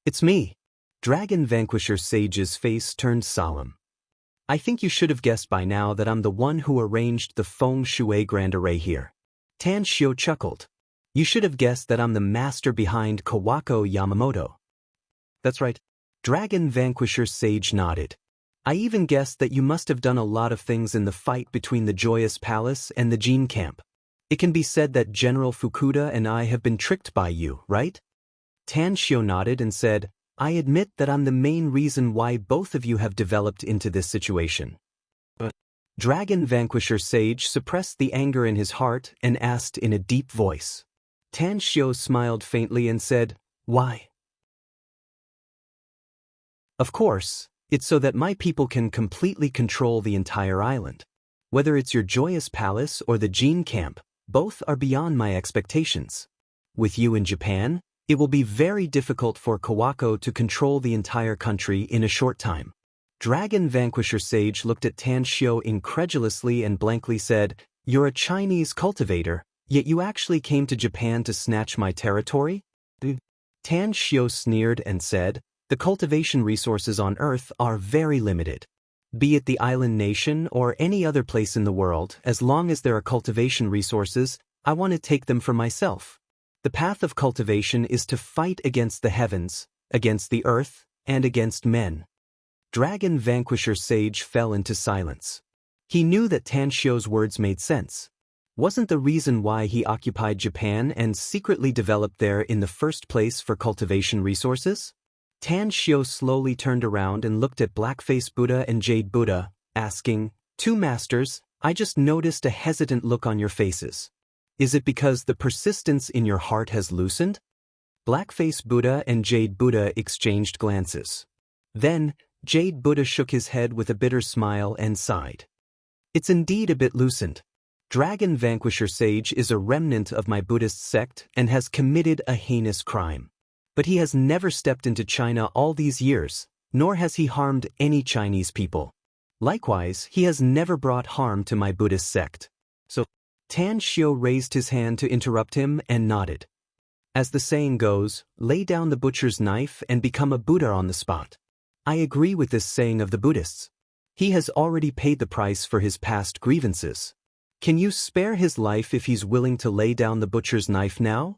"It's me." Dragon Vanquisher Sage's face turned solemn. "I think you should have guessed by now that I'm the one who arranged the feng shui grand array here." Tan Xiu chuckled. "You should have guessed that I'm the master behind Kawako Yamamoto." "That's right." Dragon Vanquisher Sage nodded. "I even guessed that you must have done a lot of things in the fight between the Joyous Palace and the Jin camp. It can be said that General Fukuda and I have been tricked by you, right?" Tan Xiu nodded and said, "I admit that I'm the main reason why both of you have developed into this situation." But Dragon Vanquisher Sage suppressed the anger in his heart and asked in a deep voice. Tan Xiu smiled faintly and said, "Why?" "Of course, it's so that my people can completely control the entire island. Whether it's your Joyous Palace or the Jin camp, both are beyond my expectations. With you in Japan, it will be very difficult for Kawako to control the entire country in a short time." Dragon Vanquisher Sage looked at Tan Xiu incredulously and blankly said, "You're a Chinese cultivator, yet you actually came to Japan to snatch my territory?" Tan Xiu sneered and said, "The cultivation resources on Earth are very limited. Be it the island nation or any other place in the world, as long as there are cultivation resources, I want to take them for myself. The path of cultivation is to fight against the heavens, against the earth, and against men." Dragon Vanquisher Sage fell into silence. He knew that Tan Xiu's words made sense. Wasn't the reason why he occupied Japan and secretly developed there in the first place for cultivation resources? Tan Xiu slowly turned around and looked at Blackface Buddha and Jade Buddha, asking, "Two masters, I just noticed a hesitant look on your faces. Is it because the persistence in your heart has loosened?" Blackface Buddha and Jade Buddha exchanged glances. Then, Jade Buddha shook his head with a bitter smile and sighed. "It's indeed a bit loosened. Dragon Vanquisher Sage is a remnant of my Buddhist sect and has committed a heinous crime. But he has never stepped into China all these years, nor has he harmed any Chinese people. Likewise, he has never brought harm to my Buddhist sect. So, Tan Xiu raised his hand to interrupt him and nodded. As the saying goes, lay down the butcher's knife and become a Buddha on the spot. I agree with this saying of the Buddhists. He has already paid the price for his past grievances. Can you spare his life if he's willing to lay down the butcher's knife now?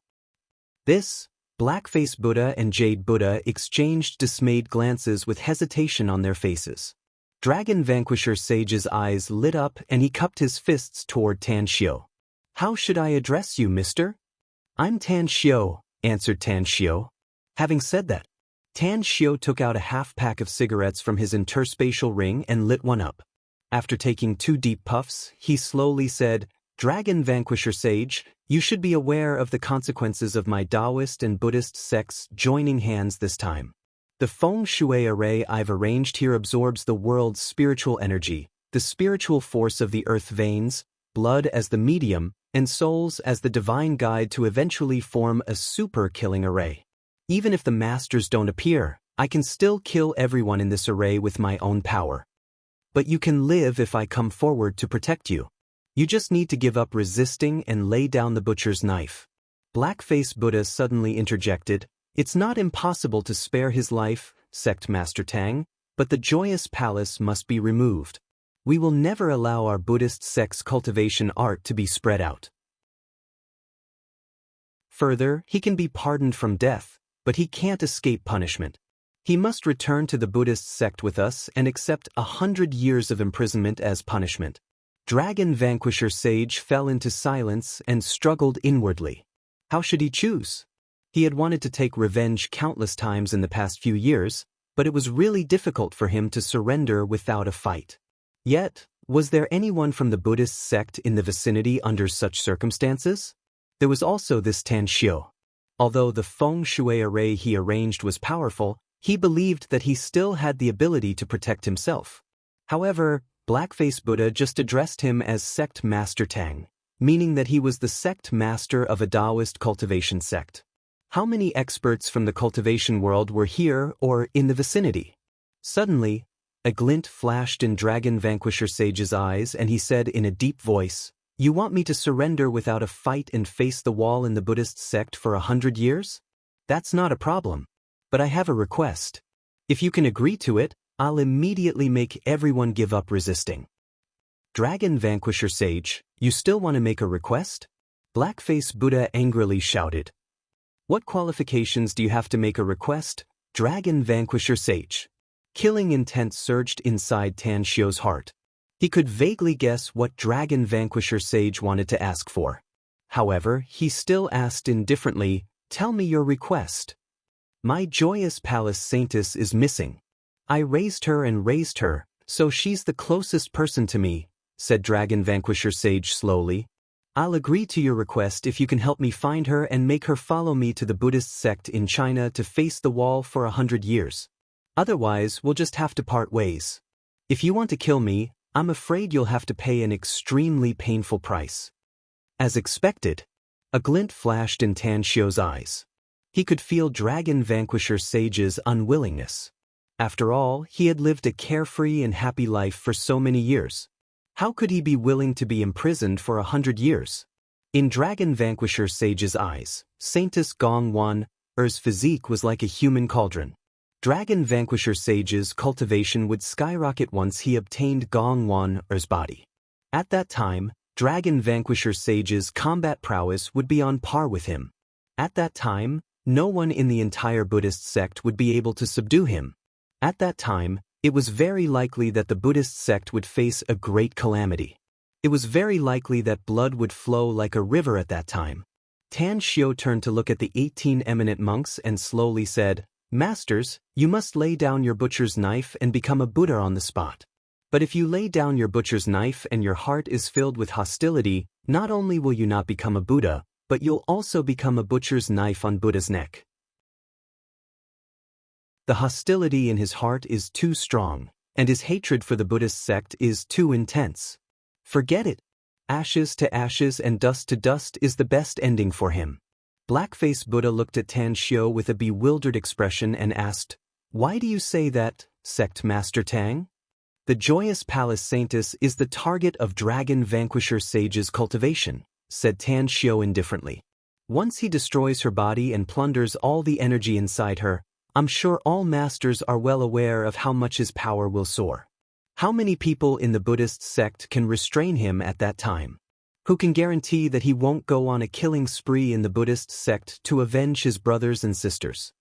This, Blackface Buddha and Jade Buddha exchanged dismayed glances with hesitation on their faces. Dragon Vanquisher Sage's eyes lit up and he cupped his fists toward Tan Xiu. How should I address you, mister? I'm Tan Xiu, answered Tan Xiu. Having said that, Tan Xiu took out a half-pack of cigarettes from his interspatial ring and lit one up. After taking 2 deep puffs, he slowly said, Dragon Vanquisher Sage, you should be aware of the consequences of my Taoist and Buddhist sects joining hands this time. The feng shui array I've arranged here absorbs the world's spiritual energy, the spiritual force of the earth veins, blood as the medium, and souls as the divine guide to eventually form a super-killing array. Even if the masters don't appear, I can still kill everyone in this array with my own power. But you can live if I come forward to protect you. You just need to give up resisting and lay down the butcher's knife. Blackface Buddha suddenly interjected, It's not impossible to spare his life, Sect Master Tang, but the joyous palace must be removed. We will never allow our Buddhist sect's cultivation art to be spread out. Further, he can be pardoned from death, but he can't escape punishment. He must return to the Buddhist sect with us and accept 100 years of imprisonment as punishment. Dragon Vanquisher Sage fell into silence and struggled inwardly. How should he choose? He had wanted to take revenge countless times in the past few years, but it was really difficult for him to surrender without a fight. Yet, was there anyone from the Buddhist sect in the vicinity under such circumstances? There was also this Tan Xiu. Although the feng shui array he arranged was powerful, he believed that he still had the ability to protect himself. However, Blackface Buddha just addressed him as Sect Master Tang, meaning that he was the sect master of a Taoist cultivation sect. How many experts from the cultivation world were here or in the vicinity? Suddenly, a glint flashed in Dragon Vanquisher Sage's eyes and he said in a deep voice, You want me to surrender without a fight and face the wall in the Buddhist sect for 100 years? That's not a problem. But I have a request. If you can agree to it, I'll immediately make everyone give up resisting. Dragon Vanquisher Sage, you still want to make a request? Blackface Buddha angrily shouted. What qualifications do you have to make a request, Dragon Vanquisher Sage? Killing intent surged inside Tan Xiu's heart. He could vaguely guess what Dragon Vanquisher Sage wanted to ask for. However, he still asked indifferently, Tell me your request. My joyous palace saintess is missing. I raised her, so she's the closest person to me, said Dragon Vanquisher Sage slowly. I'll agree to your request if you can help me find her and make her follow me to the Buddhist sect in China to face the wall for 100 years. Otherwise, we'll just have to part ways. If you want to kill me, I'm afraid you'll have to pay an extremely painful price. As expected, a glint flashed in Tan Xiu's eyes. He could feel Dragon Vanquisher Sage's unwillingness. After all, he had lived a carefree and happy life for so many years. How could he be willing to be imprisoned for 100 years? In Dragon Vanquisher Sage's eyes, Saintess Gong Wan-er's physique was like a human cauldron. Dragon Vanquisher Sage's cultivation would skyrocket once he obtained Gong Wan-er's body. At that time, Dragon Vanquisher Sage's combat prowess would be on par with him. At that time, no one in the entire Buddhist sect would be able to subdue him. At that time, it was very likely that the Buddhist sect would face a great calamity. It was very likely that blood would flow like a river at that time. Tan Xiu turned to look at the 18 eminent monks and slowly said, Masters, you must lay down your butcher's knife and become a Buddha on the spot. But if you lay down your butcher's knife and your heart is filled with hostility, not only will you not become a Buddha, but you'll also become a butcher's knife on Buddha's neck. The hostility in his heart is too strong, and his hatred for the Buddhist sect is too intense. Forget it. Ashes to ashes and dust to dust is the best ending for him. Blackface Buddha looked at Tan Xiao with a bewildered expression and asked, "Why do you say that, Sect Master Tang?" "The Joyous Palace Saintess is the target of Dragon Vanquisher Sage's cultivation," said Tan Xiao indifferently. "Once he destroys her body and plunders all the energy inside her, I'm sure all masters are well aware of how much his power will soar. How many people in the Buddhist sect can restrain him at that time? Who can guarantee that he won't go on a killing spree in the Buddhist sect to avenge his brothers and sisters?"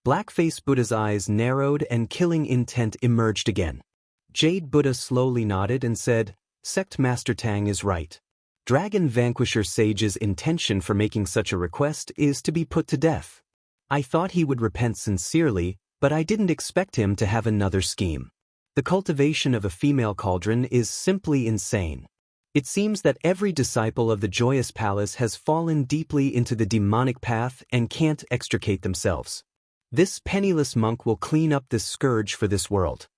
Blackface Buddha's eyes narrowed and killing intent emerged again. Jade Buddha slowly nodded and said, "Sect Master Tang is right. Dragon Vanquisher Sage's intention for making such a request is to be put to death. I thought he would repent sincerely, but I didn't expect him to have another scheme. The cultivation of a female cauldron is simply insane. It seems that every disciple of the Joyous Palace has fallen deeply into the demonic path and can't extricate themselves. This penniless monk will clean up this scourge for this world."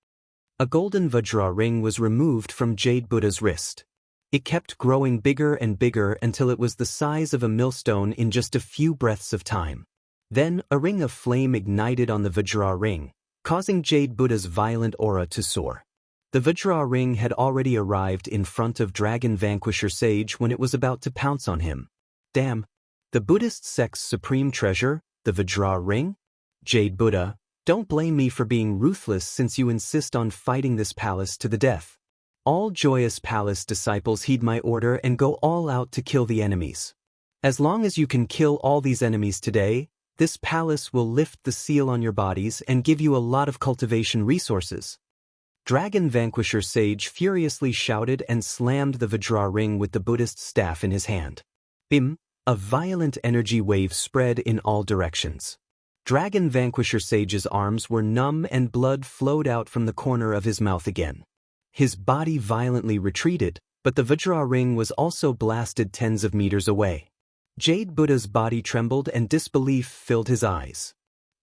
A golden Vajra ring was removed from Jade Buddha's wrist. It kept growing bigger and bigger until it was the size of a millstone in just a few breaths of time. Then a ring of flame ignited on the Vajra ring, causing Jade Buddha's violent aura to soar. The Vajra ring had already arrived in front of Dragon Vanquisher Sage when it was about to pounce on him. "Damn! The Buddhist sect's supreme treasure, the Vajra ring? Jade Buddha, don't blame me for being ruthless since you insist on fighting this palace to the death. All Joyous Palace disciples heed my order and go all out to kill the enemies. As long as you can kill all these enemies today, this palace will lift the seal on your bodies and give you a lot of cultivation resources." Dragon Vanquisher Sage furiously shouted and slammed the Vajra ring with the Buddhist staff in his hand. Bim! A violent energy wave spread in all directions. Dragon Vanquisher Sage's arms were numb and blood flowed out from the corner of his mouth again. His body violently retreated, but the Vajra ring was also blasted tens of meters away. Jade Buddha's body trembled and disbelief filled his eyes.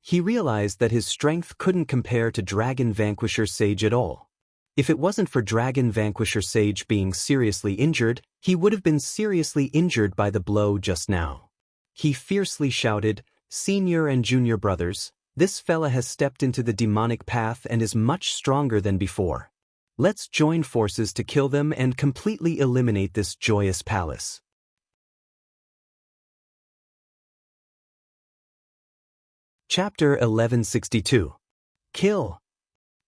He realized that his strength couldn't compare to Dragon Vanquisher Sage at all. If it wasn't for Dragon Vanquisher Sage being seriously injured, he would have been seriously injured by the blow just now. He fiercely shouted, "Senior and junior brothers, this fella has stepped into the demonic path and is much stronger than before. Let's join forces to kill them and completely eliminate this Joyous Palace." Chapter 1162. Kill!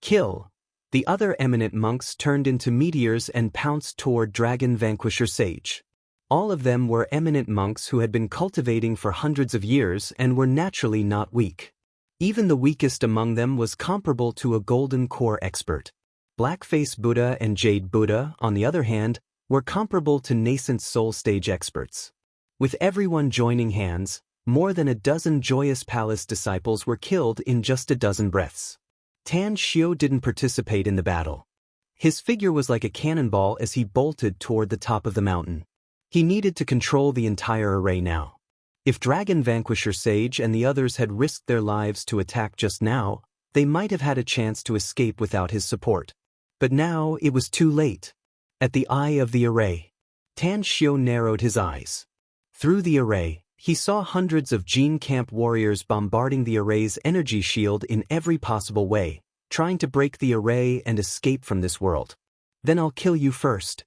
Kill! The other eminent monks turned into meteors and pounced toward Dragon Vanquisher Sage. All of them were eminent monks who had been cultivating for hundreds of years and were naturally not weak. Even the weakest among them was comparable to a golden core expert. Blackface Buddha and Jade Buddha, on the other hand, were comparable to nascent soul stage experts. With everyone joining hands, more than a dozen Joyous Palace disciples were killed in just a dozen breaths. Tan Xiao didn't participate in the battle. His figure was like a cannonball as he bolted toward the top of the mountain. He needed to control the entire array now. If Dragon Vanquisher Sage and the others had risked their lives to attack just now, they might have had a chance to escape without his support. But now it was too late. At the eye of the array, Tan Xiao narrowed his eyes. Through the array, he saw hundreds of Gene Camp warriors bombarding the array's energy shield in every possible way, trying to break the array and escape from this world. "Then I'll kill you first."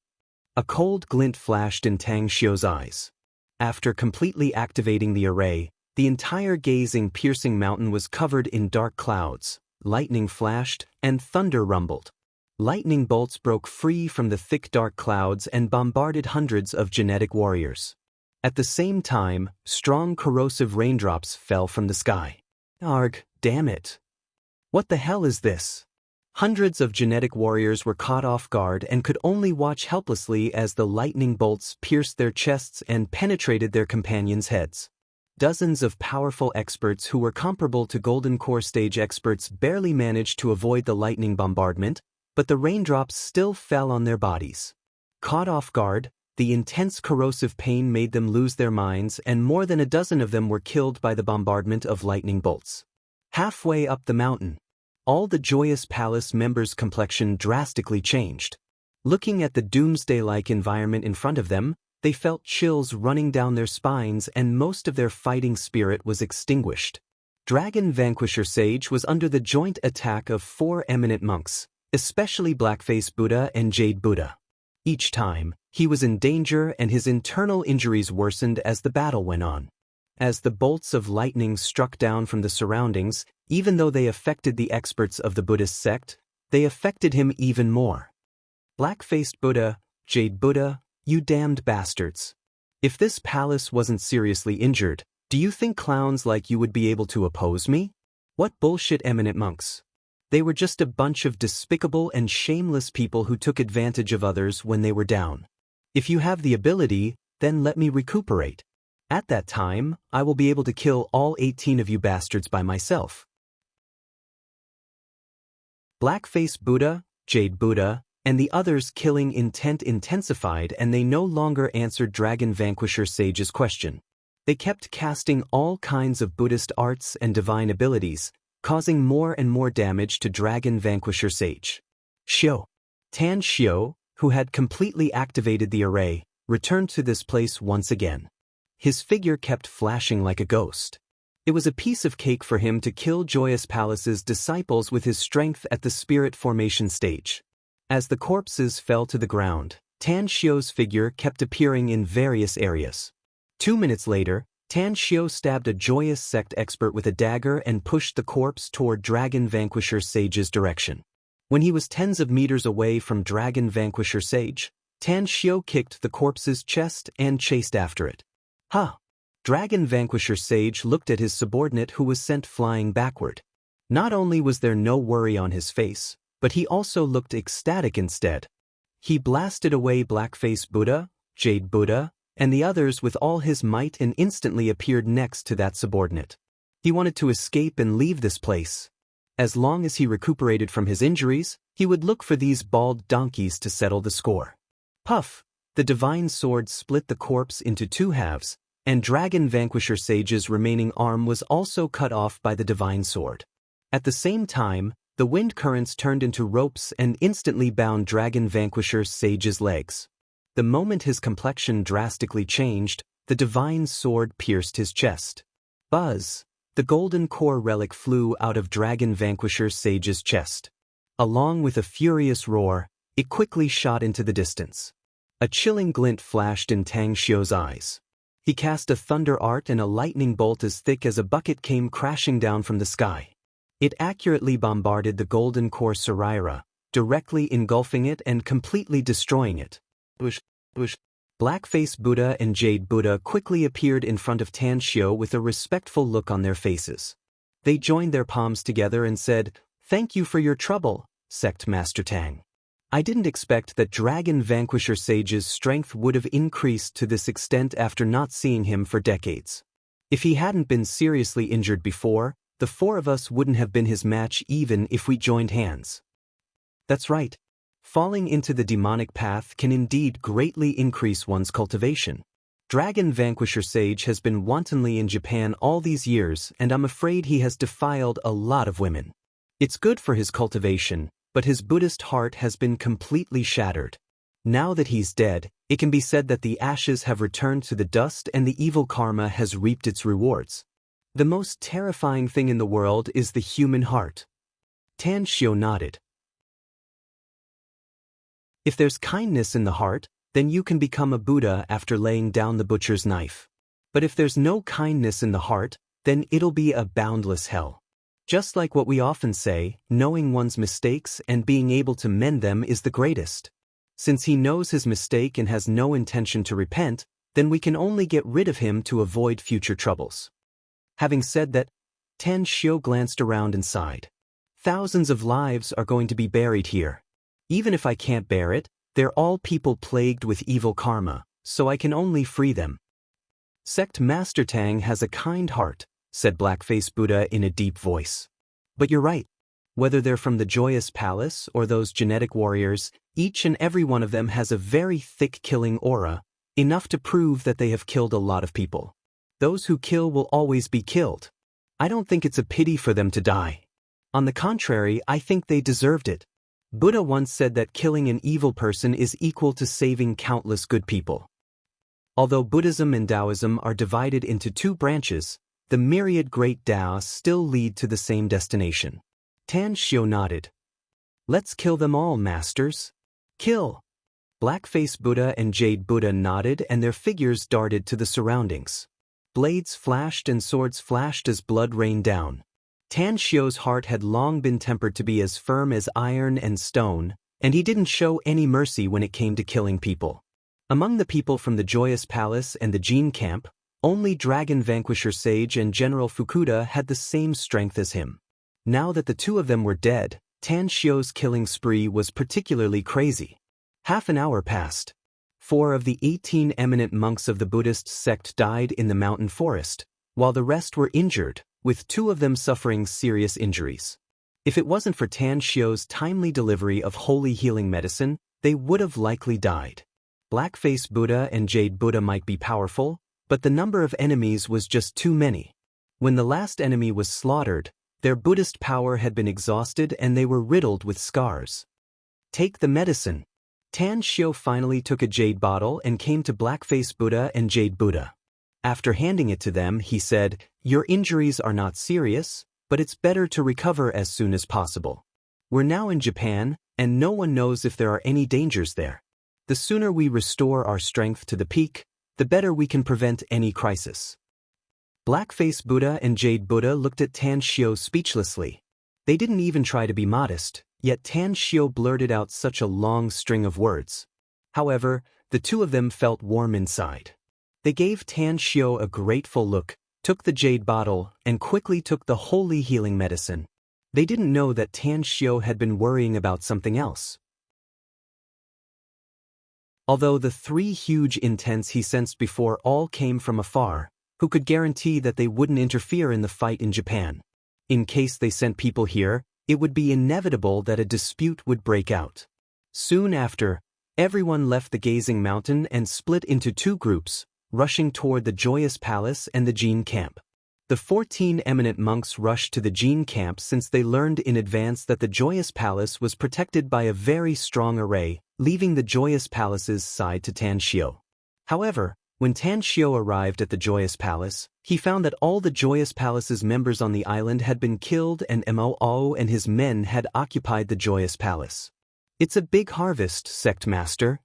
A cold glint flashed in Tang Xiao's eyes. After completely activating the array, the entire piercing mountain was covered in dark clouds, lightning flashed, and thunder rumbled. Lightning bolts broke free from the thick dark clouds and bombarded hundreds of genetic warriors. At the same time, strong corrosive raindrops fell from the sky. Arg, damn it. What the hell is this? Hundreds of genetic warriors were caught off guard and could only watch helplessly as the lightning bolts pierced their chests and penetrated their companions' heads. Dozens of powerful experts who were comparable to Golden Core stage experts barely managed to avoid the lightning bombardment, but the raindrops still fell on their bodies. Caught off guard, the intense corrosive pain made them lose their minds, and more than a dozen of them were killed by the bombardment of lightning bolts. Halfway up the mountain, all the Joyous Palace members' complexion drastically changed. Looking at the doomsday-like environment in front of them, they felt chills running down their spines and most of their fighting spirit was extinguished. Dragon Vanquisher Sage was under the joint attack of 4 eminent monks, especially Blackface Buddha and Jade Buddha. Each time, he was in danger and his internal injuries worsened as the battle went on. As the bolts of lightning struck down from the surroundings, even though they affected the experts of the Buddhist sect, they affected him even more. Black-faced Buddha, Jade Buddha, you damned bastards. If this palace wasn't seriously injured, do you think clowns like you would be able to oppose me? What bullshit, eminent monks. They were just a bunch of despicable and shameless people who took advantage of others when they were down. If you have the ability, then let me recuperate. At that time, I will be able to kill all 18 of you bastards by myself. Blackface Buddha, Jade Buddha, and the others' killing intent intensified and they no longer answered Dragon Vanquisher Sage's question. They kept casting all kinds of Buddhist arts and divine abilities, causing more and more damage to Dragon Vanquisher Sage. Tan Xiao, who had completely activated the array, returned to this place once again. His figure kept flashing like a ghost. It was a piece of cake for him to kill Joyous Palace's disciples with his strength at the spirit formation stage. As the corpses fell to the ground, Tan Xiao's figure kept appearing in various areas. 2 minutes later, Tan Xiao stabbed a Joyous Sect expert with a dagger and pushed the corpse toward Dragon Vanquisher Sage's direction. When he was tens of meters away from Dragon Vanquisher Sage, Tan Xiao kicked the corpse's chest and chased after it. Dragon Vanquisher Sage looked at his subordinate who was sent flying backward. Not only was there no worry on his face, but he also looked ecstatic instead. He blasted away Blackface Buddha, Jade Buddha, and the others with all his might and instantly appeared next to that subordinate. He wanted to escape and leave this place. As long as he recuperated from his injuries, he would look for these bald donkeys to settle the score. Puff! The divine sword split the corpse into 2 halves, and Dragon Vanquisher Sage's remaining arm was also cut off by the divine sword. At the same time, the wind currents turned into ropes and instantly bound Dragon Vanquisher Sage's legs. The moment his complexion drastically changed, the divine sword pierced his chest. Buzz! The golden core relic flew out of Dragon Vanquisher Sage's chest. Along with a furious roar, it quickly shot into the distance. A chilling glint flashed in Tang Xiu's eyes. He cast a thunder art and a lightning bolt as thick as a bucket came crashing down from the sky. It accurately bombarded the golden core Saraira, directly engulfing it and completely destroying it. Blackface Buddha and Jade Buddha quickly appeared in front of Tan Xiu with a respectful look on their faces. They joined their palms together and said, "Thank you for your trouble, Sect Master Tang. I didn't expect that Dragon Vanquisher Sage's strength would have increased to this extent after not seeing him for decades. If he hadn't been seriously injured before, the 4 of us wouldn't have been his match even if we joined hands." That's right. Falling into the demonic path can indeed greatly increase one's cultivation. Dragon Vanquisher Sage has been wantonly in Japan all these years and I'm afraid he has defiled a lot of women. It's good for his cultivation, but his Buddhist heart has been completely shattered. Now that he's dead, it can be said that the ashes have returned to the dust and the evil karma has reaped its rewards. The most terrifying thing in the world is the human heart. Tan Xiu nodded. If there's kindness in the heart, then you can become a Buddha after laying down the butcher's knife. But if there's no kindness in the heart, then it'll be a boundless hell. Just like what we often say, knowing one's mistakes and being able to mend them is the greatest. Since he knows his mistake and has no intention to repent, then we can only get rid of him to avoid future troubles. Having said that, Tan Xiu glanced around and sighed. Thousands of lives are going to be buried here. Even if I can't bear it, they're all people plagued with evil karma, so I can only free them. Sect Master Tang has a kind heart, said Blackface Buddha in a deep voice. But you're right. Whether they're from the Joyous Palace or those genetic warriors, each and every one of them has a very thick killing aura, enough to prove that they have killed a lot of people. Those who kill will always be killed. I don't think it's a pity for them to die. On the contrary, I think they deserved it. Buddha once said that killing an evil person is equal to saving countless good people. Although Buddhism and Taoism are divided into two branches, the myriad great Taoists still lead to the same destination. Tan Xiu nodded. Let's kill them all, masters. Kill! Blackface Buddha and Jade Buddha nodded and their figures darted to the surroundings. Blades flashed and swords flashed as blood rained down. Tan Xiu's heart had long been tempered to be as firm as iron and stone, and he didn't show any mercy when it came to killing people. Among the people from the Joyous Palace and the Jin camp, only Dragon Vanquisher Sage and General Fukuda had the same strength as him. Now that the two of them were dead, Tan Xiu's killing spree was particularly crazy. Half an hour passed. 4 of the 18 eminent monks of the Buddhist sect died in the mountain forest, while the rest were injured, with 2 of them suffering serious injuries. If it wasn't for Tan Xiu's timely delivery of holy healing medicine, they would have likely died. Blackface Buddha and Jade Buddha might be powerful, but the number of enemies was just too many. When the last enemy was slaughtered, their Buddhist power had been exhausted and they were riddled with scars. Take the medicine. Tan Xiu finally took a jade bottle and came to Blackface Buddha and Jade Buddha. After handing it to them, he said, "Your injuries are not serious, but it's better to recover as soon as possible. We're now in Japan, and no one knows if there are any dangers there. The sooner we restore our strength to the peak, the better we can prevent any crisis." Blackface Buddha and Jade Buddha looked at Tan Xiu speechlessly. They didn't even try to be modest, yet Tan Xiu blurted out such a long string of words. However, the two of them felt warm inside. They gave Tan Xiu a grateful look, took the jade bottle, and quickly took the holy healing medicine. They didn't know that Tan Xiu had been worrying about something else. Although the 3 huge intents he sensed before all came from afar, who could guarantee that they wouldn't interfere in the fight in Japan? In case they sent people here, it would be inevitable that a dispute would break out. Soon after, everyone left the Gazing Mountain and split into 2 groups, rushing toward the Joyous Palace and the Jin camp. The 14 eminent monks rushed to the Jin camp since they learned in advance that the Joyous Palace was protected by a very strong array, leaving the Joyous Palace's side to Tan Xiu. However, when Tan Xiu arrived at the Joyous Palace, he found that all the Joyous Palace's members on the island had been killed and Mo and his men had occupied the Joyous Palace. "It's a big harvest, sect master."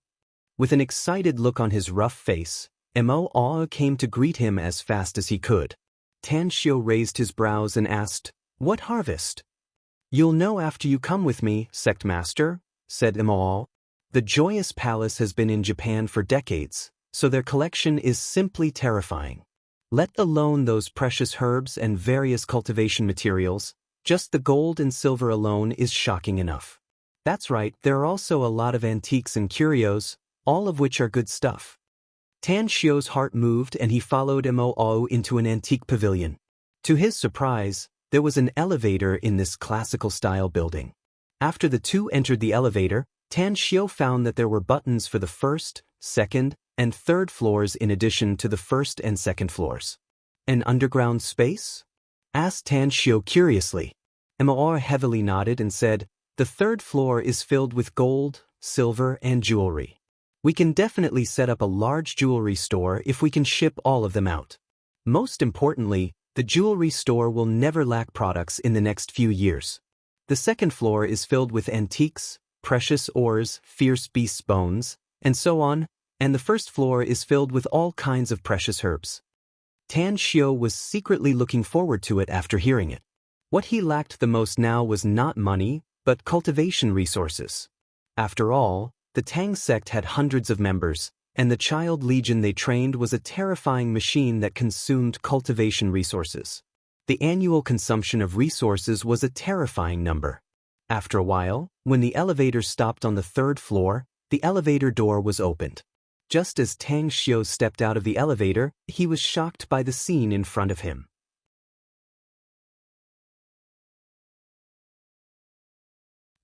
With an excited look on his rough face, Mo came to greet him as fast as he could. Tan Xiu raised his brows and asked, "What harvest?" "You'll know after you come with me, sect master," said Mo. The Joyous Palace has been in Japan for decades, so their collection is simply terrifying. Let alone those precious herbs and various cultivation materials, just the gold and silver alone is shocking enough. That's right, there are also a lot of antiques and curios, all of which are good stuff. Tan Xiu's heart moved and he followed Mo into an antique pavilion. To his surprise, there was an elevator in this classical-style building. After the two entered the elevator, Tan Xiu found that there were buttons for the 1st, 2nd, and 3rd floors in addition to the 1st and 2nd floors. "An underground space?" asked Tan Xiu curiously. Mo heavily nodded and said, "The 3rd floor is filled with gold, silver, and jewelry. We can definitely set up a large jewelry store if we can ship all of them out. Most importantly, the jewelry store will never lack products in the next few years. The 2nd floor is filled with antiques, precious ores, fierce beasts' bones, and so on, and the 1st floor is filled with all kinds of precious herbs." Tan Xiu was secretly looking forward to it after hearing it. What he lacked the most now was not money, but cultivation resources. After all, the Tang sect had hundreds of members, and the child legion they trained was a terrifying machine that consumed cultivation resources. The annual consumption of resources was a terrifying number. After a while, when the elevator stopped on the 3rd floor, the elevator door was opened. Just as Tan Xiu stepped out of the elevator, he was shocked by the scene in front of him.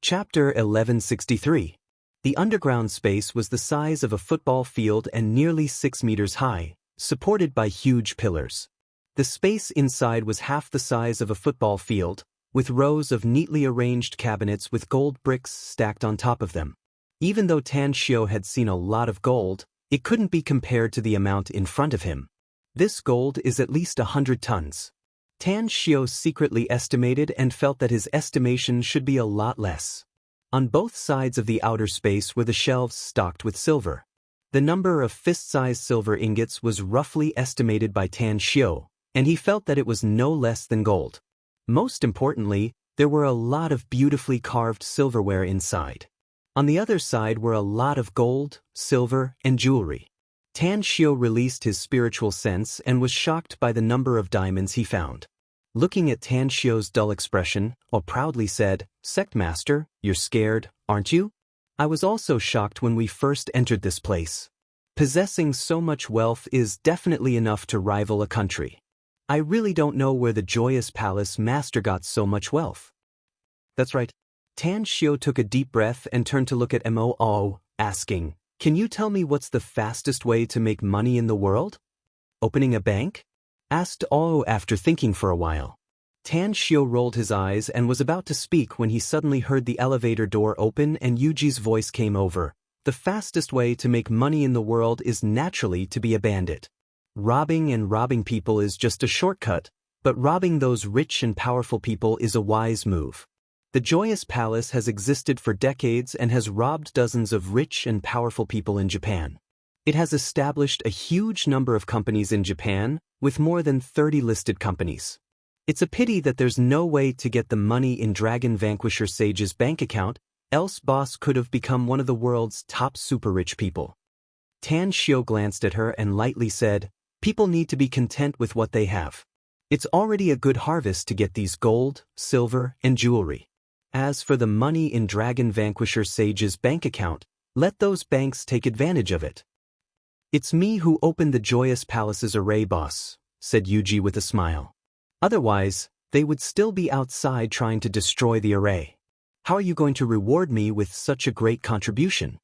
Chapter 1163. The underground space was the size of a football field and nearly 6 meters high, supported by huge pillars. The space inside was half the size of a football field, with rows of neatly arranged cabinets with gold bricks stacked on top of them. Even though Tan Xiao had seen a lot of gold, it couldn't be compared to the amount in front of him. This gold is at least 100 tons. Tan Xiao secretly estimated and felt that his estimation should be a lot less. On both sides of the outer space were the shelves stocked with silver. The number of fist-sized silver ingots was roughly estimated by Tan Xiao, and he felt that it was no less than gold. Most importantly, there were a lot of beautifully carved silverware inside. On the other side were a lot of gold, silver, and jewelry. Tan Xiao released his spiritual sense and was shocked by the number of diamonds he found. Looking at Tan Xiao's dull expression, O proudly said, "Sect Master, you're scared, aren't you? I was also shocked when we first entered this place. Possessing so much wealth is definitely enough to rival a country. I really don't know where the Joyous Palace Master got so much wealth." That's right. Tan Xiao took a deep breath and turned to look at Mo, asking, "Can you tell me what's the fastest way to make money in the world?" "Opening a bank?" asked O after thinking for a while. Tan Xiao rolled his eyes and was about to speak when he suddenly heard the elevator door open and Yuji's voice came over. "The fastest way to make money in the world is naturally to be a bandit. Robbing people is just a shortcut, but robbing those rich and powerful people is a wise move. The Joyous Palace has existed for decades and has robbed dozens of rich and powerful people in Japan. It has established a huge number of companies in Japan, with more than 30 listed companies. It's a pity that there's no way to get the money in Dragon Vanquisher Sage's bank account, else boss could have become one of the world's top super rich people." Tan Xiao glanced at her and lightly said, "People need to be content with what they have. It's already a good harvest to get these gold, silver, and jewelry. As for the money in Dragon Vanquisher Sage's bank account, let those banks take advantage of it." "It's me who opened the Joyous Palace's array, boss," said Yuji with a smile. "Otherwise, they would still be outside trying to destroy the array. How are you going to reward me with such a great contribution?"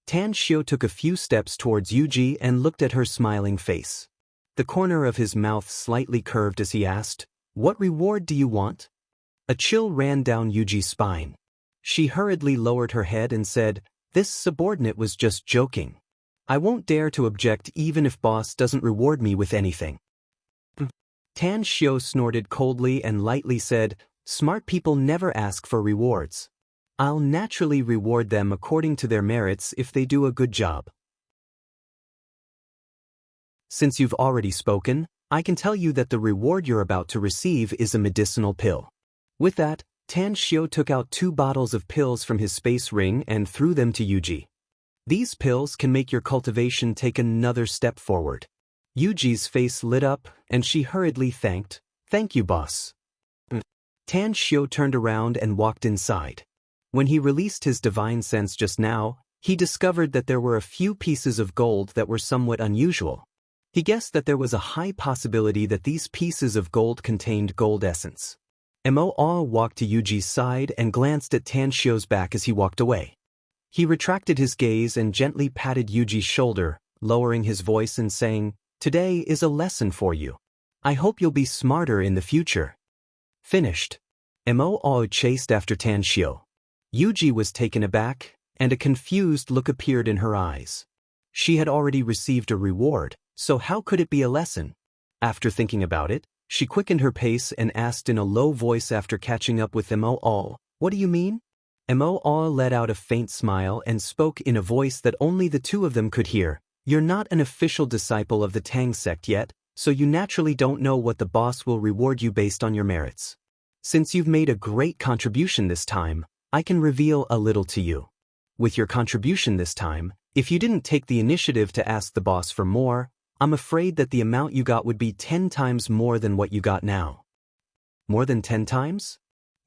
Tan Xiao took a few steps towards Yuji and looked at her smiling face. The corner of his mouth slightly curved as he asked, "What reward do you want?" A chill ran down Yuji's spine. She hurriedly lowered her head and said, "This subordinate was just joking. I won't dare to object even if boss doesn't reward me with anything." Tan Xiao snorted coldly and lightly said, "Smart people never ask for rewards. I'll naturally reward them according to their merits if they do a good job." "Since you've already spoken, I can tell you that the reward you're about to receive is a medicinal pill." With that, Tan Xiao took out 2 bottles of pills from his space ring and threw them to Yuji. "These pills can make your cultivation take another step forward." Yuji's face lit up, and she hurriedly thanked, "Thank you, boss." Tan Xiao turned around and walked inside. When he released his divine sense just now, he discovered that there were a few pieces of gold that were somewhat unusual. He guessed that there was a high possibility that these pieces of gold contained gold essence. Mo walked to Yuji's side and glanced at Tan Xiao's back as he walked away. He retracted his gaze and gently patted Yuji's shoulder, lowering his voice and saying, "Today is a lesson for you. I hope you'll be smarter in the future." Finished. Mo chased after Tan Xiao. Yuji was taken aback, and a confused look appeared in her eyes. She had already received a reward, so how could it be a lesson? After thinking about it, she quickened her pace and asked in a low voice after catching up with Mo, "What do you mean?" Mo let out a faint smile and spoke in a voice that only the two of them could hear. "You're not an official disciple of the Tang sect yet, so you naturally don't know what the boss will reward you based on your merits. Since you've made a great contribution this time, I can reveal a little to you. With your contribution this time, if you didn't take the initiative to ask the boss for more, I'm afraid that the amount you got would be 10 times more than what you got now." "More than 10 times?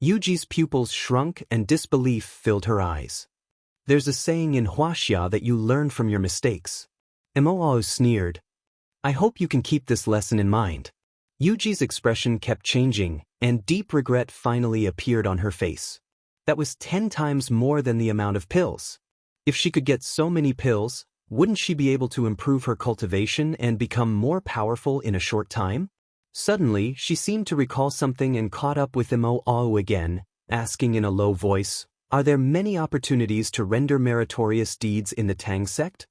Yuji's pupils shrunk and disbelief filled her eyes. "There's a saying in Huaxia that you learn from your mistakes." Mo sneered. "I hope you can keep this lesson in mind." Yuji's expression kept changing, and deep regret finally appeared on her face. That was 10 times more than the amount of pills. If she could get so many pills, wouldn't she be able to improve her cultivation and become more powerful in a short time? Suddenly, she seemed to recall something and caught up with Mo again, asking in a low voice, "Are there many opportunities to render meritorious deeds in the Tang sect?"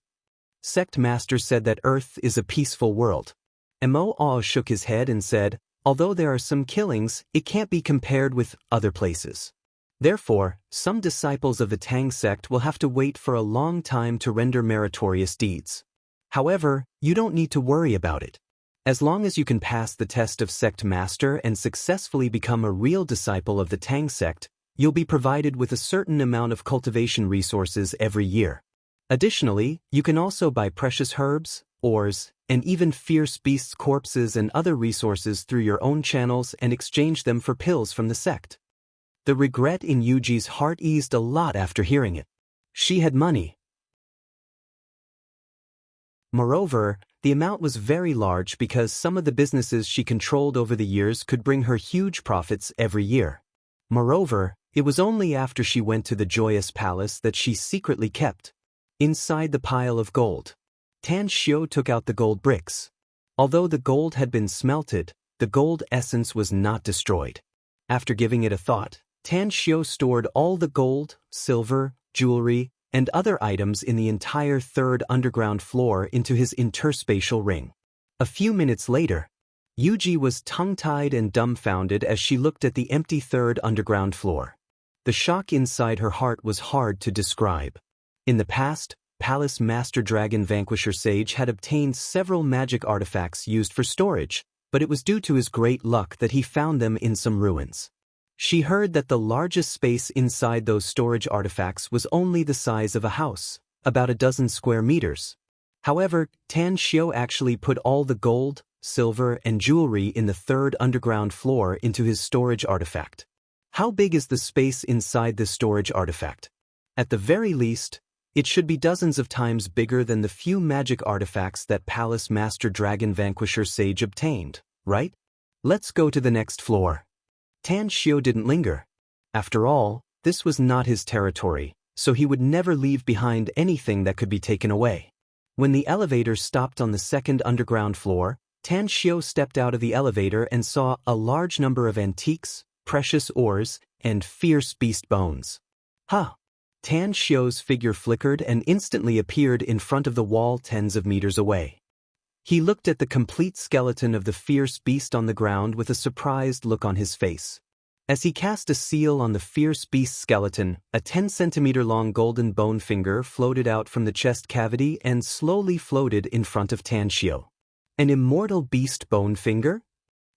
Sect Master said that Earth is a peaceful world. Mo shook his head and said, "Although there are some killings, it can't be compared with other places. Therefore, some disciples of the Tang sect will have to wait for a long time to render meritorious deeds. However, you don't need to worry about it. As long as you can pass the test of Sect Master and successfully become a real disciple of the Tang sect, you'll be provided with a certain amount of cultivation resources every year. Additionally, you can also buy precious herbs, ores, and even fierce beasts' corpses and other resources through your own channels and exchange them for pills from the sect." The regret in Yuji's heart eased a lot after hearing it. She had money. Moreover, the amount was very large because some of the businesses she controlled over the years could bring her huge profits every year. Moreover, it was only after she went to the Joyous Palace that she secretly kept inside the pile of gold. Tan Xiu took out the gold bricks. Although the gold had been smelted, the gold essence was not destroyed. After giving it a thought, Tan Xiu stored all the gold, silver, jewelry, and other items in the entire third underground floor into his interspatial ring. A few minutes later, Yuji was tongue-tied and dumbfounded as she looked at the empty third underground floor. The shock inside her heart was hard to describe. In the past, Palace Master Dragon Vanquisher Sage had obtained several magic artifacts used for storage, but it was due to his great luck that he found them in some ruins. She heard that the largest space inside those storage artifacts was only the size of a house, about a dozen square meters. However, Tan Xiu actually put all the gold, silver, and jewelry in the third underground floor into his storage artifact. How big is the space inside this storage artifact? At the very least, it should be dozens of times bigger than the few magic artifacts that Palace Master Dragon Vanquisher Sage obtained, right? Let's go to the next floor. Tan Xiu didn't linger. After all, this was not his territory, so he would never leave behind anything that could be taken away. When the elevator stopped on the second underground floor, Tan Xiu stepped out of the elevator and saw a large number of antiques, precious ores, and fierce beast bones. Huh! Tan Xiu's figure flickered and instantly appeared in front of the wall tens of meters away. He looked at the complete skeleton of the fierce beast on the ground with a surprised look on his face. As he cast a seal on the fierce beast skeleton, a 10-centimeter-long golden bone finger floated out from the chest cavity and slowly floated in front of Tan Xiu. An immortal beast bone finger?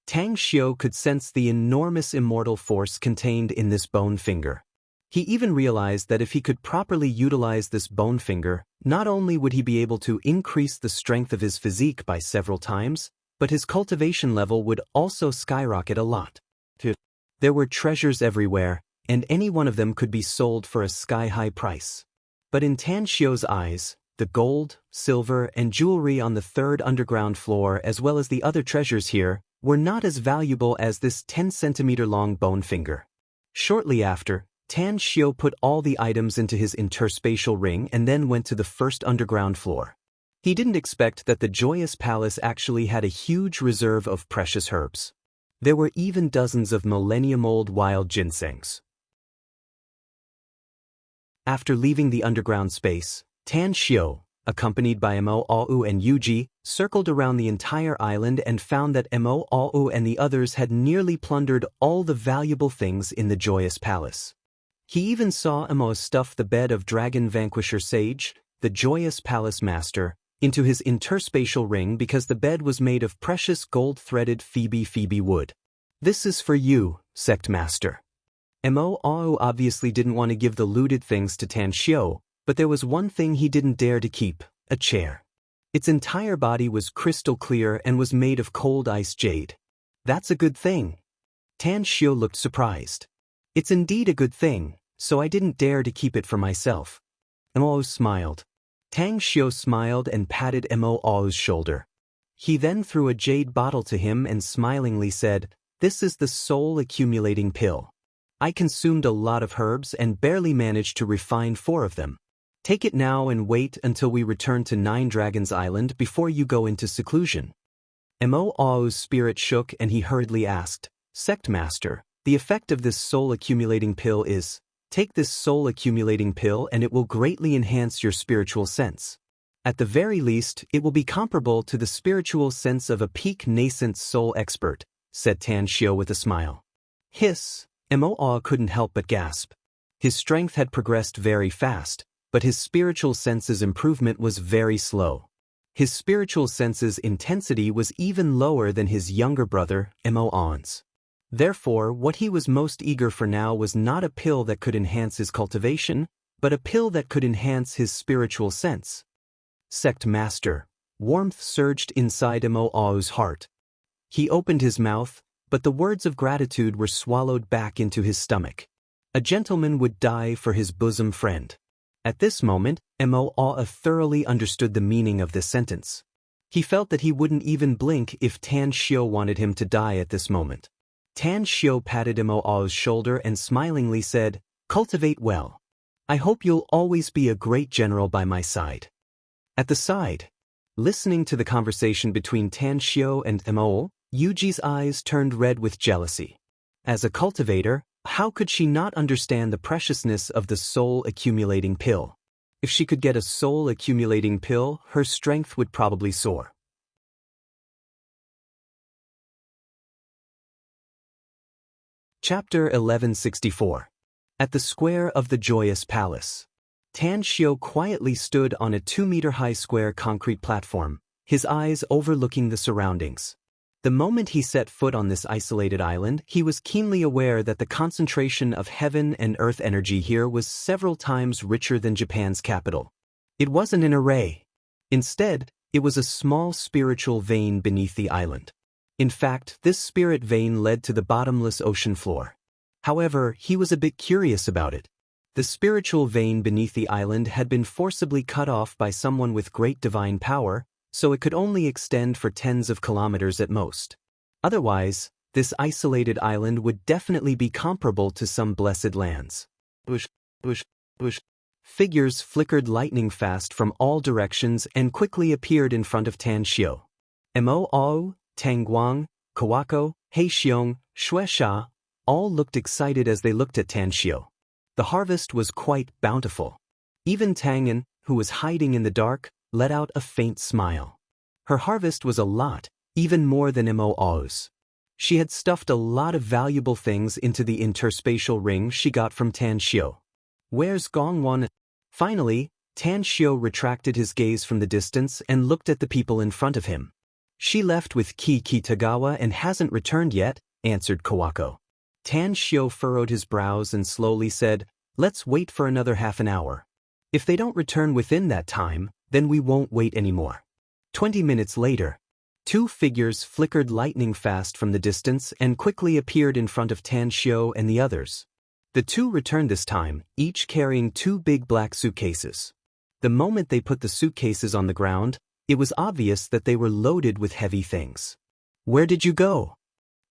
Tan Xiu could sense the enormous immortal force contained in this bone finger. He even realized that if he could properly utilize this bone finger, not only would he be able to increase the strength of his physique by several times, but his cultivation level would also skyrocket a lot. There were treasures everywhere, and any one of them could be sold for a sky-high price. But in Tan Xiu's eyes, the gold, silver, and jewelry on the third underground floor as well as the other treasures here were not as valuable as this 10-centimeter-long bone finger. Shortly after, Tan Xiu put all the items into his interspatial ring and then went to the first underground floor. He didn't expect that the Joyous Palace actually had a huge reserve of precious herbs. There were even dozens of millennium-old wild ginsengs. After leaving the underground space, Tan Xiu, accompanied by Mo and Yuji, circled around the entire island and found that Mo and the others had nearly plundered all the valuable things in the Joyous Palace. He even saw Mo stuff the bed of Dragon Vanquisher Sage, the Joyous Palace Master, into his interspatial ring because the bed was made of precious gold-threaded Phoebe wood. "This is for you, Sect Master." Mo obviously didn't want to give the looted things to Tan Xiu, but there was one thing he didn't dare to keep, a chair. Its entire body was crystal clear and was made of cold ice jade. "That's a good thing." Tan Xiu looked surprised. "It's indeed a good thing, so I didn't dare to keep it for myself." Mo smiled. Tan Xiu smiled and patted Mo's shoulder. He then threw a jade bottle to him and smilingly said, "This is the soul accumulating pill. I consumed a lot of herbs and barely managed to refine 4 of them. Take it now and wait until we return to Nine Dragons Island before you go into seclusion." Mo Ao's spirit shook and he hurriedly asked, Sect Master, the effect of this soul-accumulating pill is, take this soul-accumulating pill and it will greatly enhance your spiritual sense. At the very least, it will be comparable to the spiritual sense of a peak nascent soul expert, said Tan Xiu with a smile. Hiss, Mo Ao couldn't help but gasp. His strength had progressed very fast, but his spiritual senses' improvement was very slow. His spiritual senses' intensity was even lower than his younger brother, Mo Ao's. Therefore, what he was most eager for now was not a pill that could enhance his cultivation, but a pill that could enhance his spiritual sense. Sect Master. Warmth surged inside Mo Ao's heart. He opened his mouth, but the words of gratitude were swallowed back into his stomach. A gentleman would die for his bosom friend. At this moment, Mo Ao thoroughly understood the meaning of this sentence. He felt that he wouldn't even blink if Tan Xiu wanted him to die at this moment. Tan Xiu patted Mo Ao's shoulder and smilingly said, Cultivate well. I hope you'll always be a great general by my side. At the side, listening to the conversation between Tan Xiu and Mo, Yuji's eyes turned red with jealousy. As a cultivator, how could she not understand the preciousness of the soul-accumulating pill? If she could get a soul-accumulating pill, her strength would probably soar. Chapter 1164. At the square of the Joyous Palace. Tan Xiu quietly stood on a 2-meter-high square concrete platform, his eyes overlooking the surroundings. The moment he set foot on this isolated island, he was keenly aware that the concentration of heaven and earth energy here was several times richer than Japan's capital. It wasn't an array. Instead, it was a small spiritual vein beneath the island. In fact, this spirit vein led to the bottomless ocean floor. However, he was a bit curious about it. The spiritual vein beneath the island had been forcibly cut off by someone with great divine power, so it could only extend for tens of kilometers at most. Otherwise, this isolated island would definitely be comparable to some blessed lands. Bush. Figures flickered lightning fast from all directions and quickly appeared in front of Tan Xiu. Mo Ao, Tang Guang, Kawako, He Xiong, Xue Sha, all looked excited as they looked at Tan Xiu. The harvest was quite bountiful. Even Tang'an, who was hiding in the dark, let out a faint smile. Her harvest was a lot, even more than Mo Ao's. She had stuffed a lot of valuable things into the interspatial ring she got from Tan Xiu. Where's Gongwan? Finally, Tan Xiu retracted his gaze from the distance and looked at the people in front of him. She left with Kitagawa and hasn't returned yet, answered Kawako. Tan Xiu furrowed his brows and slowly said, Let's wait for another half an hour. If they don't return within that time, then we won't wait anymore. 20 minutes later, 2 figures flickered lightning fast from the distance and quickly appeared in front of Tan Xiu and the others. The 2 returned this time, each carrying 2 big black suitcases. The moment they put the suitcases on the ground, it was obvious that they were loaded with heavy things. Where did you go?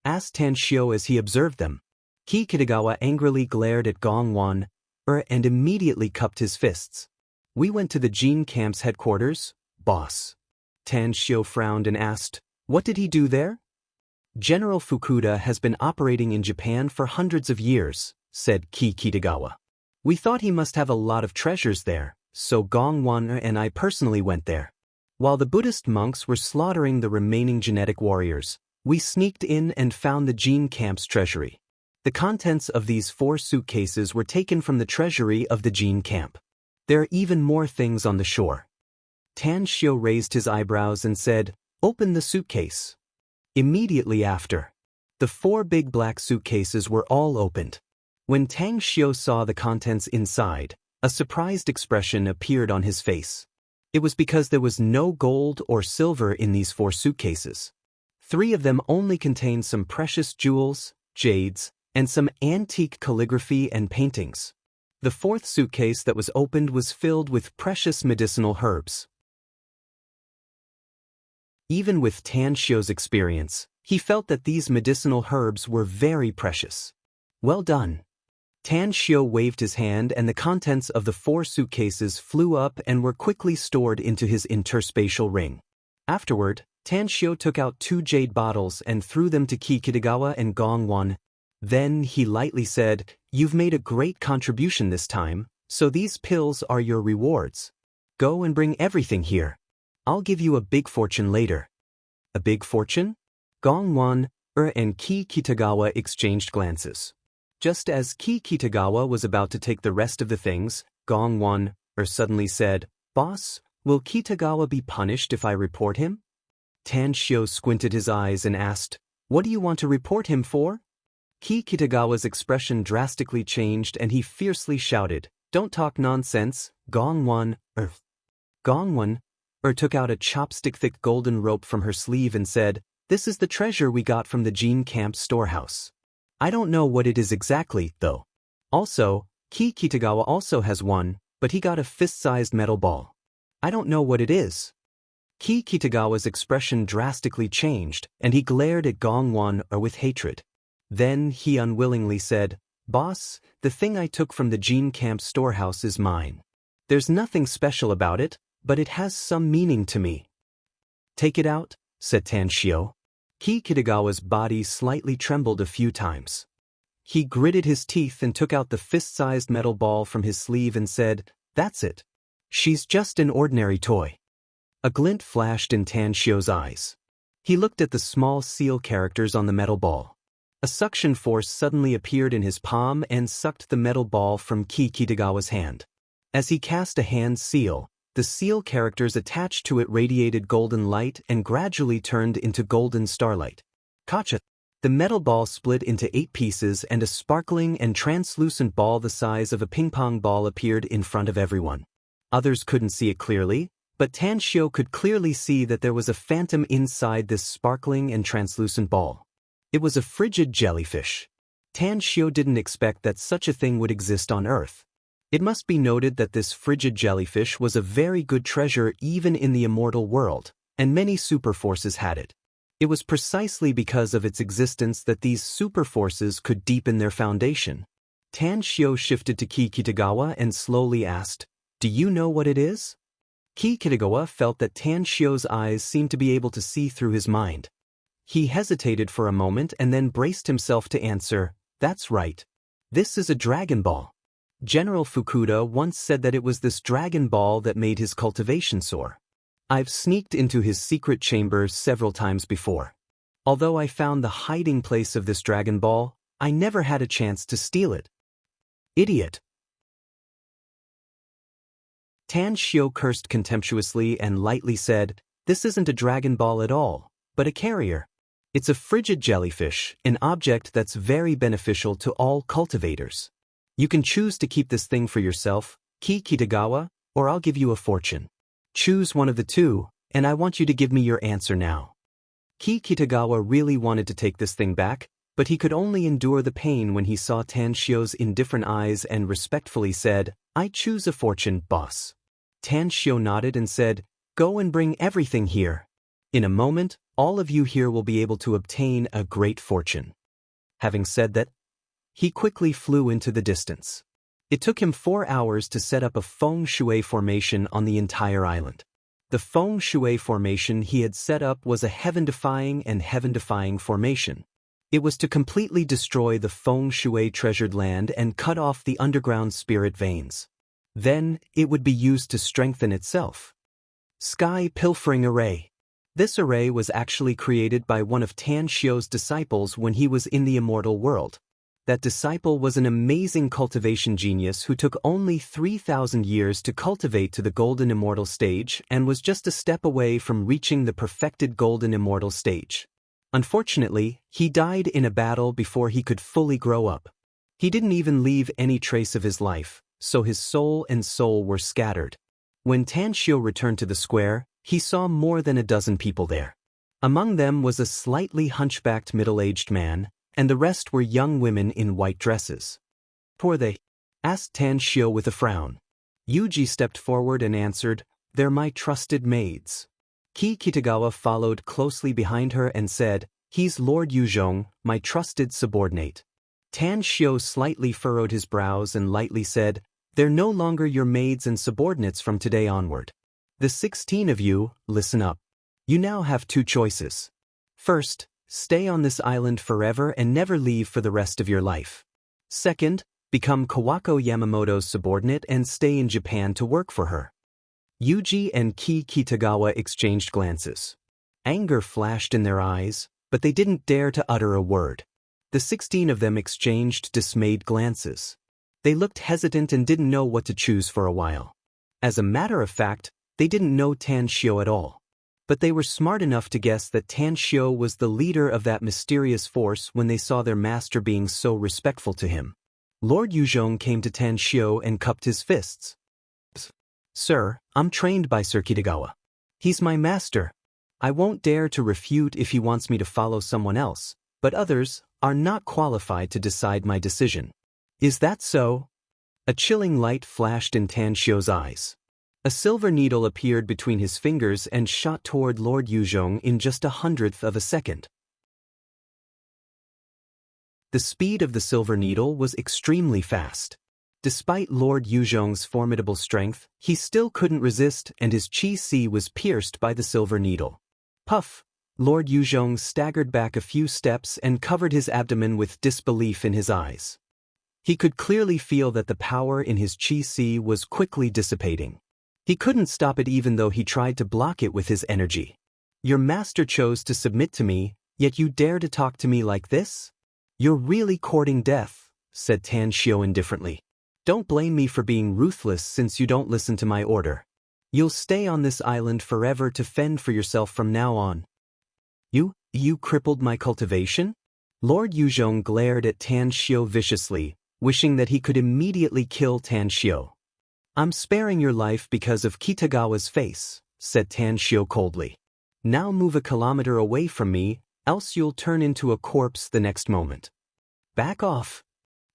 Asked Tan Xiu as he observed them. Kitagawa angrily glared at Gongwan and immediately cupped his fists. We went to the Jin camp's headquarters, boss. Tan Xiu frowned and asked, What did he do there? General Fukuda has been operating in Japan for hundreds of years, said Kitagawa. We thought he must have a lot of treasures there, so Gongwan and I personally went there. While the Buddhist monks were slaughtering the remaining genetic warriors, we sneaked in and found the Jin camp's treasury. The contents of these 4 suitcases were taken from the treasury of the Jin camp. There are even more things on the shore. Tan Xiu raised his eyebrows and said, Open the suitcase. Immediately after, the 4 big black suitcases were all opened. When Tang Xiu saw the contents inside, a surprised expression appeared on his face. It was because there was no gold or silver in these 4 suitcases. 3 of them only contained some precious jewels, jades, and some antique calligraphy and paintings. The 4th suitcase that was opened was filled with precious medicinal herbs. Even with Tan Xiu's experience, he felt that these medicinal herbs were very precious. Well done. Tan Xiu waved his hand and the contents of the 4 suitcases flew up and were quickly stored into his interspatial ring. Afterward, Tanshio took out 2 jade bottles and threw them to Ki Kitagawa and Gong Won. Then he lightly said, "You've made a great contribution this time, so these pills are your rewards. Go and bring everything here. I'll give you a big fortune later." A big fortune? Gong Won, and Ki Kitagawa exchanged glances. Just as Ki Kitagawa was about to take the rest of the things, Gong Won, suddenly said, "Boss, will Kitagawa be punished if I report him?" Tanshio squinted his eyes and asked, "What do you want to report him for?" Ki Kitagawa's expression drastically changed and he fiercely shouted, "Don't talk nonsense, Gong Won." Gong Won, took out a chopstick-thick golden rope from her sleeve and said, "This is the treasure we got from the Jean Camp storehouse. I don't know what it is exactly, though. Also, Ki Kitagawa also has one, but he got a fist-sized metal ball. I don't know what it is." Ki Kitagawa's expression drastically changed, and he glared at Gong Won with hatred. Then he unwillingly said, "Boss, the thing I took from the Jean Camp storehouse is mine. There's nothing special about it, but it has some meaning to me." "Take it out," said Tanshio. Ki Kitagawa's body slightly trembled a few times. He gritted his teeth and took out the fist-sized metal ball from his sleeve and said, "That's it. She's just an ordinary toy." A glint flashed in Tanshio's eyes. He looked at the small seal characters on the metal ball. A suction force suddenly appeared in his palm and sucked the metal ball from Ki Kitagawa's hand. As he cast a hand seal, the seal characters attached to it radiated golden light and gradually turned into golden starlight. Kacha! The metal ball split into 8 pieces and a sparkling and translucent ball the size of a ping-pong ball appeared in front of everyone. Others couldn't see it clearly, but Tanshio could clearly see that there was a phantom inside this sparkling and translucent ball. It was a frigid jellyfish. Tanshio didn't expect that such a thing would exist on Earth. It must be noted that this frigid jellyfish was a very good treasure even in the immortal world, and many super forces had it. It was precisely because of its existence that these super forces could deepen their foundation. Tanshio shifted to Ki Kitagawa and slowly asked, "Do you know what it is?" Ki Kitagawa felt that Tanshio's eyes seemed to be able to see through his mind. He hesitated for a moment and then braced himself to answer, "That's right. This is a Dragon Ball. General Fukuda once said that it was this Dragon Ball that made his cultivation soar. I've sneaked into his secret chamber several times before. Although I found the hiding place of this Dragon Ball, I never had a chance to steal it." "Idiot!" Tanshio cursed contemptuously and lightly said, "This isn't a Dragon Ball at all, but a carrier. It's a frigid jellyfish, an object that's very beneficial to all cultivators. You can choose to keep this thing for yourself, Ki Kitagawa, or I'll give you a fortune. Choose one of the two, and I want you to give me your answer now." Ki Kitagawa really wanted to take this thing back, but he could only endure the pain when he saw Tanshio's indifferent eyes and respectfully said, "I choose a fortune, boss." Tanshio nodded and said, "Go and bring everything here. In a moment, all of you here will be able to obtain a great fortune." Having said that, he quickly flew into the distance. It took him 4 hours to set up a feng shui formation on the entire island. The feng shui formation he had set up was a heaven-defying and heaven-defying formation. It was to completely destroy the feng shui treasured land and cut off the underground spirit veins. Then, it would be used to strengthen itself. Sky Pilfering Array. This array was actually created by one of Tanshio's disciples when he was in the immortal world. That disciple was an amazing cultivation genius who took only 3,000 years to cultivate to the golden immortal stage and was just a step away from reaching the perfected golden immortal stage. Unfortunately, he died in a battle before he could fully grow up. He didn't even leave any trace of his life, so his soul and soul were scattered. When Tanshio returned to the square, he saw more than a dozen people there. Among them was a slightly hunchbacked middle-aged man, and the rest were young women in white dresses. "Who are they?" asked Tanshio with a frown. Yuji stepped forward and answered, "They're my trusted maids." Ki Kitagawa followed closely behind her and said, "He's Lord Yuzhong, my trusted subordinate." Tanshio slightly furrowed his brows and lightly said, "They're no longer your maids and subordinates from today onward. The 16 of you, listen up. You now have two choices. First, stay on this island forever and never leave for the rest of your life. Second, become Kawako Yamamoto's subordinate and stay in Japan to work for her. Yuji and Ki Kitagawa exchanged glances. Anger flashed in their eyes, but they didn't dare to utter a word. The 16 of them exchanged dismayed glances. They looked hesitant and didn't know what to choose for a while. As a matter of fact, they didn't know Tanshio at all. But they were smart enough to guess that Tanshio was the leader of that mysterious force when they saw their master being so respectful to him. Lord Yuzhong came to Tanshio and cupped his fists. Sir, I'm trained by Sir Kitagawa. He's my master. I won't dare to refute if he wants me to follow someone else, but others are not qualified to decide my decision. Is that so? A chilling light flashed in Tanshio's eyes. A silver needle appeared between his fingers and shot toward Lord Yuzhong in just 1/100th of a second. The speed of the silver needle was extremely fast. Despite Lord Yuzhong's formidable strength, he still couldn't resist and his chi-si was pierced by the silver needle. Puff! Lord Yuzhong staggered back a few steps and covered his abdomen with disbelief in his eyes. He could clearly feel that the power in his chi-si was quickly dissipating. He couldn't stop it even though he tried to block it with his energy. Your master chose to submit to me, yet you dare to talk to me like this? You're really courting death, said Tanshio indifferently. Don't blame me for being ruthless since you don't listen to my order. You'll stay on this island forever to fend for yourself from now on. You crippled my cultivation? Lord Yuzhong glared at Tanshio viciously, wishing that he could immediately kill Tanshio. I'm sparing your life because of Kitagawa's face, said Tanshio coldly. Now move a kilometer away from me, else you'll turn into a corpse the next moment. Back off.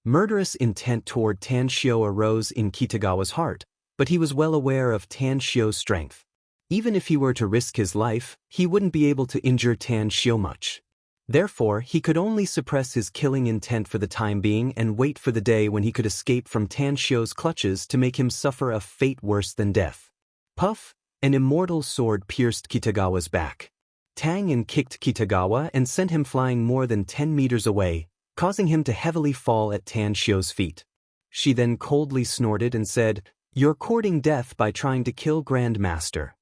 Murderous intent toward Tanshio arose in Kitagawa's heart, but he was well aware of Tanshio's strength. Even if he were to risk his life, he wouldn't be able to injure Tanshio much. Therefore, he could only suppress his killing intent for the time being and wait for the day when he could escape from Tanshio's clutches to make him suffer a fate worse than death. Puff! An immortal sword pierced Kitagawa's back. Tang and kicked Kitagawa and sent him flying more than 10 meters away, causing him to heavily fall at Tanshio's feet. She then coldly snorted and said, "You're courting death by trying to kill Grand Master."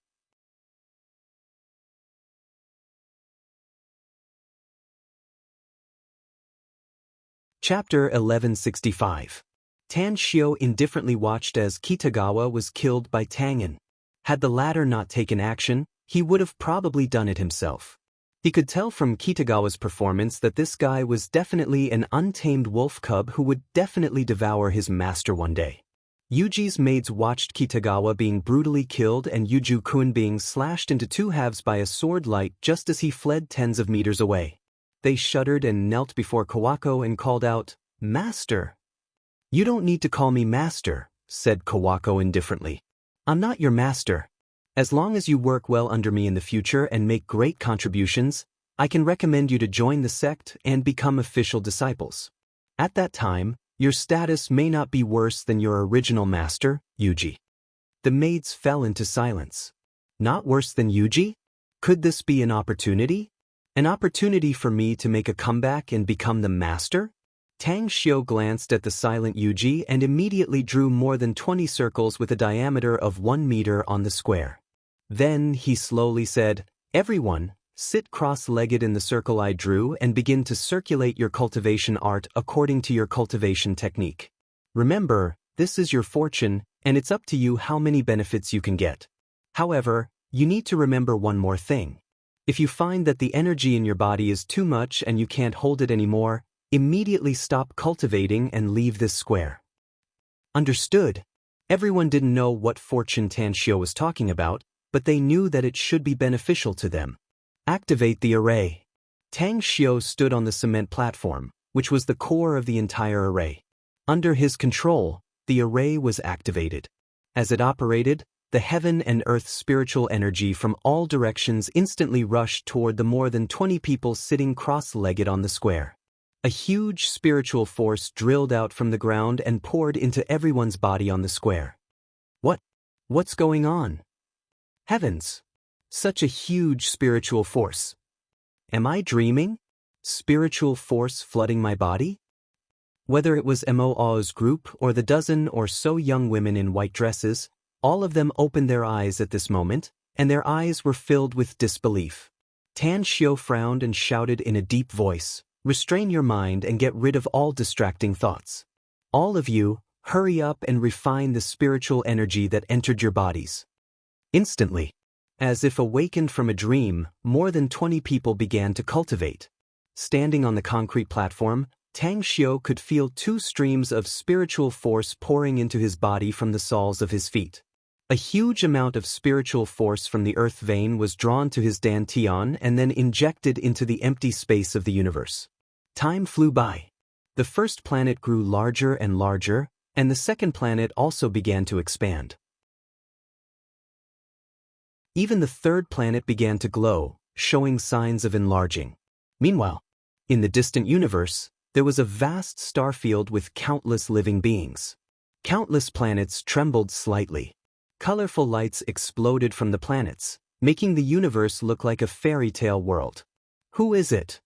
Chapter 1165. Tanshio indifferently watched as Kitagawa was killed by Tangen. Had the latter not taken action, he would have probably done it himself. He could tell from Kitagawa's performance that this guy was definitely an untamed wolf cub who would definitely devour his master one day. Yuji's maids watched Kitagawa being brutally killed and Yuju-kun being slashed into two halves by a sword light just as he fled tens of meters away. They shuddered and knelt before Kawako and called out, "Master!" "You don't need to call me master," said Kawako indifferently. "I'm not your master. As long as you work well under me in the future and make great contributions, I can recommend you to join the sect and become official disciples. At that time, your status may not be worse than your original master, Yuji." The maids fell into silence. Not worse than Yuji? Could this be an opportunity? An opportunity for me to make a comeback and become the master? Tanshio glanced at the silent Yuji and immediately drew more than 20 circles with a diameter of 1 meter on the square. Then he slowly said, "Everyone, sit cross-legged in the circle I drew and begin to circulate your cultivation art according to your cultivation technique. Remember, this is your fortune, and it's up to you how many benefits you can get. However, you need to remember one more thing. If you find that the energy in your body is too much and you can't hold it anymore, immediately stop cultivating and leave this square." Understood. Everyone didn't know what fortune Tanshio was talking about, but they knew that it should be beneficial to them. Activate the array. Tanshio stood on the cement platform, which was the core of the entire array. Under his control, the array was activated. As it operated, the heaven and earth spiritual energy from all directions instantly rushed toward the more than 20 people sitting cross-legged on the square. A huge spiritual force drilled out from the ground and poured into everyone's body on the square. What's going on? Heavens! Such a huge spiritual force. Am I dreaming? Spiritual force flooding my body? Whether it was Mo's group or the dozen or so young women in white dresses, all of them opened their eyes at this moment, and their eyes were filled with disbelief. Tan Xiu frowned and shouted in a deep voice, "Restrain your mind and get rid of all distracting thoughts. All of you, hurry up and refine the spiritual energy that entered your bodies." Instantly, as if awakened from a dream, more than 20 people began to cultivate. Standing on the concrete platform, Tang Xiu could feel 2 streams of spiritual force pouring into his body from the soles of his feet. A huge amount of spiritual force from the earth vein was drawn to his dantian and then injected into the empty space of the universe. Time flew by. The first planet grew larger and larger, and the second planet also began to expand. Even the third planet began to glow, showing signs of enlarging. Meanwhile, in the distant universe, there was a vast star field with countless living beings. Countless planets trembled slightly. Colorful lights exploded from the planets, making the universe look like a fairy tale world. Who is it?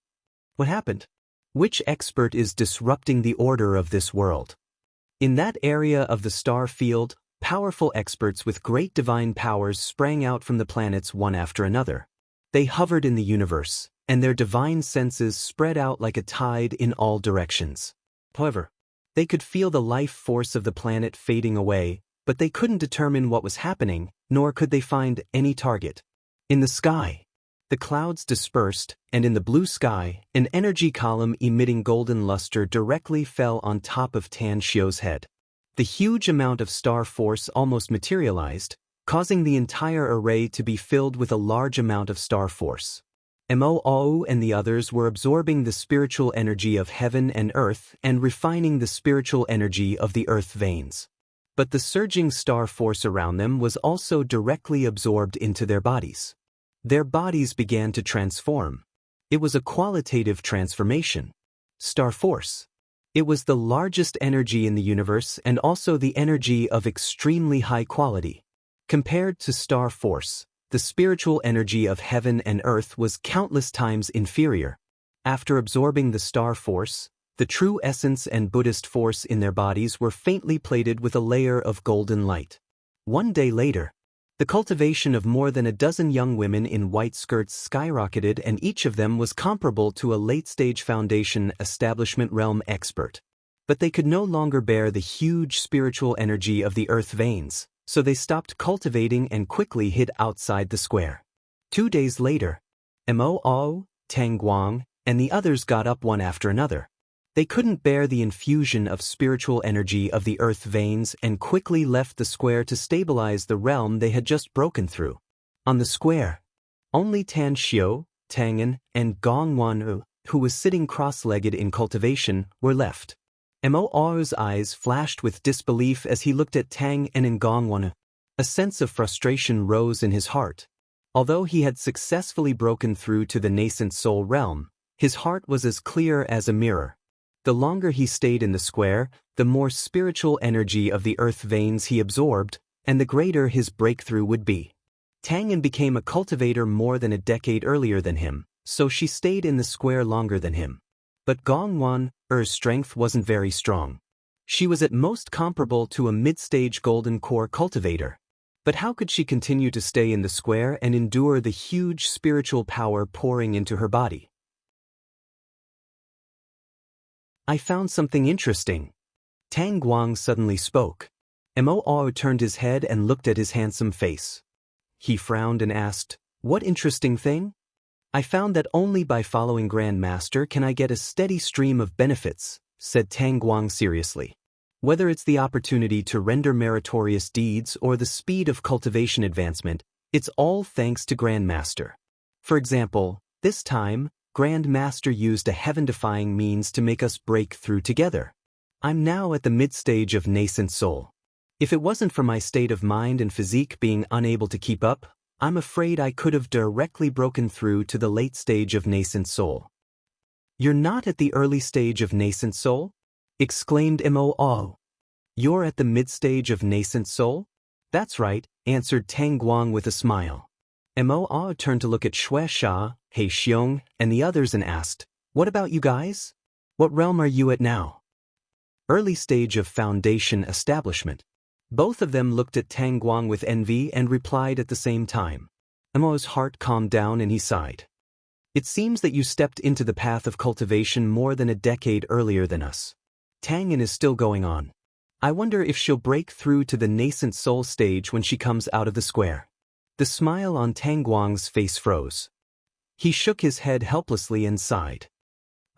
What happened? Which expert is disrupting the order of this world? In that area of the star field, powerful experts with great divine powers sprang out from the planets one after another. They hovered in the universe, and their divine senses spread out like a tide in all directions. However, they could feel the life force of the planet fading away, but they couldn't determine what was happening, nor could they find any target. In the sky, the clouds dispersed, and in the blue sky, an energy column emitting golden luster directly fell on top of Tan Xiu's head. The huge amount of star force almost materialized, causing the entire array to be filled with a large amount of star force. Moo and the others were absorbing the spiritual energy of heaven and earth and refining the spiritual energy of the earth veins. But the surging star force around them was also directly absorbed into their bodies. Their bodies began to transform. It was a qualitative transformation. Star force. It was the largest energy in the universe and also the energy of extremely high quality. Compared to star force, the spiritual energy of heaven and earth was countless times inferior. After absorbing the star force, the true essence and Buddhist force in their bodies were faintly plated with a layer of golden light. One day later, the cultivation of more than a dozen young women in white skirts skyrocketed, and each of them was comparable to a late-stage foundation establishment realm expert. But they could no longer bear the huge spiritual energy of the earth veins, so they stopped cultivating and quickly hid outside the square. 2 days later, Moo, Tang Guang, and the others got up one after another. They couldn't bear the infusion of spiritual energy of the earth veins and quickly left the square to stabilize the realm they had just broken through. On the square, only Tan Xiu, Tangan, and Gong Wan, who was sitting cross-legged in cultivation, were left. Moo's eyes flashed with disbelief as he looked at Tang and Gong Wan. A sense of frustration rose in his heart. Although he had successfully broken through to the nascent soul realm, his heart was as clear as a mirror. The longer he stayed in the square, the more spiritual energy of the earth veins he absorbed, and the greater his breakthrough would be. Tangan became a cultivator more than a decade earlier than him, so she stayed in the square longer than him. But Gong Wan's strength wasn't very strong. She was at most comparable to a mid-stage golden core cultivator. But how could she continue to stay in the square and endure the huge spiritual power pouring into her body? "I found something interesting." Tang Guang suddenly spoke. Moo turned his head and looked at his handsome face. He frowned and asked, "What interesting thing?" "I found that only by following Grand Master can I get a steady stream of benefits," said Tang Guang seriously. "Whether it's the opportunity to render meritorious deeds or the speed of cultivation advancement, it's all thanks to Grand Master. For example, this time, Grand Master used a heaven-defying means to make us break through together. I'm now at the mid-stage of nascent soul. If it wasn't for my state of mind and physique being unable to keep up, I'm afraid I could have directly broken through to the late stage of nascent soul." "You're not at the early stage of nascent soul?" exclaimed Moo. "You're at the mid-stage of nascent soul?" "That's right," answered Tang Guang with a smile. Mo turned to look at Shui Sha, He Xiong, and the others and asked, "What about you guys? What realm are you at now?" "Early stage of foundation establishment." Both of them looked at Tang Guang with envy and replied at the same time. Mo's heart calmed down and he sighed. "It seems that you stepped into the path of cultivation more than a decade earlier than us. Tang'an is still going on. I wonder if she'll break through to the nascent soul stage when she comes out of the square." The smile on Tang Guang's face froze. He shook his head helplessly and sighed.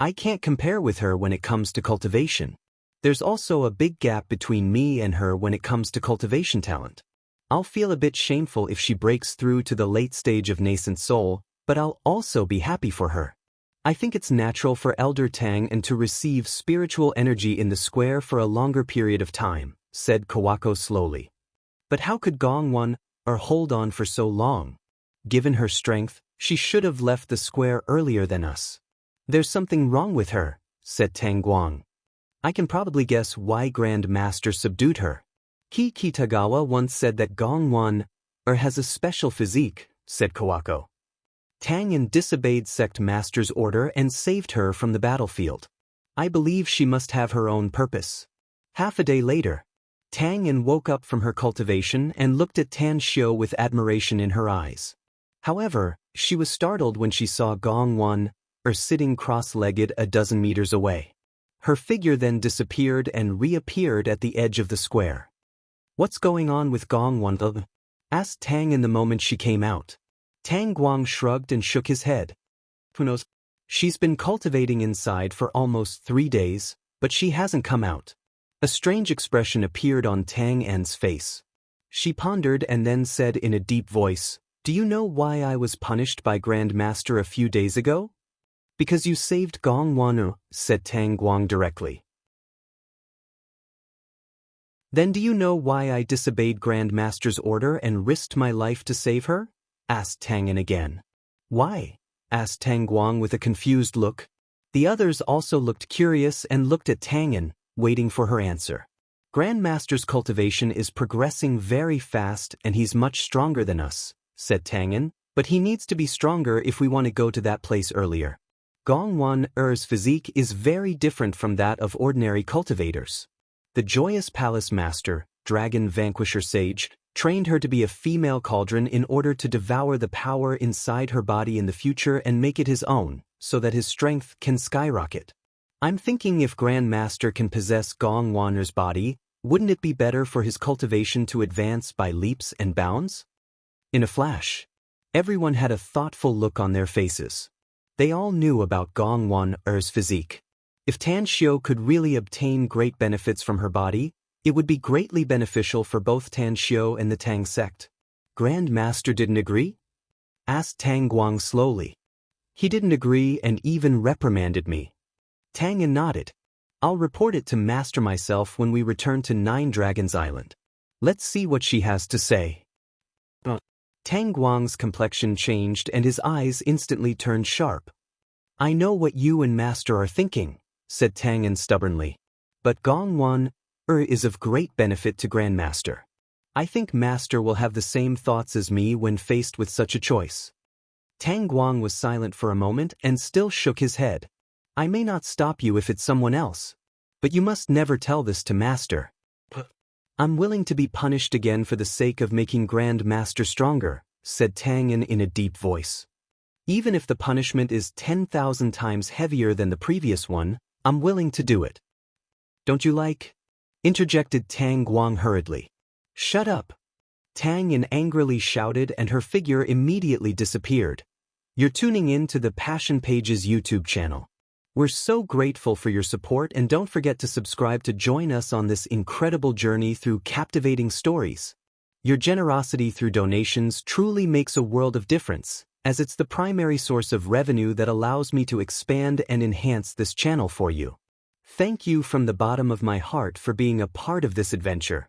"I can't compare with her when it comes to cultivation. There's also a big gap between me and her when it comes to cultivation talent. I'll feel a bit shameful if she breaks through to the late stage of nascent soul, but I'll also be happy for her. I think it's natural for Elder Tang and to receive spiritual energy in the square for a longer period of time," said Kawako slowly. "But how could Gongwon hold on for so long? Given her strength, she should have left the square earlier than us." "There's something wrong with her," said Tang Guang. "I can probably guess why Grand Master subdued her. Ki Kitagawa once said that Gongwon has a special physique," said Kawako. "Tang'an disobeyed sect master's order and saved her from the battlefield. I believe she must have her own purpose." Half a day later, Tang'an woke up from her cultivation and looked at Tan Xiu with admiration in her eyes. However, she was startled when she saw Gongwon sitting cross-legged a dozen meters away. Her figure then disappeared and reappeared at the edge of the square. "What's going on with Gongwon?" asked Tang'an the moment she came out. Tang Guang shrugged and shook his head. "Who knows? She's been cultivating inside for almost 3 days, but she hasn't come out." A strange expression appeared on Tang An's face. She pondered and then said in a deep voice, "Do you know why I was punished by Grand Master a few days ago?" "Because you saved Gongwon," said Tang Guang directly. "Then do you know why I disobeyed Grand Master's order and risked my life to save her?" asked Tang'an again. "Why?" asked Tang Guang with a confused look. The others also looked curious and looked at Tang'an, waiting for her answer. "Grand Master's cultivation is progressing very fast and he's much stronger than us," said Tang'an, "but he needs to be stronger if we want to go to that place earlier. Gongwon-er's physique is very different from that of ordinary cultivators. The Joyous Palace Master, Dragon Vanquisher Sage, trained her to be a female cauldron in order to devour the power inside her body in the future and make it his own, so that his strength can skyrocket. I'm thinking if Grand Master can possess Gongwon-er's body, wouldn't it be better for his cultivation to advance by leaps and bounds?" In a flash, everyone had a thoughtful look on their faces. They all knew about Gongwon-er's physique. If Tan Xiu could really obtain great benefits from her body, it would be greatly beneficial for both Tan Xiu and the Tang sect. "Grand Master didn't agree?" asked Tang Guang slowly. "He didn't agree and even reprimanded me." Tang'an nodded. "I'll report it to Master myself when we return to Nine Dragons Island. Let's see what she has to say." Tang Guang's complexion changed and his eyes instantly turned sharp. "I know what you and Master are thinking," said Tang'an stubbornly. "But Gongwon is of great benefit to Grand Master. I think Master will have the same thoughts as me when faced with such a choice." Tang Guang was silent for a moment and still shook his head. "I may not stop you if it's someone else, but you must never tell this to Master." "I'm willing to be punished again for the sake of making Grand Master stronger," said Tang'an in a deep voice. "Even if the punishment is 10,000 times heavier than the previous one, I'm willing to do it." "Don't you like?" interjected Tang Guang hurriedly. "Shut up!" Tang'an angrily shouted and her figure immediately disappeared. You're tuning in to the Passion Pages YouTube channel. We're so grateful for your support and don't forget to subscribe to join us on this incredible journey through captivating stories. Your generosity through donations truly makes a world of difference, as it's the primary source of revenue that allows me to expand and enhance this channel for you. Thank you from the bottom of my heart for being a part of this adventure.